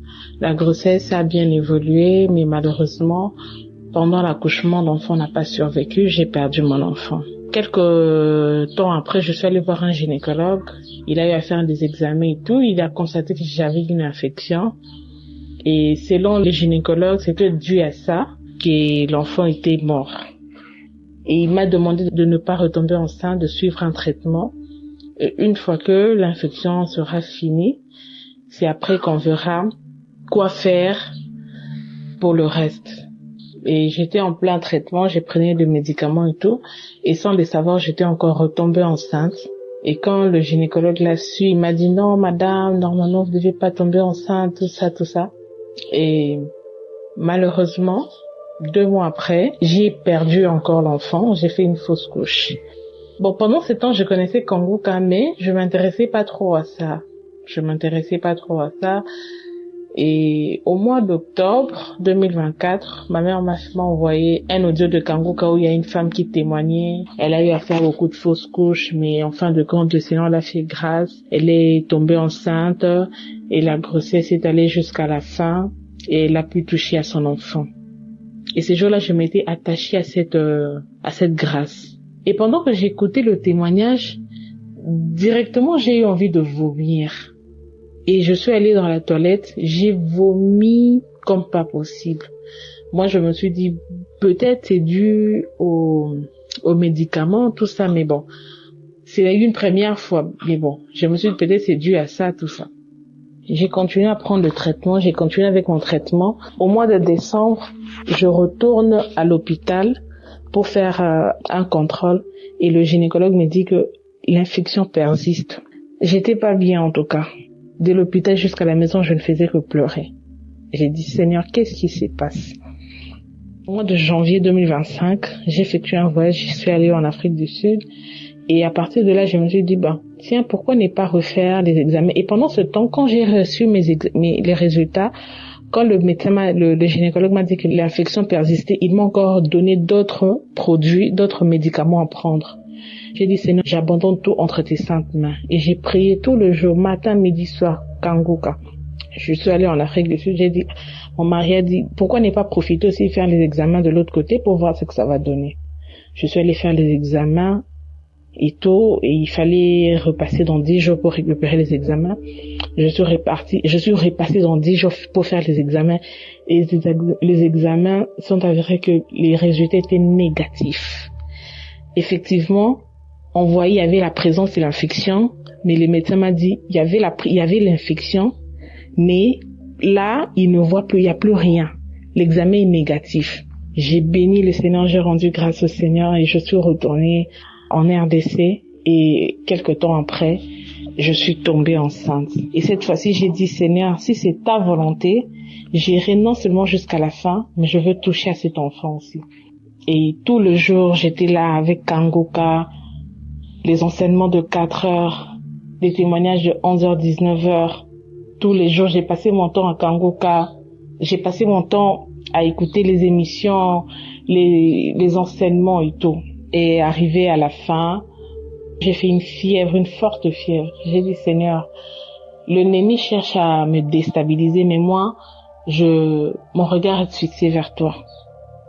La grossesse a bien évolué, mais malheureusement, pendant l'accouchement, l'enfant n'a pas survécu. J'ai perdu mon enfant. Quelques temps après, je suis allée voir un gynécologue. Il a eu à faire des examens et tout. Il a constaté que j'avais une infection. Et selon les gynécologues, c'était dû à ça que l'enfant était mort. Et il m'a demandé de ne pas retomber enceinte, de suivre un traitement. Et une fois que l'infection sera finie, c'est après qu'on verra quoi faire pour le reste. Et j'étais en plein traitement, j'ai pris des médicaments et tout. Et sans le savoir, j'étais encore retombée enceinte. Et quand le gynécologue l'a su, il m'a dit non, madame, normalement, vous ne devez pas tomber enceinte, tout ça. Et malheureusement, 2 mois après, j'ai perdu encore l'enfant, j'ai fait une fausse couche. Bon, pendant ce temps, je connaissais Kanguka, mais je m'intéressais pas trop à ça. Et au mois d'octobre 2024, ma mère m'a envoyé un audio de Kanguka où il y a une femme qui témoignait. Elle a eu à faire beaucoup de fausses couches, mais en fin de compte, le Seigneur l'a fait grâce. Elle est tombée enceinte et la grossesse est allée jusqu'à la fin et elle a pu toucher à son enfant. Et ce jour-là, je m'étais attachée à cette grâce. Et pendant que j'écoutais le témoignage, directement, j'ai eu envie de vomir. Et je suis allée dans la toilette, j'ai vomi comme pas possible. Moi, je me suis dit, peut-être c'est dû aux médicaments, tout ça, mais bon. C'est une première fois, mais bon. Je me suis dit, peut-être c'est dû à ça, tout ça. J'ai continué à prendre le traitement, j'ai continué avec mon traitement. Au mois de décembre, je retourne à l'hôpital pour faire un contrôle et le gynécologue me dit que l'infection persiste. J'étais pas bien en tout cas. De l'hôpital jusqu'à la maison, je ne faisais que pleurer. J'ai dit, Seigneur, qu'est-ce qui se passe? Au mois de janvier 2025, j'ai effectué un voyage, je suis allée en Afrique du Sud. Et à partir de là, je me suis dit, tiens, pourquoi ne pas refaire les examens? Et pendant ce temps, quand j'ai reçu les résultats, quand le médecin, le gynécologue m'a dit que l'infection persistait, il m'a encore donné d'autres produits, d'autres médicaments à prendre. J'ai dit, Seigneur, j'abandonne tout entre tes saintes mains. Et j'ai prié tout le jour, matin, midi, soir, Kanguka. Je suis allée en Afrique du Sud, j'ai dit, mon mari a dit, pourquoi ne pas profiter aussi faire les examens de l'autre côté pour voir ce que ça va donner? Je suis allée faire les examens et tout, et il fallait repasser dans 10 jours pour récupérer les examens. Je suis repassée dans 10 jours pour faire les examens, et les examens sont avérés que les résultats étaient négatifs. Effectivement, on voyait, il y avait la présence de l'infection, mais le médecin m'a dit, il y avait l'infection, mais là, il ne voit plus, il n'y a plus rien. L'examen est négatif. J'ai béni le Seigneur, j'ai rendu grâce au Seigneur et je suis retournée en RDC et quelque temps après, je suis tombée enceinte. Et cette fois-ci, j'ai dit, Seigneur, si c'est ta volonté, j'irai non seulement jusqu'à la fin, mais je veux toucher à cet enfant aussi. Et tout le jour, j'étais là avec Kanguka, les enseignements de 4 heures, les témoignages de 11h, 19h. Tous les jours, j'ai passé mon temps à Kanguka. J'ai passé mon temps à écouter les émissions, les enseignements et tout. Et arrivé à la fin, j'ai fait une forte fièvre. J'ai dit, Seigneur, l'ennemi cherche à me déstabiliser, mais moi, mon regard est fixé vers toi.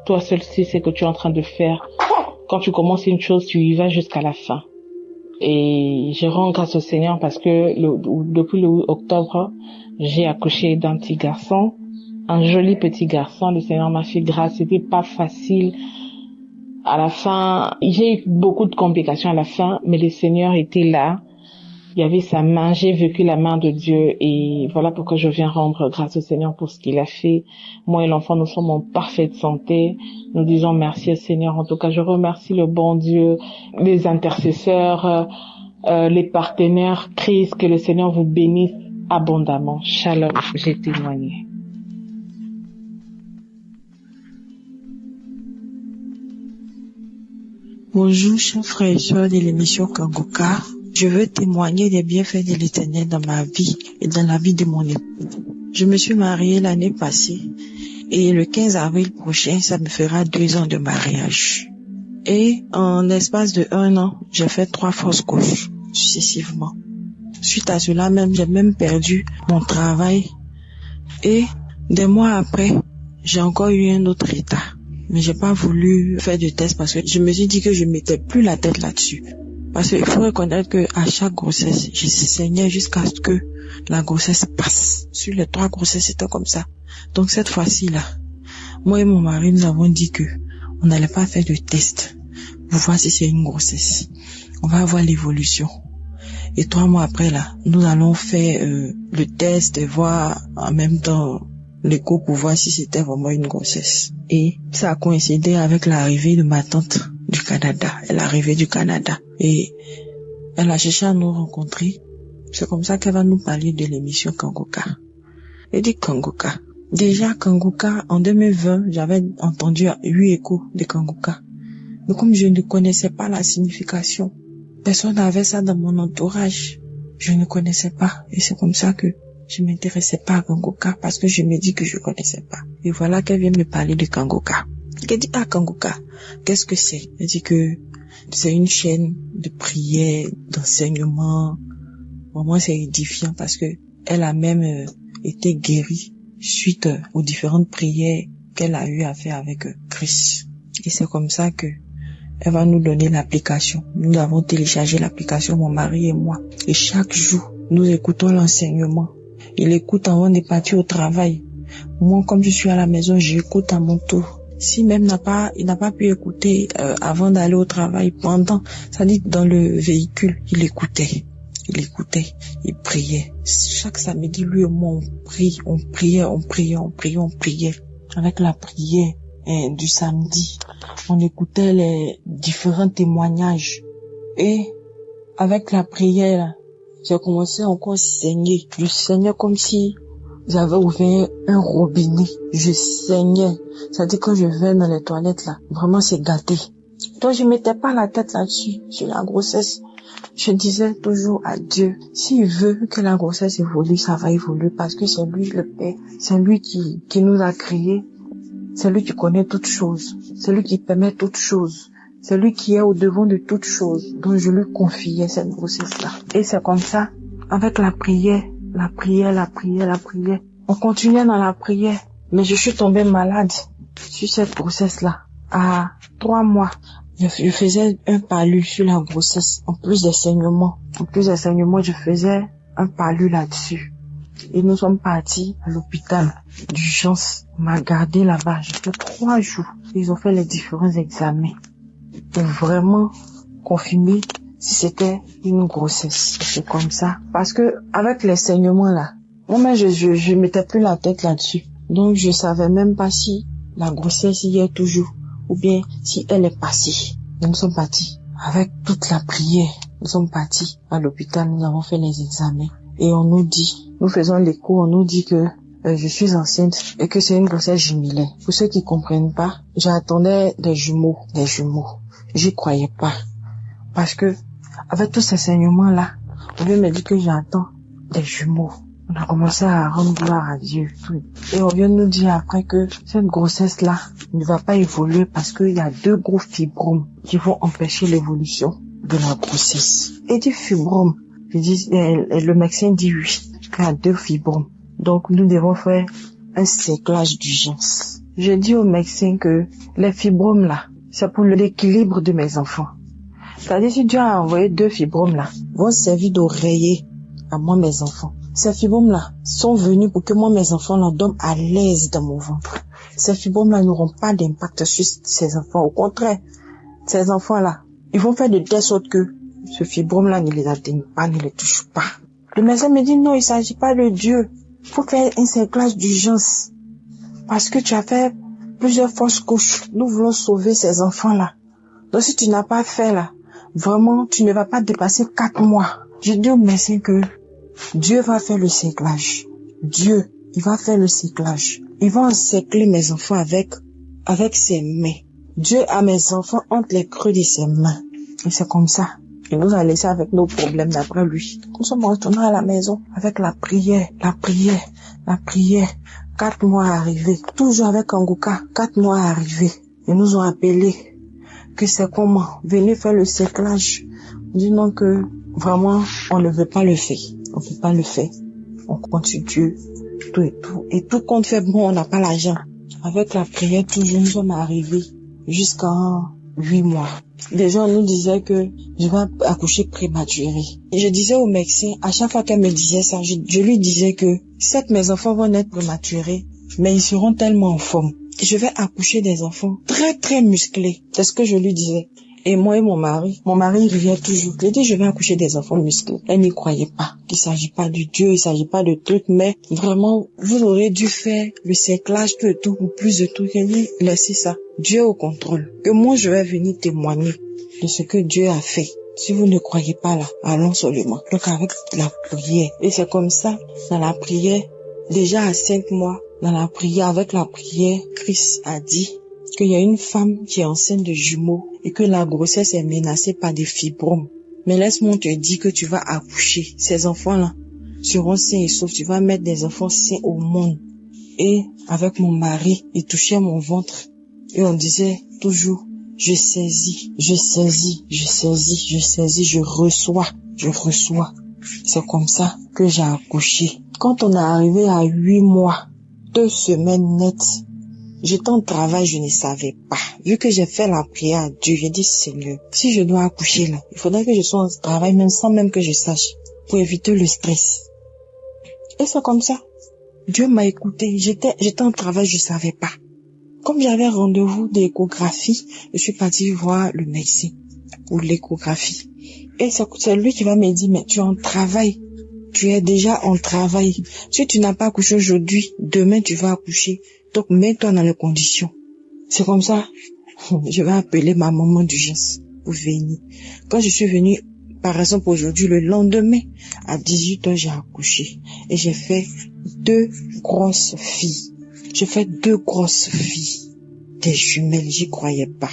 Toi seul sais ce que tu es en train de faire. Quand tu commences une chose, tu y vas jusqu'à la fin. Et je rends grâce au Seigneur parce que depuis le 8 octobre, j'ai accouché d'un petit garçon, un joli petit garçon. Le Seigneur m'a fait grâce. C'était pas facile. À la fin, j'ai eu beaucoup de complications à la fin, mais le Seigneur était là. Il y avait sa main, j'ai vécu la main de Dieu et voilà pourquoi je viens rendre grâce au Seigneur pour ce qu'il a fait. Moi et l'enfant, nous sommes en parfaite santé. Nous disons merci au Seigneur. En tout cas, je remercie le bon Dieu, les intercesseurs, les partenaires. Christ, que le Seigneur vous bénisse abondamment. Shalom, j'ai témoigné. Bonjour, chers frères et sœurs de l'émission Kanguka. Je veux témoigner des bienfaits de l'Éternel dans ma vie et dans la vie de mon époux. Je me suis mariée l'année passée et le 15 avril prochain, ça me fera 2 ans de mariage. Et en l'espace de 1 an, j'ai fait 3 fausses couches successivement. Suite à cela même, j'ai même perdu mon travail et des mois après, j'ai encore eu un autre état. Mais j'ai pas voulu faire de test parce que je me suis dit que je mettais plus la tête là-dessus. Parce qu'il faut reconnaître que à chaque grossesse, je saignais jusqu'à ce que la grossesse passe. Sur les 3 grossesses, c'était comme ça. Donc cette fois-ci là, moi et mon mari, nous avons dit que on n'allait pas faire de test pour voir si c'est une grossesse. On va voir l'évolution. Et 3 mois après là, nous allons faire le test et voir en même temps l'écho pour voir si c'était vraiment une grossesse. Et ça a coïncidé avec l'arrivée de ma tante du Canada. Elle est arrivée du Canada et elle a cherché à nous rencontrer. C'est comme ça qu'elle va nous parler de l'émission Kangoka. Elle dit Kangoka. Déjà Kangoka, en 2020, j'avais entendu 8 échos de Kangoka. Mais comme je ne connaissais pas la signification, personne n'avait ça dans mon entourage. Je ne connaissais pas. Et c'est comme ça que je m'intéressais pas à Kangoka parce que je me dis que je connaissais pas. Et voilà qu'elle vient me parler de Kangoka. Elle dit, Kangoka, qu'est-ce que c'est? Elle dit que c'est une chaîne de prière, d'enseignement. Vraiment, c'est édifiant parce que elle a même été guérie suite aux différentes prières qu'elle a eu à faire avec Christ. Et c'est comme ça que elle va nous donner l'application. Nous avons téléchargé l'application, mon mari et moi. Et chaque jour, nous écoutons l'enseignement. Il écoute avant de partir au travail. Moi, comme je suis à la maison, j'écoute à mon tour. Si même il n'a pas pu écouter avant d'aller au travail, pendant, ça dit dans le véhicule, il écoutait, il priait. Chaque samedi, lui et moi, on priait. Avec la prière du samedi, on écoutait les différents témoignages. Et avec la prière, j'ai commencé encore à saigner. Je saignais comme si j'avais ouvert un robinet. Je saignais. C'est-à-dire quand je vais dans les toilettes là, vraiment c'est gâté. Donc je mettais pas la tête là-dessus, sur la grossesse. Je disais toujours à Dieu, s'il veut que la grossesse évolue, ça va évoluer parce que c'est lui le Père. C'est lui qui nous a créés. C'est lui qui connaît toutes choses. C'est lui qui permet toutes choses. C'est lui qui est au devant de toutes choses. Donc je lui confiais cette grossesse-là. Et c'est comme ça, avec la prière. On continuait dans la prière. Mais je suis tombée malade sur cette grossesse-là. À 3 mois, je faisais un palu sur la grossesse. En plus des saignements, je faisais un palu là-dessus. Et nous sommes partis à l'hôpital d'urgence. On m'a gardé là-bas. J'ai fait 3 jours. Ils ont fait les différents examens pour vraiment confirmer si c'était une grossesse. C'est comme ça. Parce que avec les saignements là, moi je mettais plus la tête là-dessus. Donc je savais même pas si la grossesse y est toujours ou bien si elle est passée. Et nous sommes partis avec toute la prière. Nous sommes partis à l'hôpital. Nous avons fait les examens et on nous dit, nous faisons l'écho, on nous dit que je suis enceinte et que c'est une grossesse jumelée. Pour ceux qui comprennent pas, j'attendais des jumeaux. J'y croyais pas. Parce que, avec tous ces saignements-là, on vient me dire que j'attends des jumeaux. On a commencé à rendre gloire à Dieu. Et on vient nous dire après que cette grossesse-là ne va pas évoluer parce qu'il y a 2 gros fibromes qui vont empêcher l'évolution de la grossesse. Et du fibrome, le médecin dit oui, qu'il y a 2 fibromes. Donc nous devons faire un séclage d'urgence. Je dis au médecin que les fibromes là, c'est pour l'équilibre de mes enfants. C'est-à-dire si Dieu a envoyé 2 fibromes là, vont servir d'oreiller à moi mes enfants. Ces fibromes là sont venus pour que moi mes enfants là dorment à l'aise dans mon ventre. Ces fibromes là n'auront pas d'impact sur ces enfants. Au contraire, ces enfants là, ils vont faire de telle sorte que ce fibrome là ne les atteigne pas, ne les touche pas. Le médecin me dit non, il s'agit pas de Dieu. Il faut faire un séclage d'urgence. Parce que tu as fait plusieurs fausses couches. Nous voulons sauver ces enfants-là. Donc si tu n'as pas fait là, vraiment, tu ne vas pas dépasser 4 mois. Je dis au médecin que Dieu va faire le séclage. Dieu, il va faire le séclage. Il va encercler mes enfants avec ses mains. Dieu a mes enfants entre les creux de ses mains. Et c'est comme ça Il nous a laissés avec nos problèmes d'après lui. Nous sommes retournés à la maison avec la prière. 4 mois arrivés. Toujours avec Kanguka. 4 mois arrivés. Ils nous ont appelés. Que c'est comment? Venez faire le cerclage. On dit non que vraiment on ne veut pas le faire. On ne peut pas le faire. On continue tout et tout. Et tout compte fait, bon, on n'a pas l'argent. Avec la prière, toujours nous sommes arrivés jusqu'à 8 mois. Les gens nous disaient que je vais accoucher prématuré. Et je disais au médecin, à chaque fois qu'elle me disait ça, je lui disais que certes mes enfants vont naître prématurés, mais ils seront tellement en forme. Je vais accoucher des enfants très très musclés. C'est ce que je lui disais. Et moi et mon mari riait toujours. Je dis, je vais accoucher des enfants musclés. Elle n'y croyait pas. Il s'agit pas de Dieu, il s'agit pas de trucs, mais vraiment, vous aurez dû faire le cerclage, tout et tout, ou plus de trucs. Elle dit, laissez ça. Dieu au contrôle. Que moi, je vais venir témoigner de ce que Dieu a fait. Si vous ne croyez pas là, allons seulement. Donc avec la prière. Et c'est comme ça, dans la prière, déjà à 5 mois, dans la prière, avec la prière, Christ a dit qu'il y a une femme qui est enceinte de jumeaux et que la grossesse est menacée par des fibromes. Mais laisse-moi te dire que tu vas accoucher. Ces enfants-là seront sains et saufs. Tu vas mettre des enfants sains au monde. Et avec mon mari, il touchait mon ventre. Et on disait toujours, je saisis, je reçois. C'est comme ça que j'ai accouché. Quand on est arrivé à 8 mois, 2 semaines nettes, j'étais en travail, je ne savais pas. Vu que j'ai fait la prière à Dieu, j'ai dit, Seigneur, si je dois accoucher là, il faudrait que je sois en travail, même sans même que je sache, pour éviter le stress. Et c'est comme ça. Dieu m'a écouté. J'étais en travail, je savais pas. Comme j'avais rendez-vous d'échographie, je suis partie voir le médecin pour l'échographie. Et c'est lui qui va me dire, mais tu es en travail. Tu es déjà en travail. Si tu n'as pas accouché aujourd'hui, demain tu vas accoucher. Donc mets-toi dans les conditions. C'est comme ça. Je vais appeler ma maman d'urgence pour venir. Quand je suis venue, par exemple aujourd'hui, le lendemain, à 18h, j'ai accouché. Et j'ai fait 2 grosses filles. Des jumelles, j'y croyais pas.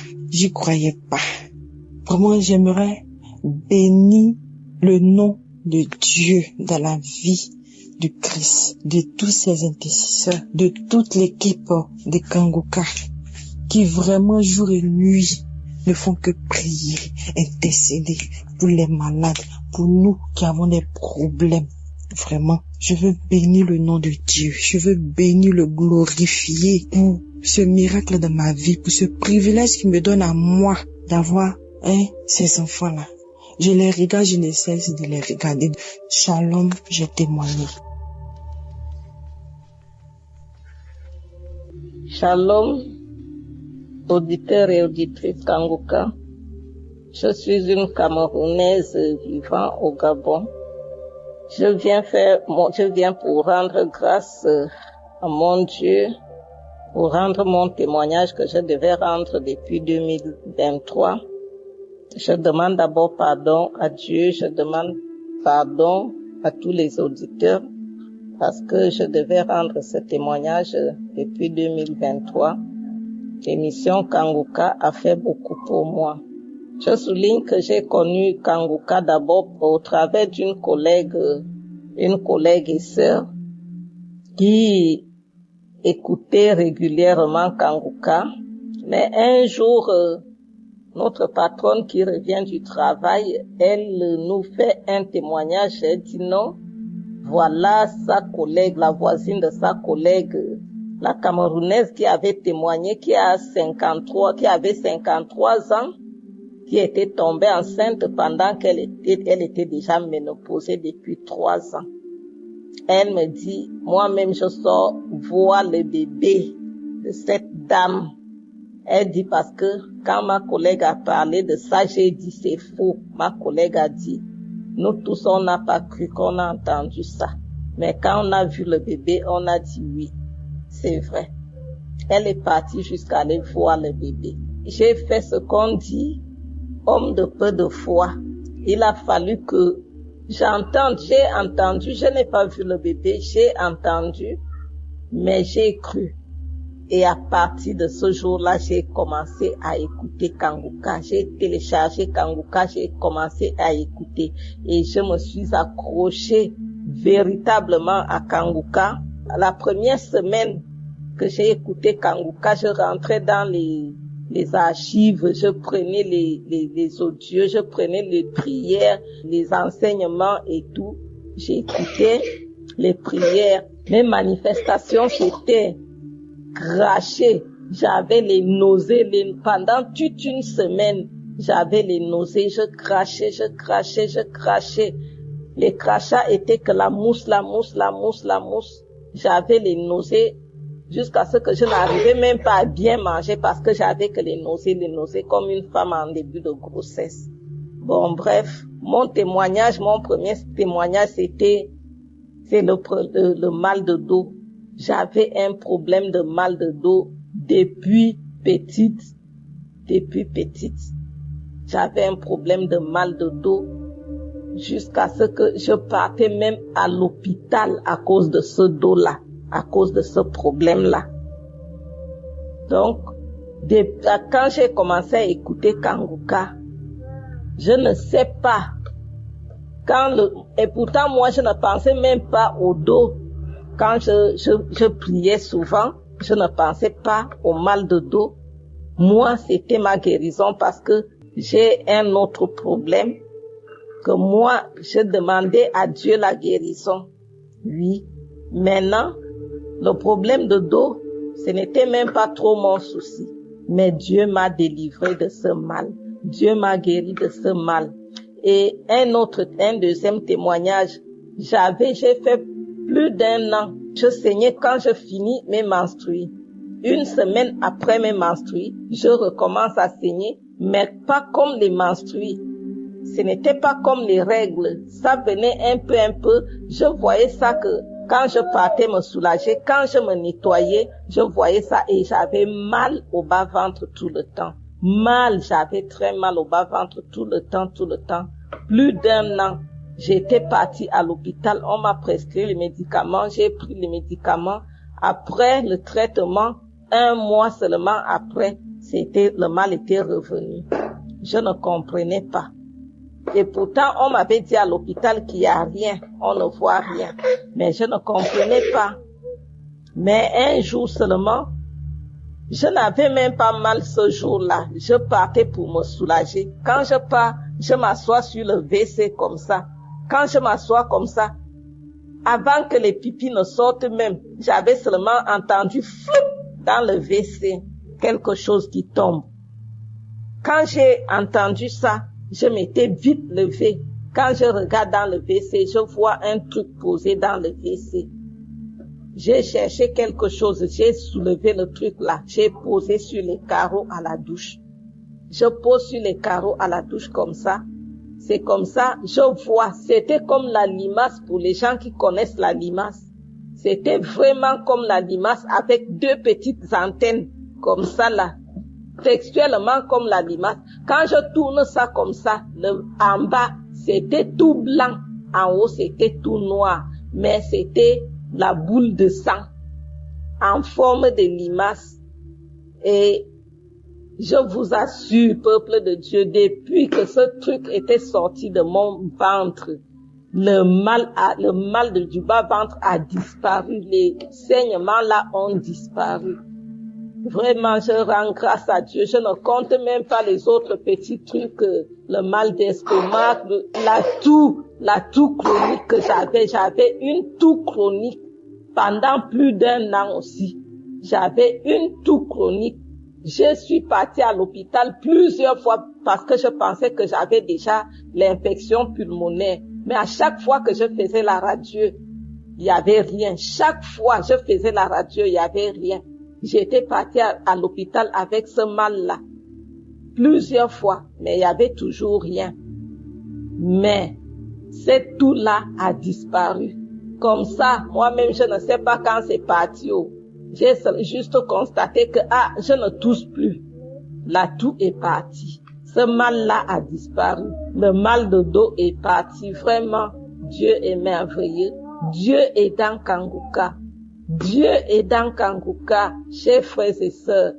Vraiment, j'aimerais bénir le nom de Dieu dans la vie de Christ, de tous ses intercesseurs, de toute l'équipe de Kanguka, qui vraiment jour et nuit ne font que prier, intercéder pour les malades, pour nous qui avons des problèmes. Vraiment, je veux bénir le nom de Dieu, je veux bénir le glorifier pour ce miracle de ma vie, pour ce privilège qu'il me donne à moi d'avoir ces enfants-là. Je les regarde, je ne cesse de les regarder. Shalom, j'ai témoigné. Shalom, auditeurs et auditrices Kanguka. Je suis une Camerounaise vivant au Gabon. Je viens pour rendre grâce à mon Dieu, pour rendre mon témoignage que je devais rendre depuis 2023. Je demande d'abord pardon à Dieu, je demande pardon à tous les auditeurs parce que je devais rendre ce témoignage depuis 2023. L'émission Kanguka a fait beaucoup pour moi. Je souligne que j'ai connu Kanguka d'abord au travers d'une collègue et sœur qui écoutait régulièrement Kanguka. Mais un jour, notre patronne qui revient du travail, elle nous fait un témoignage. Elle dit non, voilà sa collègue, la voisine de sa collègue, la Camerounaise qui avait témoigné, qui avait 53 ans, qui était tombée enceinte pendant qu'elle était déjà ménopausée depuis 3 ans. Elle me dit, moi-même je sors voir le bébé de cette dame. Elle dit parce que quand ma collègue a parlé de ça, j'ai dit c'est faux. Ma collègue a dit, nous tous on n'a pas cru qu'on a entendu ça. Mais quand on a vu le bébé, on a dit oui, c'est vrai. Elle est partie jusqu'à aller voir le bébé. J'ai fait ce qu'on dit, homme de peu de foi. Il a fallu que j'ai entendu, je n'ai pas vu le bébé, j'ai entendu, mais j'ai cru. Et à partir de ce jour-là, j'ai commencé à écouter Kanguka. J'ai téléchargé Kanguka, j'ai commencé à écouter. Et je me suis accrochée véritablement à Kanguka. La première semaine que j'ai écouté Kanguka, je rentrais dans les archives, je prenais les audios, je prenais les prières, les enseignements et tout. J'écoutais les prières. Mes manifestations, j'étais crachée. J'avais les nausées. Pendant toute une semaine, j'avais les nausées. Je crachais. Les crachats étaient que la mousse. J'avais les nausées jusqu'à ce que je n'arrivais même pas à bien manger parce que j'avais que les nausées comme une femme en début de grossesse. Bon, bref, mon premier témoignage, c'est le mal de dos. J'avais un problème de mal de dos depuis petite. J'avais un problème de mal de dos jusqu'à ce que je partais même à l'hôpital à cause de ce dos-là, à cause de ce problème-là. Donc, quand j'ai commencé à écouter Kanguka, je ne sais pas. Et pourtant, moi, je ne pensais même pas au dos. Quand je priais souvent, je ne pensais pas au mal de dos. Moi, c'était ma guérison parce que j'ai un autre problème que moi, je demandais à Dieu la guérison. Oui. Maintenant, le problème de dos, ce n'était même pas trop mon souci. Mais Dieu m'a délivré de ce mal. Dieu m'a guéri de ce mal. Et un deuxième témoignage, j'ai fait plus d'1 an. Je saignais quand je finis mes menstrues. Une semaine après mes menstrues, je recommence à saigner, mais pas comme les menstrues. Ce n'était pas comme les règles. Ça venait un peu. Je voyais ça que quand je partais me soulager, quand je me nettoyais, je voyais ça et j'avais mal au bas-ventre tout le temps. J'avais très mal au bas-ventre tout le temps. Plus d'1 an, j'étais partie à l'hôpital, on m'a prescrit les médicaments, j'ai pris les médicaments. Après le traitement, 1 mois seulement après, le mal était revenu. Je ne comprenais pas. Et pourtant, on m'avait dit à l'hôpital qu'il n'y a rien, on ne voit rien. Mais je ne comprenais pas. Mais un jour seulement, je n'avais même pas mal ce jour-là. Je partais pour me soulager. Quand je pars, je m'assois sur le WC comme ça. Quand je m'assois comme ça, avant que les pipis ne sortent même, j'avais seulement entendu flou dans le WC, quelque chose qui tombe. Quand j'ai entendu ça, je m'étais vite levée. Quand je regarde dans le WC, je vois un truc posé dans le WC. J'ai cherché quelque chose, j'ai soulevé le truc là, j'ai posé sur les carreaux à la douche. Je pose sur les carreaux à la douche comme ça. C'est comme ça, je vois, c'était comme la limace pour les gens qui connaissent la limace. C'était vraiment comme la limace avec 2 petites antennes comme ça là. Textuellement comme la limace. Quand je tourne ça comme ça, en bas, c'était tout blanc. En haut, c'était tout noir. Mais c'était la boule de sang en forme de limace. Et je vous assure, peuple de Dieu, depuis que ce truc était sorti de mon ventre, le mal du bas-ventre a disparu. Les saignements là ont disparu. Vraiment, je rends grâce à Dieu. Je ne compte même pas les autres petits trucs, le mal d'estomac, la toux chronique que j'avais. J'avais une toux chronique pendant plus d'1 an aussi. J'avais une toux chronique. Je suis partie à l'hôpital plusieurs fois parce que je pensais que j'avais déjà l'infection pulmonaire. Mais à chaque fois que je faisais la radio, il y avait rien. Chaque fois je faisais la radio, il y avait rien. J'étais partie à l'hôpital avec ce mal-là. Plusieurs fois, mais il y avait toujours rien. Mais, cette toux-là a disparu. Comme ça, moi-même, je ne sais pas quand c'est parti. J'ai juste constaté que, je ne tousse plus. La toux est partie. Ce mal-là a disparu. Le mal de dos est parti. Vraiment, Dieu est merveilleux. Dieu est dans Kanguka. Dieu est dans Kanguka, chers frères et sœurs,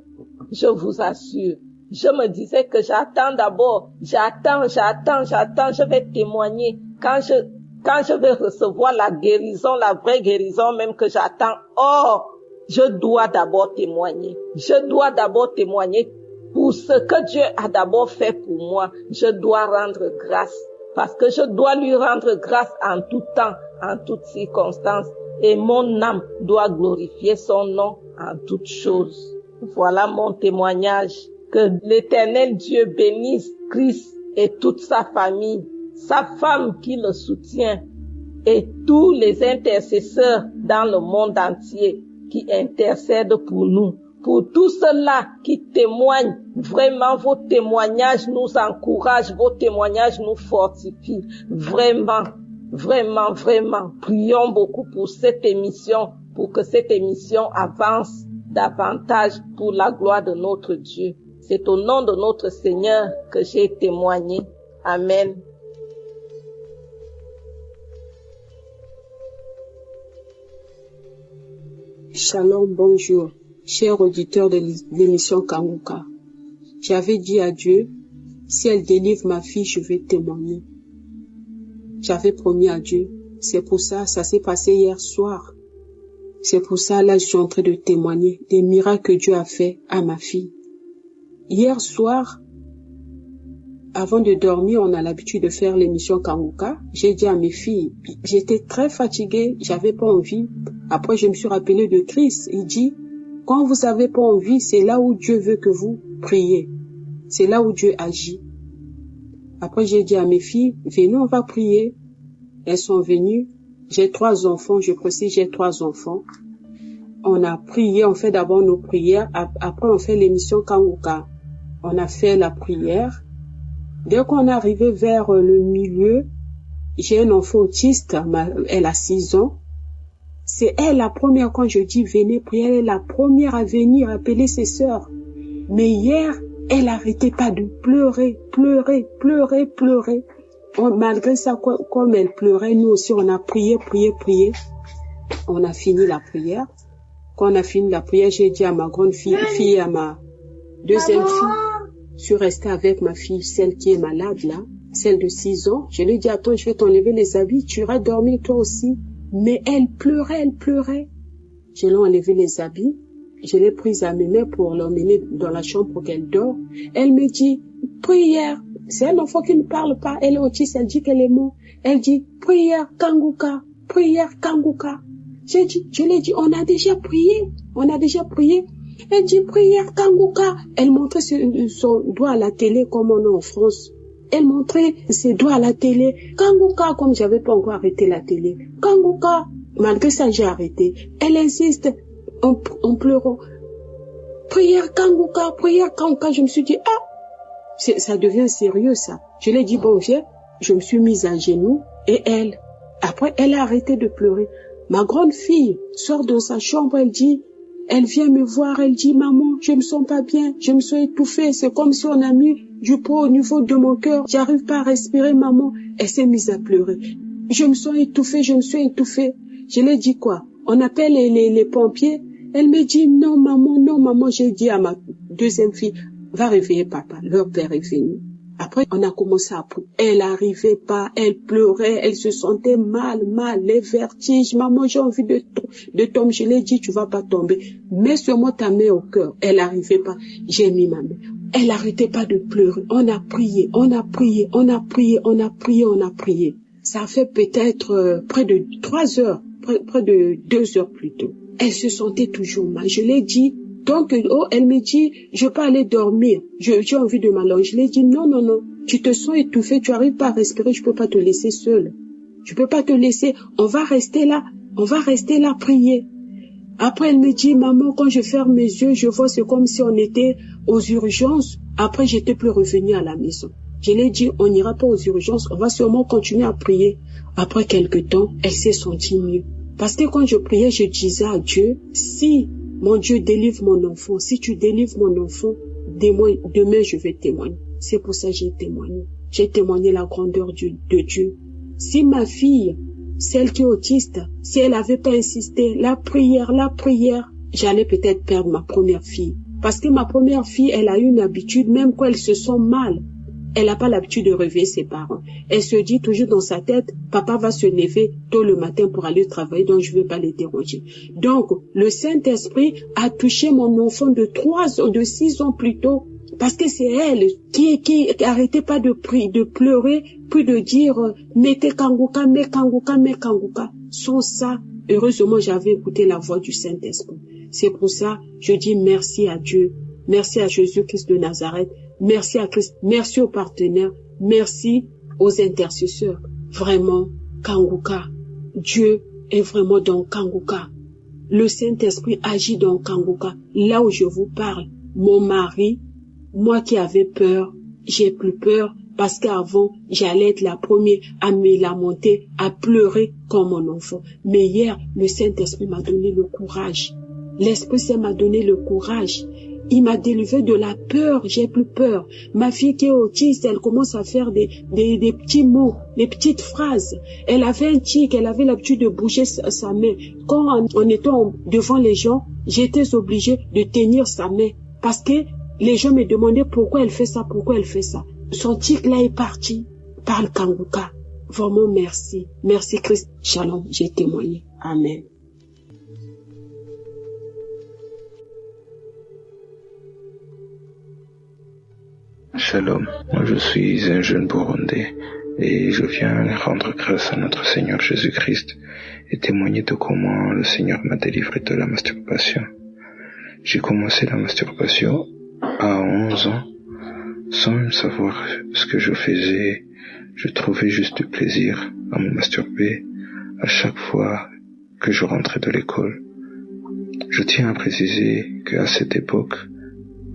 je vous assure. Je me disais que j'attends d'abord, j'attends, je vais témoigner. Quand je vais recevoir la guérison, la vraie guérison même que j'attends, je dois d'abord témoigner. Je dois d'abord témoigner pour ce que Dieu a d'abord fait pour moi. Je dois rendre grâce parce que je dois lui rendre grâce en tout temps, en toutes circonstances. Et mon âme doit glorifier son nom en toutes choses. Voilà mon témoignage. Que l'Éternel Dieu bénisse Christ et toute sa famille, sa femme qui le soutient et tous les intercesseurs dans le monde entier qui intercèdent pour nous. Pour tous ceux-là qui témoignent, vraiment vos témoignages nous encouragent, vos témoignages nous fortifient. Vraiment, prions beaucoup pour cette émission, pour que cette émission avance davantage pour la gloire de notre Dieu. C'est au nom de notre Seigneur que j'ai témoigné. Amen. Shalom, bonjour. Chers auditeurs de l'émission Kanguka, j'avais dit à Dieu, si elle délivre ma fille, je vais témoigner. J'avais promis à Dieu. C'est pour ça s'est passé hier soir. C'est pour ça, là, je suis en train de témoigner des miracles que Dieu a fait à ma fille. Hier soir, avant de dormir, on a l'habitude de faire l'émission Kanguka. J'ai dit à mes filles, j'étais très fatiguée, j'avais pas envie. Après, je me suis rappelé de Christ. Il dit, quand vous avez pas envie, c'est là où Dieu veut que vous priez. C'est là où Dieu agit. Après, j'ai dit à mes filles, venez, on va prier. Elles sont venues. J'ai 3 enfants, je précise, j'ai 3 enfants. On a prié, on fait d'abord nos prières. Après, on fait l'émission Kanguka. On a fait la prière. Dès qu'on est arrivé vers le milieu, j'ai un enfant autiste, elle a 6 ans. C'est elle la première, quand je dis venez prier, elle est la première à venir appeler ses sœurs. Mais hier, elle n'arrêtait pas de pleurer. Malgré ça, comme elle pleurait, nous aussi, on a prié. On a fini la prière. Quand on a fini la prière, j'ai dit à ma grande fille, à ma deuxième fille, je suis restée avec ma fille, celle qui est malade là, celle de 6 ans. Je lui ai dit, attends, je vais t'enlever les habits, tu iras dormir toi aussi. Mais elle pleurait. Je lui ai enlevé les habits. Je l'ai prise à mes mains pour l'emmener dans la chambre pour qu'elle dort. Elle me dit, prière. C'est un enfant qui ne parle pas. Elle est autiste, elle dit qu'elle est morte. Elle dit, prière Kanguka. Je lui ai dit, on a déjà prié. Elle dit, prière Kanguka. Elle montrait son doigt à la télé comme on est en France. Elle montrait ses doigts à la télé. Kanguka, comme j'avais pas encore arrêté la télé. Kanguka. Malgré ça, j'ai arrêté. Elle insiste en pleurant. Prière Kanguka. Je me suis dit, ça devient sérieux, ça. Je l'ai dit, bon, je me suis mise à genoux et après, elle a arrêté de pleurer. Ma grande fille sort de sa chambre, elle vient me voir, elle dit, maman, je me sens pas bien, je me sens étouffée, c'est comme si on a mis du poids au niveau de mon cœur, j'arrive pas à respirer, maman. Elle s'est mise à pleurer. Je me sens étouffée. Je l'ai dit quoi? On appelle les pompiers. Elle me dit, non, maman. J'ai dit à ma deuxième fille, va réveiller papa. Leur père est venu. Après, on a commencé à prier. Elle n'arrivait pas, elle pleurait, elle se sentait mal, les vertiges. Maman, j'ai envie de tomber. Je l'ai dit, tu vas pas tomber. Mets sur moi ta main au cœur. Elle n'arrivait pas. J'ai mis ma main. Elle n'arrêtait pas de pleurer. On a prié. Ça a fait peut-être près de 3 heures, près de 2 heures plus tôt. Elle se sentait toujours mal. Je l'ai dit. Donc, elle me dit, je peux aller dormir. J'ai envie de m'allonger. Je lui ai dit, non. Tu te sens étouffée, tu arrives pas à respirer, je peux pas te laisser seule. On va rester là, prier. Après, elle me dit, maman, quand je ferme mes yeux, je vois, c'est comme si on était aux urgences. Après, j'étais plus revenue à la maison. Je lui ai dit, on n'ira pas aux urgences, on va sûrement continuer à prier. Après quelque temps, elle s'est sentie mieux. Parce que quand je priais, je disais à Dieu, si mon Dieu délivre mon enfant, si tu délivres mon enfant, demain je vais témoigner. C'est pour ça que j'ai témoigné. J'ai témoigné la grandeur de Dieu. Si ma fille celle qui est autiste, si elle avait pas insisté, la prière, j'allais peut-être perdre ma première fille. Parce que ma première fille, elle a une habitude, même quand elle se sent mal, elle n'a pas l'habitude de réveiller ses parents. Elle se dit toujours dans sa tête, papa va se lever tôt le matin pour aller travailler, donc je ne vais pas les déranger. Donc, le Saint-Esprit a touché mon enfant de 6 ans plus tôt, parce que c'est elle qui arrêtait pas de pleurer, puis de dire, mettez Kanguka, mets Kanguka. Sans ça, heureusement, j'avais écouté la voix du Saint-Esprit. C'est pour ça, je dis merci à Dieu, merci à Jésus-Christ de Nazareth, merci à Christ, merci aux partenaires, merci aux intercesseurs. Vraiment, Kanguka, Dieu est vraiment dans Kanguka. Le Saint-Esprit agit dans Kanguka. Là où je vous parle, mon mari, moi qui avais peur, j'ai plus peur parce qu'avant, j'allais être la première à me lamenter, à pleurer comme mon enfant. Mais hier, le Saint-Esprit m'a donné le courage. L'Esprit Saint m'a donné le courage. Il m'a délivré de la peur, j'ai plus peur. Ma fille qui est autiste, elle commence à faire des petits mots, des petites phrases. Elle avait un tic, elle avait l'habitude de bouger sa main. Quand en étant devant les gens, j'étais obligée de tenir sa main. Parce que les gens me demandaient pourquoi elle fait ça. Son tic là est parti par le Kanguka. Vraiment merci. Merci Christ. Shalom, j'ai témoigné. Amen. Shalom, moi je suis un jeune Burundais et je viens rendre grâce à notre Seigneur Jésus-Christ et témoigner de comment le Seigneur m'a délivré de la masturbation. J'ai commencé la masturbation à 11 ans, sans même savoir ce que je faisais. Je trouvais juste du plaisir à me masturber à chaque fois que je rentrais de l'école. Je tiens à préciser qu'à cette époque,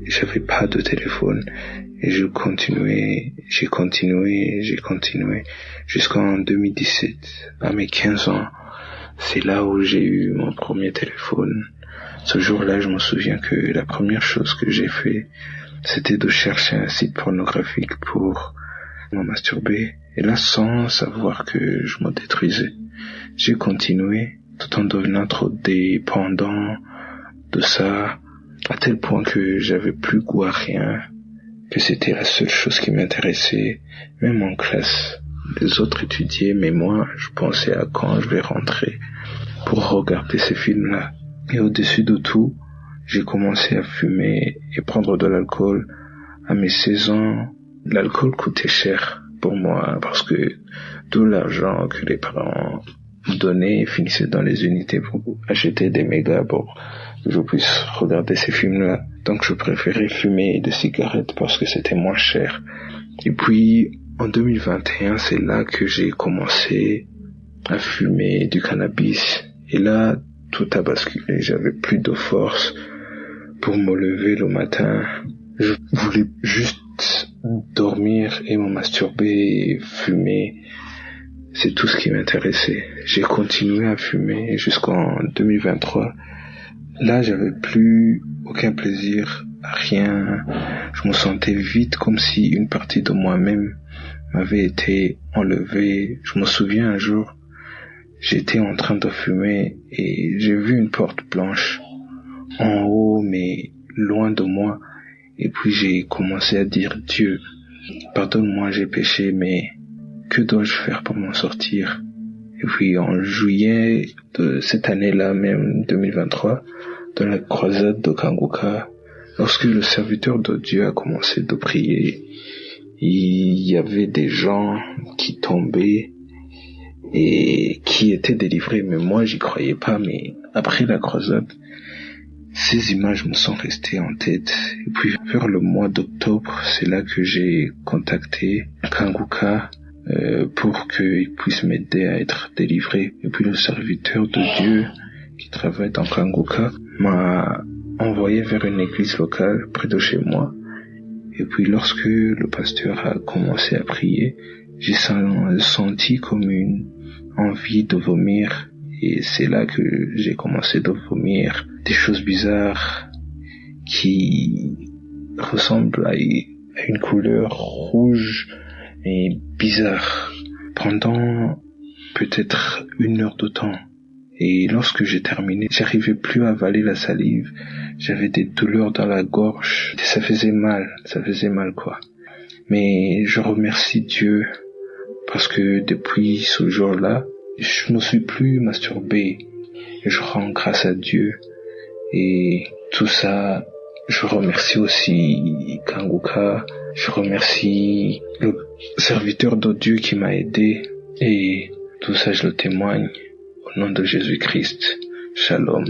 j'avais pas de téléphone et j'ai continué jusqu'en 2017. À mes 15 ans, c'est là où j'ai eu mon premier téléphone. Ce jour-là, je me souviens que la première chose que j'ai fait, c'était de chercher un site pornographique pour me masturber. Et là, sans savoir que je me détruisais, j'ai continué tout en devenant trop dépendant de ça, à tel point que j'avais plus goût à rien, que c'était la seule chose qui m'intéressait. Même en classe, les autres étudiaient, mais moi, je pensais à quand je vais rentrer pour regarder ces films-là. Et au-dessus de tout, j'ai commencé à fumer et prendre de l'alcool. À mes 16 ans, l'alcool coûtait cher pour moi parce que tout l'argent que les parents me donnaient finissait dans les unités pour acheter des mégas pour que je puisse regarder ces films-là. Donc je préférais fumer des cigarettes parce que c'était moins cher. Et puis en 2021, c'est là que j'ai commencé à fumer du cannabis. Et là, tout a basculé. J'avais plus de force pour me lever le matin. Je voulais juste dormir et me masturber et fumer. C'est tout ce qui m'intéressait. J'ai continué à fumer jusqu'en 2023. Là, j'avais plus aucun plaisir à rien. Je me sentais vide, comme si une partie de moi-même m'avait été enlevée. Je me souviens un jour, j'étais en train de fumer et j'ai vu une porte blanche en haut, mais loin de moi. Et puis j'ai commencé à dire, Dieu, pardonne-moi, j'ai péché, mais que dois-je faire pour m'en sortir? Et puis en juillet de cette année-là, même 2023, dans la croisade de Kanguka, lorsque le serviteur de Dieu a commencé de prier, il y avait des gens qui tombaient et qui étaient délivrés, mais moi j'y croyais pas. Mais après la croisade, ces images me sont restées en tête. Et puis vers le mois d'octobre, c'est là que j'ai contacté Kanguka pour qu'il puisse m'aider à être délivré. Et puis le serviteur de Dieu qui travaille dans Kanguka m'a envoyé vers une église locale près de chez moi. Et puis lorsque le pasteur a commencé à prier, j'ai senti comme une envie de vomir. Et c'est là que j'ai commencé de vomir des choses bizarres qui ressemblent à une couleur rouge et bizarre. Pendant peut-être 1 heure de temps. Et lorsque j'ai terminé, j'arrivais plus à avaler la salive. J'avais des douleurs dans la gorge. Ça faisait mal quoi. Mais je remercie Dieu parce que depuis ce jour-là, je ne suis plus masturbé. Je rends grâce à Dieu. Et tout ça, je remercie aussi Kanguka. Je remercie le serviteur de Dieu qui m'a aidé. Et tout ça, je le témoigne. Au nom de Jésus-Christ. Shalom.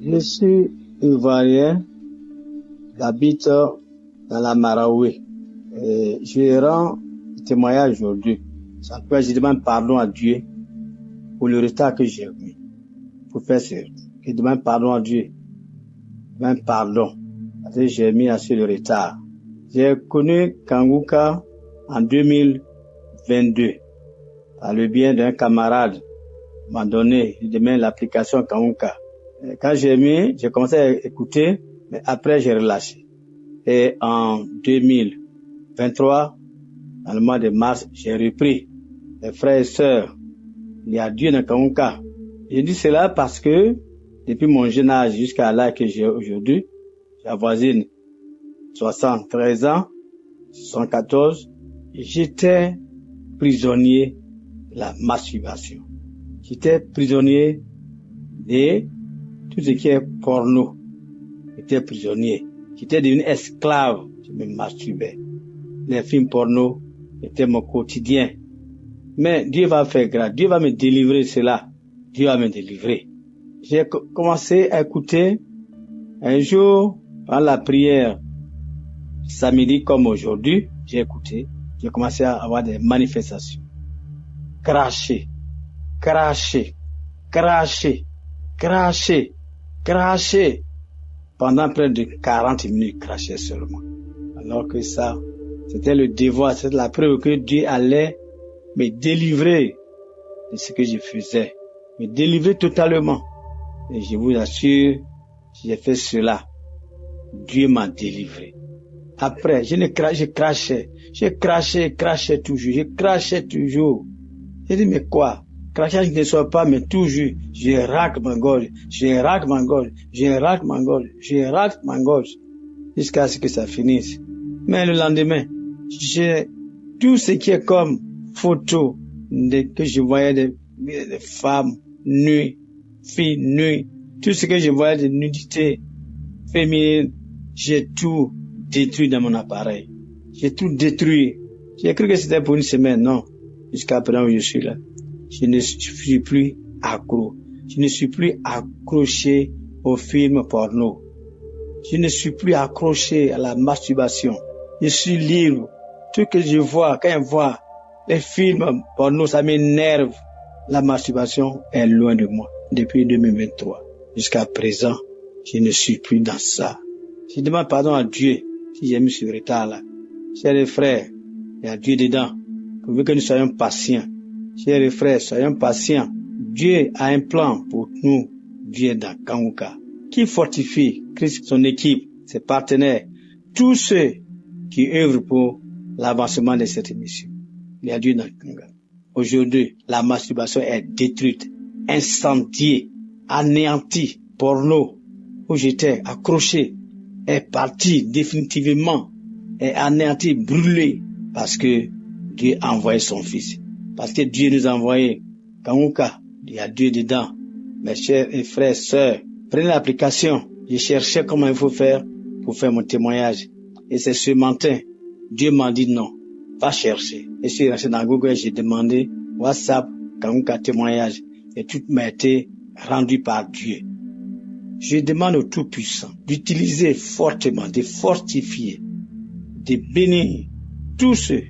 Je suis ivoirien, j'habite dans la Maraoué. Et je rends témoignage aujourd'hui. Ça peut, je demande pardon à Dieu pour le retard que j'ai mis. Pour faire ça. Je demande pardon à Dieu. Je demande pardon. Parce que j'ai mis assez de retard. J'ai connu Kanguka en 2022. Par le bien d'un camarade m'a donné, il demande l'application Kanguka. Quand j'ai commencé à écouter, mais après j'ai relâché. Et en 2023, dans le mois de mars, j'ai repris. Les frères et sœurs, il y a Dieu dans Kanguka. J'ai dit cela parce que, depuis mon jeune âge jusqu'à l'âge que j'ai aujourd'hui, j'avoisine 73 ans, 74, j'étais prisonnier de la masturbation. J'étais prisonnier de tout ce qui est porno. J'étais prisonnier. J'étais devenu esclave. Je me masturbais. Les films porno étaient mon quotidien. Mais Dieu va faire grâce. Dieu va me délivrer de cela. Dieu va me délivrer. J'ai commencé à écouter un jour, dans la prière, samedi comme aujourd'hui, j'ai écouté. J'ai commencé à avoir des manifestations. Cracher, cracher, cracher, cracher, cracher. Pendant près de 40 minutes, cracher seulement. Alors que ça, c'était le devoir, c'était la preuve que Dieu allait me délivrer de ce que je faisais. Me délivrer totalement. Et je vous assure, si j'ai fait cela, Dieu m'a délivré. Après, je crachais toujours, je crachais toujours. J'ai dit, mais quoi? Crachage ne soit pas, mais toujours, je racle ma gorge, je racle ma gorge, je racle ma gorge, je racle ma gorge, jusqu'à ce que ça finisse. Mais le lendemain, j'ai tout ce qui est comme photo que je voyais des femmes nues, filles nues, tout ce que je voyais de nudité féminine, j'ai tout détruit dans mon appareil. J'ai tout détruit. J'ai cru que c'était pour une semaine, non. Jusqu'à présent où je suis là. Je ne suis plus accro. Je ne suis plus accroché aux films porno. Je ne suis plus accroché à la masturbation. Je suis libre. Tout ce que je vois, quand je vois les films porno, ça m'énerve. La masturbation est loin de moi depuis 2023. Jusqu'à présent, je ne suis plus dans ça. Je demande pardon à Dieu si j'ai mis ce retard-là. Chers frères, il y a Dieu dedans. Pour que nous soyons patients. Chers frères, soyons patients. Dieu a un plan pour nous. Dieu est dans Kanguka. Qui fortifie Christ, son équipe, ses partenaires, tous ceux qui œuvrent pour l'avancement de cette mission. Il y a Dieu dans Kanguka. Aujourd'hui, la masturbation est détruite, incendiée, anéantie. Porno, où j'étais accroché, est parti définitivement, est anéanti, brûlé, parce que Dieu a envoyé son Fils. Parce que Dieu nous a envoyé. Kanguka, il y a Dieu dedans. Mes chers et frères, sœurs, prenez l'application. Je cherchais comment il faut faire pour faire mon témoignage. Et c'est ce matin, Dieu m'a dit non, va chercher. Et je suis resté dans Google et j'ai demandé WhatsApp, Kanguka témoignage. Et tout m'a été rendu par Dieu. Je demande au Tout-Puissant d'utiliser fortement, de fortifier, de bénir tous ceux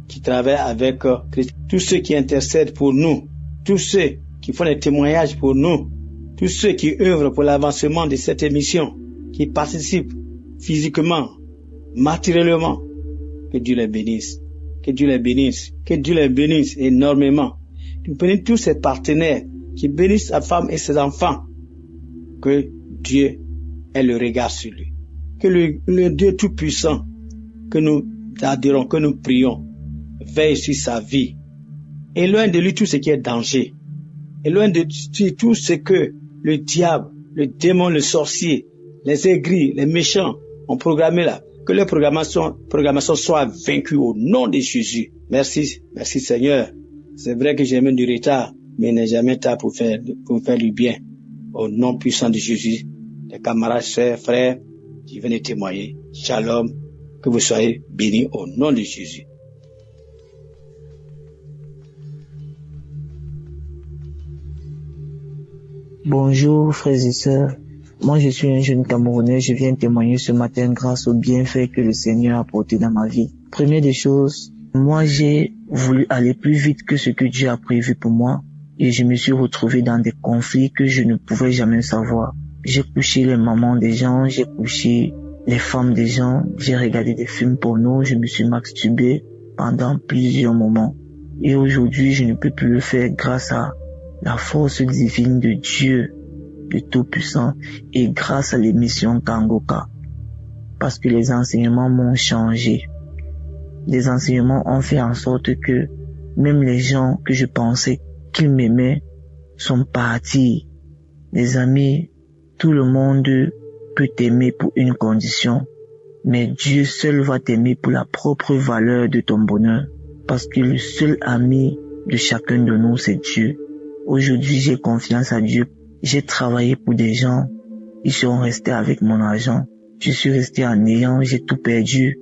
qui travaillent avec Christ, tous ceux qui intercèdent pour nous, tous ceux qui font des témoignages pour nous, tous ceux qui œuvrent pour l'avancement de cette émission, qui participent physiquement, matériellement. Que Dieu les bénisse, que Dieu les bénisse, que Dieu les bénisse énormément. Nous bénissons tous ces partenaires qui bénissent sa femme et ses enfants. Que Dieu ait le regard sur lui. Que le Dieu Tout-Puissant que nous adorons, que nous prions, veille sur sa vie. Éloigne de lui tout ce qui est danger. Éloigne de lui tout ce que le diable, le démon, le sorcier, les aigris, les méchants ont programmé là. Que leur programmation soit vaincue au nom de Jésus. Merci Seigneur. C'est vrai que j'ai même du retard, mais il n'est jamais tard pour faire du bien. Au nom puissant de Jésus, les camarades, sœurs, frères, qui viennent témoigner. Shalom, que vous soyez bénis au nom de Jésus. Bonjour frères et sœurs, moi je suis un jeune Camerounais, je viens témoigner ce matin grâce aux bienfaits que le Seigneur a apporté dans ma vie. Première des choses, moi j'ai voulu aller plus vite que ce que Dieu a prévu pour moi et je me suis retrouvé dans des conflits que je ne pouvais jamais savoir. J'ai couché les mamans des gens, j'ai couché les femmes des gens, j'ai regardé des films porno, je me suis masturbé pendant plusieurs moments. Et aujourd'hui je ne peux plus le faire grâce à la force divine de Dieu, le Tout-Puissant, et grâce à l'émission Kangoka. Parce que les enseignements m'ont changé. Les enseignements ont fait en sorte que même les gens que je pensais qu'ils m'aimaient sont partis. Les amis, tout le monde peut t'aimer pour une condition, mais Dieu seul va t'aimer pour la propre valeur de ton bonheur. Parce que le seul ami de chacun de nous, c'est Dieu. Aujourd'hui, j'ai confiance à Dieu. J'ai travaillé pour des gens. Ils sont restés avec mon argent. Je suis resté en néant. J'ai tout perdu.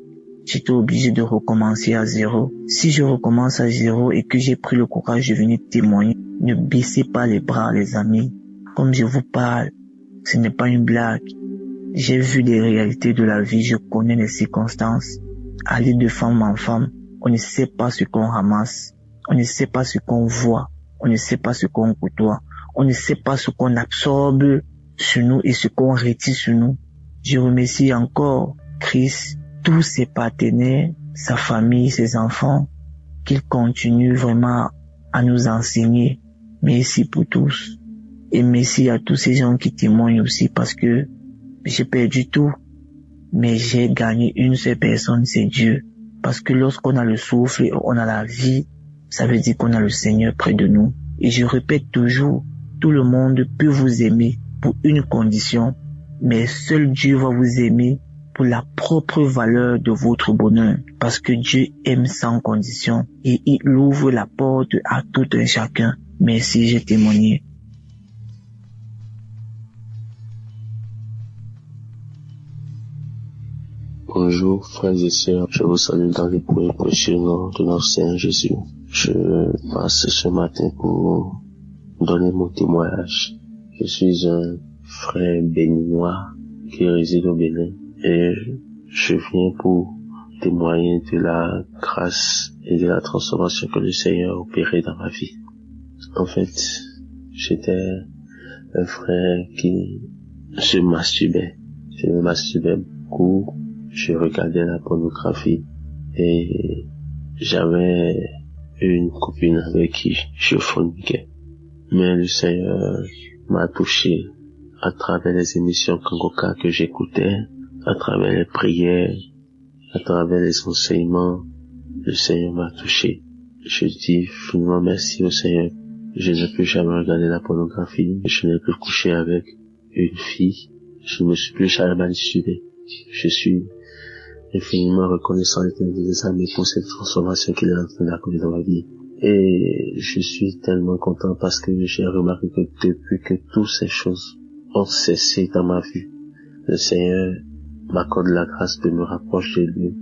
J'étais obligé de recommencer à zéro. Si je recommence à zéro et que j'ai pris le courage de venir témoigner, ne baissez pas les bras, les amis. Comme je vous parle, ce n'est pas une blague. J'ai vu les réalités de la vie. Je connais les circonstances. Aller de femme en femme, on ne sait pas ce qu'on ramasse. On ne sait pas ce qu'on voit. On ne sait pas ce qu'on côtoie. On ne sait pas ce qu'on absorbe sur nous et ce qu'on retire sur nous. Je remercie encore Christ, tous ses partenaires, sa famille, ses enfants, qu'ils continuent vraiment à nous enseigner. Merci pour tous. Et merci à tous ces gens qui témoignent aussi parce que j'ai perdu tout. Mais j'ai gagné une seule personne, c'est Dieu. Parce que lorsqu'on a le souffle et on a la vie, ça veut dire qu'on a le Seigneur près de nous. Et je répète toujours, tout le monde peut vous aimer pour une condition, mais seul Dieu va vous aimer pour la propre valeur de votre bonheur. Parce que Dieu aime sans condition et il ouvre la porte à tout un chacun. Merci, j'ai témoigné. Bonjour frères et sœurs, je vous salue dans le point précieux nom de notre Seigneur Jésus. Je passe ce matin pour donner mon témoignage. Je suis un frère béninois qui réside au Bénin et je viens pour témoigner de la grâce et de la transformation que le Seigneur a opérée dans ma vie. En fait, j'étais un frère qui se masturbait. Je me masturbais beaucoup. Je regardais la pornographie et j'avais une copine avec qui je forniquais. Mais le Seigneur m'a touché à travers les émissions Kangoka que j'écoutais, à travers les prières, à travers les enseignements. Le Seigneur m'a touché. Je dis finalement merci au Seigneur. Je ne peux jamais regarder la pornographie. Je ne peux coucher avec une fille. Je ne me suis plus jamais masturbé. Je suis infiniment reconnaissant des amis pour cette transformation qu'il est en train d'accomplir dans ma vie. Et je suis tellement content parce que j'ai remarqué que depuis que toutes ces choses ont cessé dans ma vie, le Seigneur m'accorde la grâce de me rapprocher de lui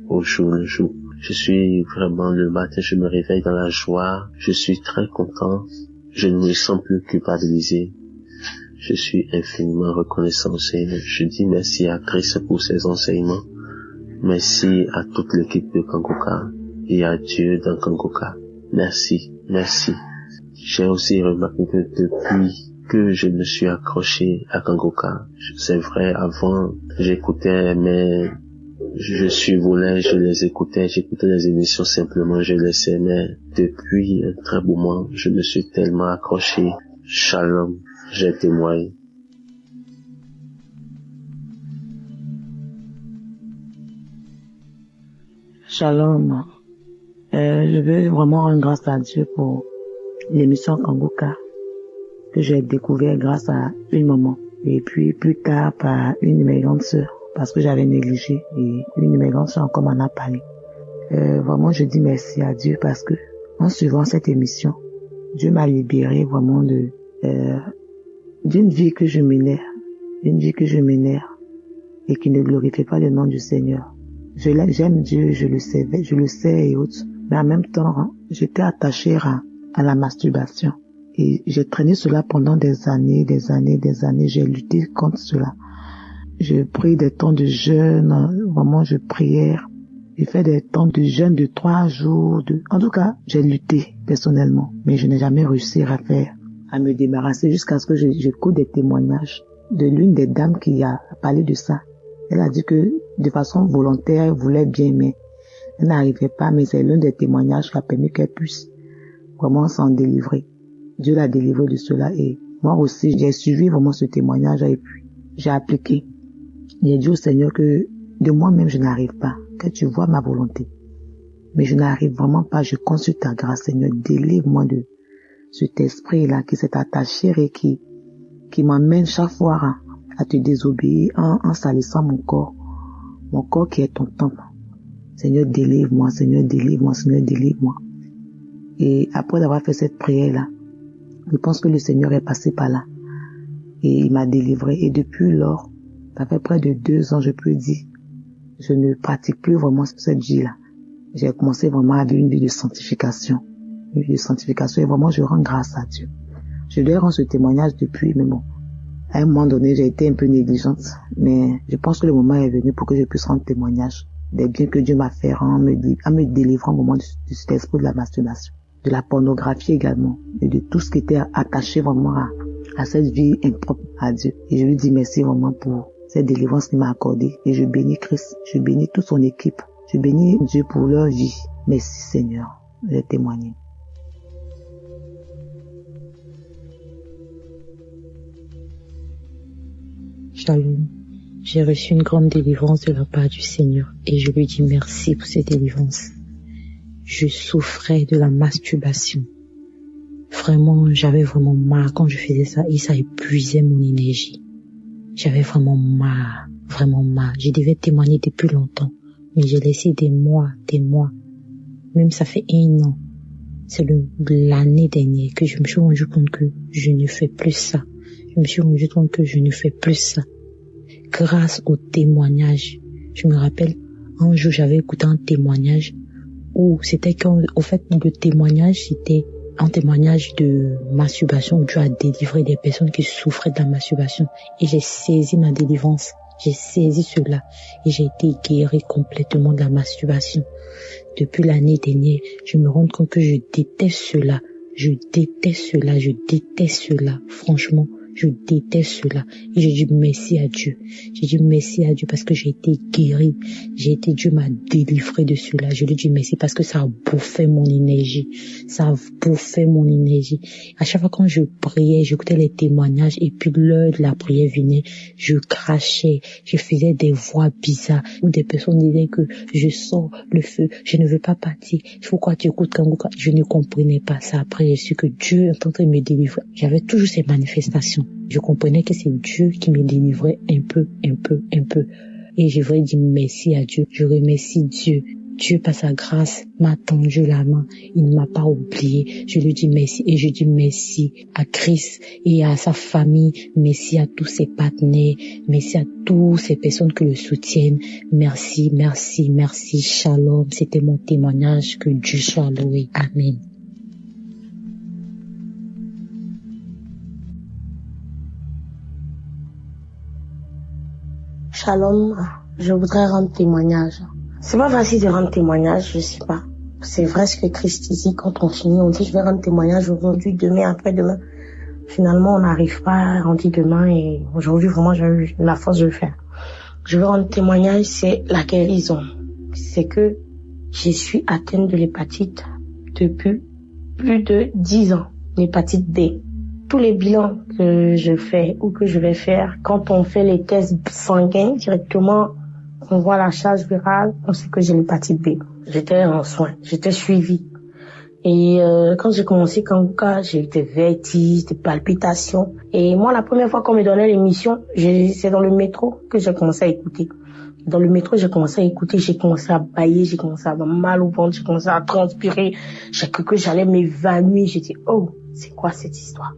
au jour le jour. Je suis vraiment le matin, je me réveille dans la joie, je suis très content, je ne me sens plus culpabilisé. Je suis infiniment reconnaissant au Seigneur. Je dis merci à Christ pour ses enseignements. Merci à toute l'équipe de Kangoka et à Dieu dans Kangoka. Merci, merci. J'ai aussi remarqué que depuis que je me suis accroché à Kangoka, c'est vrai, avant, j'écoutais, mais je survolais, je les écoutais, j'écoutais les émissions simplement, je les aimais. Depuis un très beau moment, je me suis tellement accroché. Shalom, j'ai témoigné. Shalom. Je veux vraiment rendre grâce à Dieu pour l'émission Kanguka que j'ai découvert grâce à une maman et puis plus tard par une de mes grandes sœurs parce que j'avais négligé et une de mes grandes sœurs encore m'en a parlé. Vraiment je dis merci à Dieu parce que en suivant cette émission, Dieu m'a libéré vraiment d'une vie que je menais, et qui ne glorifiait pas le nom du Seigneur. J'aime Dieu, je le sais et autres, mais en même temps, j'étais attachée à la masturbation. Et j'ai traîné cela pendant des années, j'ai lutté contre cela. J'ai pris des temps de jeûne, vraiment je priais. J'ai fait des temps de jeûne de 3 jours. En tout cas, j'ai lutté personnellement, mais je n'ai jamais réussi à me débarrasser jusqu'à ce que j'écoute des témoignages de l'une des dames qui a parlé de ça. Elle a dit que de façon volontaire, elle voulait bien, mais elle n'arrivait pas, mais c'est l'un des témoignages qui a permis qu'elle puisse vraiment s'en délivrer. Dieu l'a délivré de cela et moi aussi, j'ai suivi vraiment ce témoignage et puis j'ai appliqué. J'ai dit au Seigneur que de moi-même, je n'arrive pas, que tu vois ma volonté. Mais je n'arrive vraiment pas, je consulte ta grâce, Seigneur, délivre-moi de cet esprit-là qui s'est attaché et qui m'emmène chaque fois à te désobéir en salissant mon corps qui est ton temple. Seigneur, délivre-moi, Seigneur, délivre-moi, Seigneur, délivre-moi. Et après avoir fait cette prière-là, je pense que le Seigneur est passé par là. Et il m'a délivré. Et depuis lors, ça fait près de 2 ans, je peux dire, je ne pratique plus vraiment cette vie-là. J'ai commencé vraiment à vivre une vie de sanctification. Une vie de sanctification et vraiment je rends grâce à Dieu. Je lui ai rendu ce témoignage depuis, mais bon, à un moment donné, j'ai été un peu négligente. Mais je pense que le moment est venu pour que je puisse rendre témoignage des biens que Dieu m'a fait en me délivrant au moment de cet esprit de la masturbation, de la pornographie également, et de tout ce qui était attaché vraiment à cette vie impropre à Dieu. Et je lui dis merci vraiment pour cette délivrance qu'il m'a accordée. Et je bénis Christ, je bénis toute son équipe, je bénis Dieu pour leur vie. Merci Seigneur de témoigner. Shalom. J'ai reçu une grande délivrance de la part du Seigneur et je lui dis merci pour cette délivrance. Je souffrais de la masturbation. Vraiment, j'avais vraiment marre quand je faisais ça et ça épuisait mon énergie. J'avais vraiment marre. Je devais témoigner depuis longtemps, mais j'ai laissé des mois. Même ça fait 1 an. C'est l'année dernière que je me suis rendu compte que je ne fais plus ça. Grâce au témoignage. Je me rappelle, un jour, j'avais écouté un témoignage où c'était au fait, le témoignage, c'était un témoignage de masturbation où Dieu a délivré des personnes qui souffraient de la masturbation. Et j'ai saisi ma délivrance. J'ai saisi cela et j'ai été guérie complètement de la masturbation. Depuis l'année dernière, je me rends compte que je déteste cela. Franchement, je déteste cela. Et je dis merci à Dieu. Parce que j'ai été guérie. Dieu m'a délivré de cela. Je lui dis merci parce que ça a bouffé mon énergie. À chaque fois quand je priais, j'écoutais les témoignages et puis l'heure de la prière venait, je crachais, je faisais des voix bizarres où des personnes disaient que je sors le feu, je ne veux pas partir. Pourquoi tu écoutes Kanguka? Je ne comprenais pas ça. Après, j'ai su que Dieu est en train de me délivrer. J'avais toujours ces manifestations. Je comprenais que c'est Dieu qui me délivrait un peu. Et je voudrais dire merci à Dieu. Je remercie Dieu. Dieu, par sa grâce, m'a tendu la main. Il ne m'a pas oublié. Je lui dis merci. Et je dis merci à Christ et à sa famille. Merci à tous ses partenaires. Merci à toutes ces personnes qui le soutiennent. Merci. Shalom. C'était mon témoignage. Que Dieu soit loué. Amen. Shalom, je voudrais rendre témoignage. C'est pas facile de rendre témoignage, je sais pas. C'est vrai ce que Christ dit, quand on finit, on dit je vais rendre témoignage aujourd'hui, demain, après-demain. Finalement, on n'arrive pas, on dit demain et aujourd'hui, vraiment, j'ai eu la force de le faire. Je veux rendre témoignage, c'est la guérison. C'est que je suis atteinte de l'hépatite depuis plus de 10 ans, l'hépatite D. Tous les bilans que je fais ou que je vais faire, quand on fait les tests sanguins directement, On voit la charge virale, on sait que j'ai l'hépatite B. J'étais en soins, j'étais suivie. Et quand j'ai commencé Kanguka, j'ai eu des vertiges, des palpitations. Et moi, la première fois qu'on me donnait l'émission, c'est dans le métro que j'ai commencé à écouter. Dans le métro, j'ai commencé à écouter, j'ai commencé à bâiller, j'ai commencé à avoir mal au ventre, j'ai commencé à transpirer. J'ai cru que j'allais m'évanouir. J'ai dit, oh, c'est quoi cette histoire?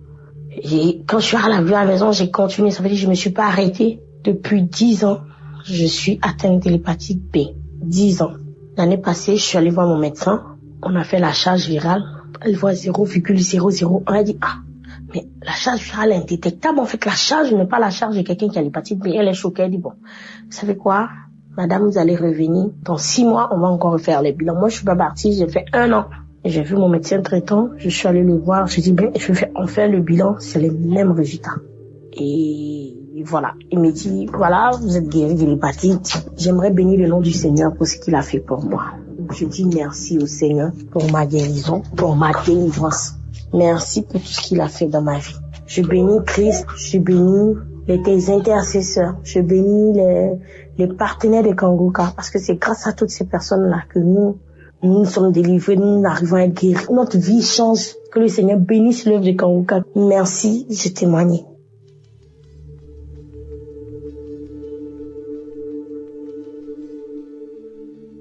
Et quand je suis arrivée à la maison, j'ai continué. Ça veut dire que je me suis pas arrêtée. Depuis 10 ans, je suis atteinte de l'hépatite B. 10 ans. L'année passée, je suis allée voir mon médecin. On a fait la charge virale. Elle voit 0,00. On a dit, ah, mais la charge virale est indétectable. En fait, la charge n'est pas la charge de quelqu'un qui a l'hépatite B. Elle est choquée. Elle dit, bon, vous savez quoi, madame, vous allez revenir. Dans 6 mois, on va encore refaire les bilans. Moi, je suis pas partie. J'ai fait 1 an. J'ai vu mon médecin traitant. Je suis allée le voir. Je dis, ben, on fait le bilan. C'est les mêmes résultats. Et voilà. Il me dit, voilà, vous êtes guéri de l'hépatite. J'aimerais bénir le nom du Seigneur pour ce qu'il a fait pour moi. Je dis merci au Seigneur pour ma guérison, pour ma délivrance. Merci pour tout ce qu'il a fait dans ma vie. Je bénis Christ, je bénis tes intercesseurs, je bénis les partenaires de Kanguka, parce que c'est grâce à toutes ces personnes-là que nous sommes délivrés, nous arrivons à être guéris. Notre vie change. Que le Seigneur bénisse l'œuvre de Kanguka. Merci, je témoigne.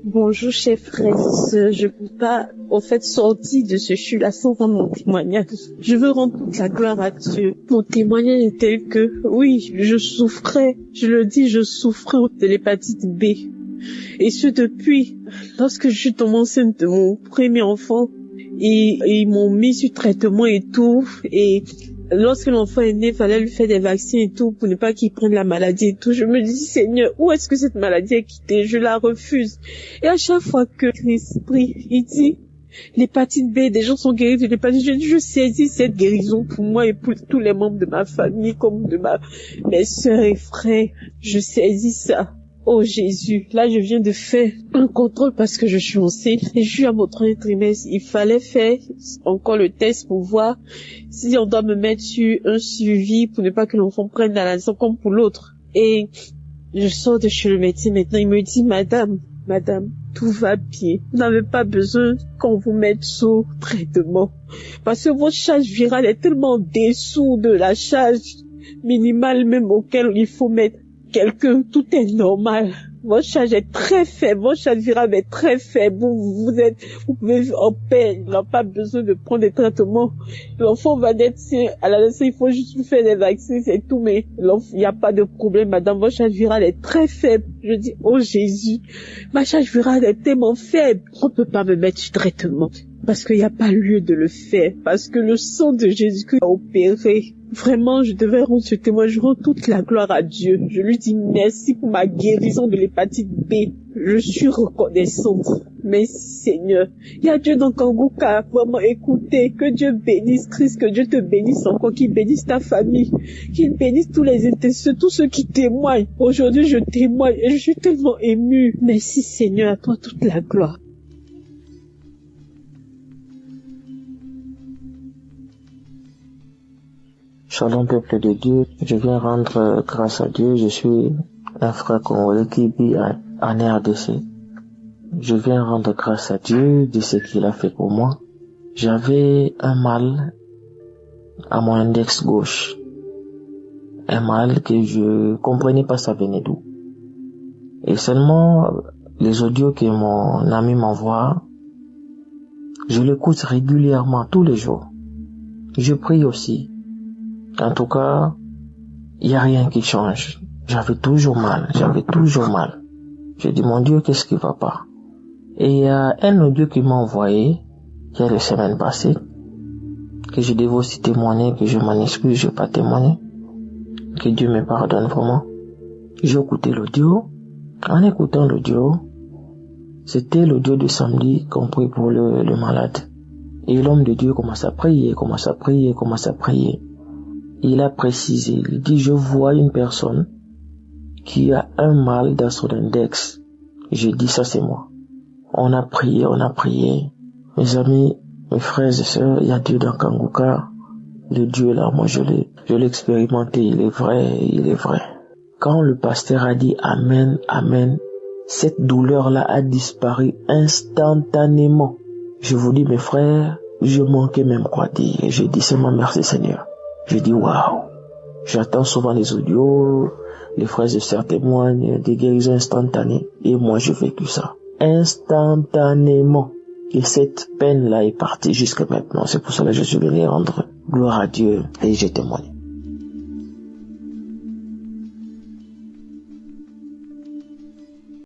Bonjour, chers frères et sœurs. Je ne peux pas, sortir de ce chute-là sans rendre mon témoignage. Je veux rendre toute la gloire à Dieu. Mon témoignage est tel que, oui, je souffrais de l'hépatite B. Et ce depuis, lorsque je suis tombée enceinte de mon premier enfant, et ils m'ont mis sur traitement et tout, et lorsque l'enfant est né, il fallait lui faire des vaccins et tout pour ne pas qu'il prenne la maladie et tout. Je me dis, Seigneur, où est-ce que cette maladie est quittée? Je la refuse. Et à chaque fois que l'Esprit, il dit, l'hépatite B, des gens sont guéris de l'hépatite, je saisis cette guérison pour moi et pour tous les membres de ma famille, comme de mes sœurs et frères. Je saisis ça. Oh Jésus, là je viens de faire un contrôle parce que je suis enceinte et je suis à mon 3e trimestre. Il fallait faire encore le test pour voir si on doit me mettre sur un suivi pour ne pas que l'enfant prenne la naissance comme pour l'autre. Et je sors de chez le médecin maintenant, il me dit, madame, tout va bien. Vous n'avez pas besoin qu'on vous mette sous traitement. Parce que votre charge virale est tellement dessous de la charge minimale même auquel il faut mettre quelqu'un, tout est normal. Votre charge est très faible, votre charge virale est très faible. Vous pouvez en paix, il n'a pas besoin de prendre des traitements. L'enfant va naître, à la naissance, il faut juste lui faire des vaccins, c'est tout, mais il n'y a pas de problème, madame, votre charge virale est très faible. Je dis, oh Jésus, ma charge virale est tellement faible, on peut pas me mettre sur traitement. Parce qu'il n'y a pas lieu de le faire, parce que le sang de Jésus-Christ a opéré. Vraiment, je devais rendre ce témoignage, je rends toute la gloire à Dieu. Je lui dis merci pour ma guérison de l'hépatite B. Je suis reconnaissante. Merci Seigneur. Il y a Dieu dans Kanguka. Vraiment, écoutez, que Dieu bénisse Christ, que Dieu te bénisse encore, qu'il bénisse ta famille, qu'il bénisse tous les intercesseurs, tous ceux qui témoignent. Aujourd'hui, je témoigne et je suis tellement émue. Merci Seigneur, à toi toute la gloire. Shalom peuple de Dieu, je viens rendre grâce à Dieu, je suis un frère congolais qui vit en RDC. Je viens rendre grâce à Dieu de ce qu'il a fait pour moi. J'avais un mal à mon index gauche, un mal que je comprenais pas ça venait d'où. Et seulement les audios que mon ami m'envoie, je l'écoute régulièrement tous les jours. Je prie aussi. En tout cas, il n'y a rien qui change. J'avais toujours mal. Je dis, mon Dieu, qu'est-ce qui va pas? Et il y a un audio qui m'a envoyé, il y a les semaines passées, que je devais aussi témoigner, que je m'en excuse, je n'ai pas témoigné. Que Dieu me pardonne vraiment. J'ai écouté l'audio. En écoutant l'audio, c'était l'audio de samedi qu'on prie pour le malade. Et l'homme de Dieu commence à prier. Il a précisé, il dit, je vois une personne qui a un mal dans son index. J'ai dit, ça c'est moi. On a prié. Mes amis, mes frères et sœurs, il y a Dieu dans Kanguka. Le Dieu là, moi je l'ai expérimenté, il est vrai. Quand le pasteur a dit Amen, Amen, cette douleur-là a disparu instantanément. Je vous dis, mes frères, je manquais même quoi dire. J'ai dit seulement merci Seigneur. J'ai dit waouh. J'attends souvent les audios, les frères et sœurs témoignent des guérisons instantanées. Et moi, j'ai vécu ça. Instantanément. Et cette peine-là est partie jusqu'à maintenant. C'est pour cela que je suis venu rendre gloire à Dieu et j'ai témoigné.